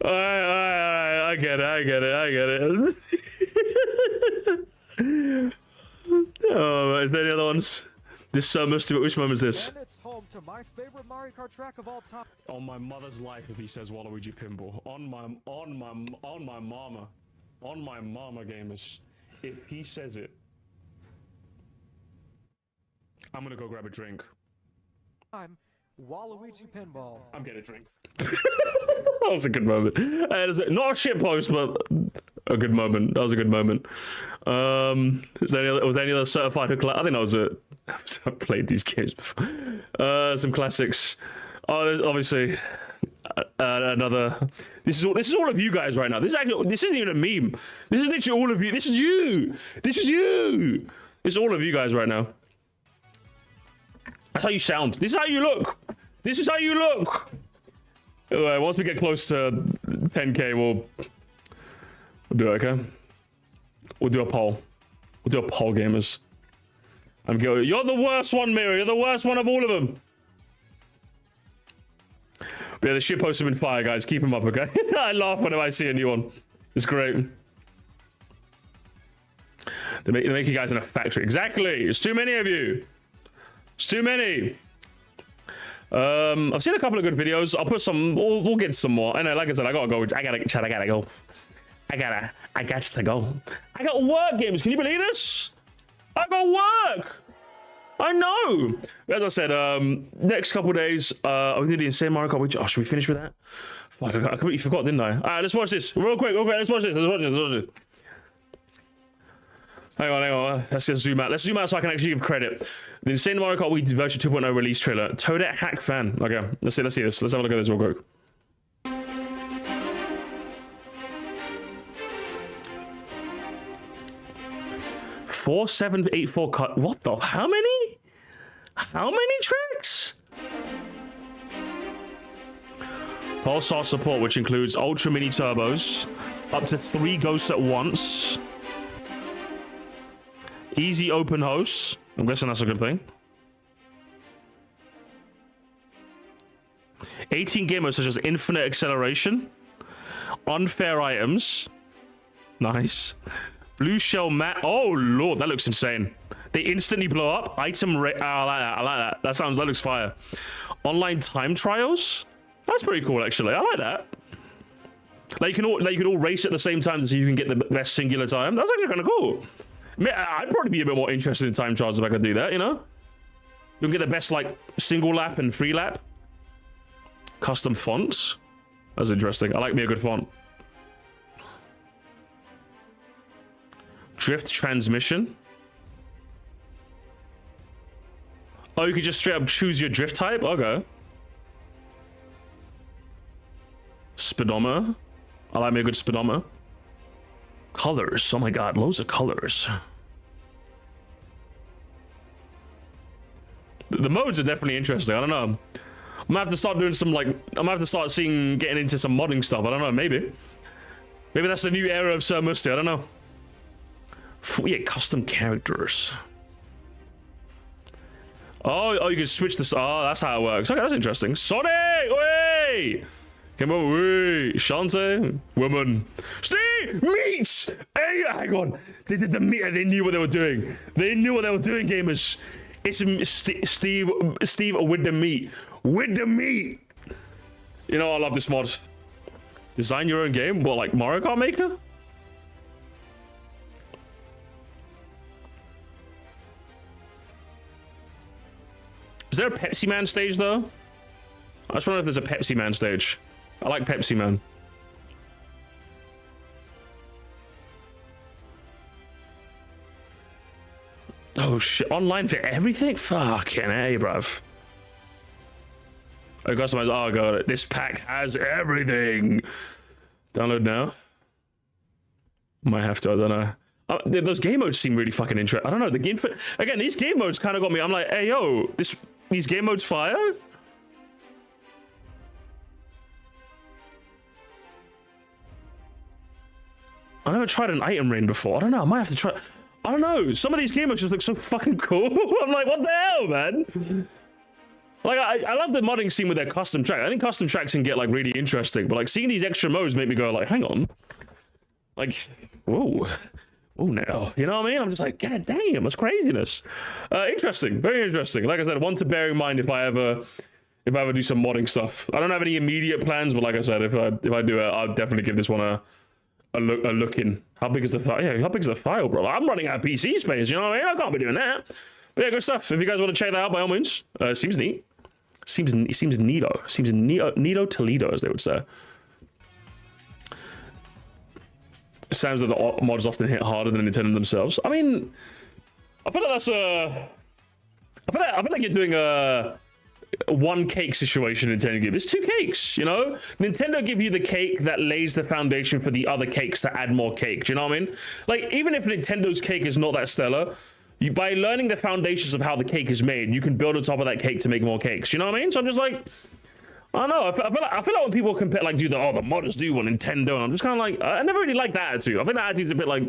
Alright, I get it. Oh, is there any other ones? This so much to it. Which one is this? And it's home to my favorite Mario Kart track of all time. On my mother's life, if he says Waluigi Pinball. On my mama, gamers. If he says it, I'm gonna go grab a drink. Waluigi Pinball. I'm getting a drink. That was a good moment. Not a shit post, but a good moment. That was a good moment. Was there any other certified hook? I think that was it. I've played these games before. Some classics. Oh, there's obviously another. This is all of you guys right now. This isn't even a meme. This is literally all of you. This is you. This is you. This is all of you guys right now. That's how you sound. This is how you look. This is how you look. Anyway, once we get close to 10K, we'll do it, okay? We'll do a poll. We'll do a poll, gamers. I'm going. You're the worst one, Mira. You're the worst one of all of them. But yeah, the shit posts have been fire, guys. Keep them up, okay? I laugh whenever I see a new one. It's great. They make you guys in a factory. Exactly. It's too many of you. It's too many. I've seen a couple of good videos. I'll put some. We'll get some more. And like I said, I gotta go. I gotta go. I got to go. I got work, games. Can you believe this? I got work. I know. As I said, next couple of days, we did the Insane Mario Kart. Oh, should we finish with that? Fuck, I completely forgot, didn't I? All right, let's watch this real quick. Okay, let's watch this. Hang on. Let's just zoom out. Let's zoom out so I can actually give credit. The Insane Mario Kart Wii version 2.0 release trailer. Toadette hack fan. Okay, let's see this. Let's have a look at this real quick. $4,784 cut. What the? How many? How many tracks? Pulsar support, which includes ultra mini turbos, up to 3 ghosts at once. Easy open hosts. I'm guessing that's a good thing. 18 game modes such as infinite acceleration, unfair items. Nice. Blue shell mat. Oh lord, that looks insane. They instantly blow up. Item rate. Oh, I like that. That looks fire. Online time trials. That's pretty cool, actually. I like that. Like you can all race at the same time so you can get the best singular time. That's actually kind of cool. I'd probably be a bit more interested in time trials if I could do that, you know? You can get the best, like, single lap and free lap. Custom fonts. That's interesting. I like me a good font. Drift transmission. Oh, you could just straight up choose your drift type? Okay. Speedometer. I like me a good speedometer. Colors. Oh my god, loads of colors. The modes are definitely interesting. I don't know. I'm gonna have to start doing some, like, I'm gonna have to start getting into some modding stuff. I don't know, maybe that's the new era of Sir Musty. I don't know. 48 custom characters. Oh, you can switch this. Oh, that's how it works. Okay, that's interesting. Sonic, wait! Come on, wait. Shantae, woman. Steve, meats! Hey, hang on. They did the meat and they knew what they were doing. They knew what they were doing, gamers. It's Steve with the meat. With the meat. You know, I love this mod. Design your own game? What, like Mario Kart Maker? Is there a Pepsi Man stage, though? I just wonder if there's a Pepsi Man stage. I like Pepsi Man. Oh shit, online for everything? Fucking A, bruv. I customize. Oh god, this pack has everything. Download now. Might have to, I don't know. Those game modes seem really fucking interesting. I don't know, the game again, these game modes kind of got me. I'm like, hey yo, these game modes fire? I never tried an item rain before. I don't know. I might have to try. I don't know. Some of these game modes just look so fucking cool. I'm like, what the hell, man? Like, I love the modding scene with their custom track. I think custom tracks can get, like, really interesting. But, like, seeing these extra modes make me go, like, hang on. Like, whoa. Whoa, now. You know what I mean? I'm just like, god damn, that's craziness. Interesting. Very interesting. Like I said, one to bear in mind if I ever do some modding stuff. I don't have any immediate plans, but like I said, if I do it, I'll definitely give this one a look in. How big is the file? Yeah, how big is the file, bro? I'm running out of PC space, you know what I mean? I can't be doing that. But yeah, good stuff. If you guys want to check that out, by all means. Seems neat. Seems neato. Seems neato Toledo, as they would say. Sounds like the mods often hit harder than Nintendo themselves. I mean, I feel like that's a... I feel like you're doing a one cake situation Nintendo give. It's two cakes, you know? Nintendo give you the cake that lays the foundation for the other cakes to add more cake. Do you know what I mean? Like, even if Nintendo's cake is not that stellar, by learning the foundations of how the cake is made, you can build on top of that cake to make more cakes. You know what I mean? So I'm just like, I don't know. I feel like when people compare, like, the modders do what Nintendo, and I'm just kind of like, I never really like that attitude. I think that attitude's a bit like,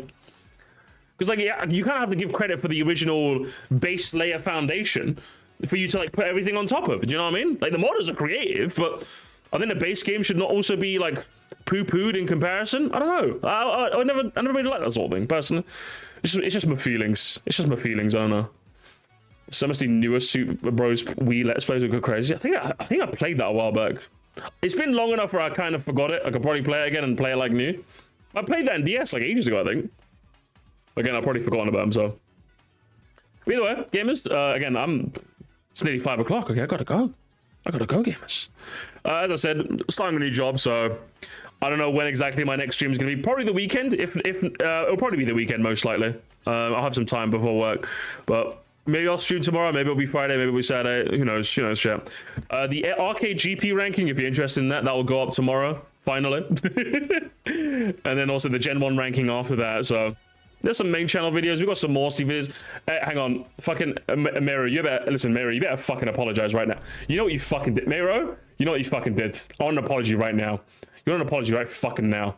because like, yeah, you kind of have to give credit for the original base layer foundation for you to like put everything on top of. Do you know what I mean? Like, the modders are creative, but I think the base game should not also be like poo-pooed in comparison. I don't know. I never really like that sort of thing personally. It's just my feelings. It's just my feelings. I don't know. Some of the newer Super Bros Wii Let's Plays would go crazy. I think I played that a while back. It's been long enough where I kind of forgot it. I could probably play it again and play it like new. I played that in DS like ages ago, I think. Again, I've probably forgotten about them, so. Either way, gamers, again, it's nearly 5 o'clock. Okay, I gotta go, gamers. As I said, starting a new job, so I don't know when exactly my next stream is going to be. Probably the weekend. If it'll probably be the weekend, most likely. I'll have some time before work, but maybe I'll stream tomorrow. Maybe it'll be Friday. Maybe it'll be Saturday. Who knows? Shit. The arcade GP ranking, if you're interested in that, will go up tomorrow, finally. And then also the Gen 1 ranking after that. So there's some main channel videos. We've got some more Steve videos. Hang on, fucking Miro, you better fucking apologize right now. You know what you fucking did, Miro? You know what you fucking did? I want an apology right now. You want an apology right fucking now.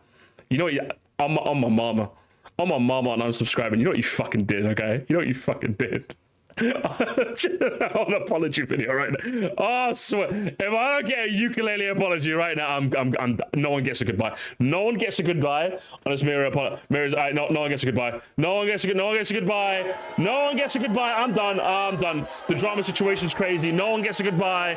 You know what you... I'm my mama. I'm my mama and I'm subscribing. You know what you fucking did, okay? You know what you fucking did. I want an apology video right now. Oh, I swear. If I don't get a ukulele apology right now, I'm no one gets a goodbye. No one gets a goodbye on this Miro apology. No one gets a goodbye. No one gets a goodbye. No one gets a goodbye. I'm done. The drama situation's crazy. No one gets a goodbye.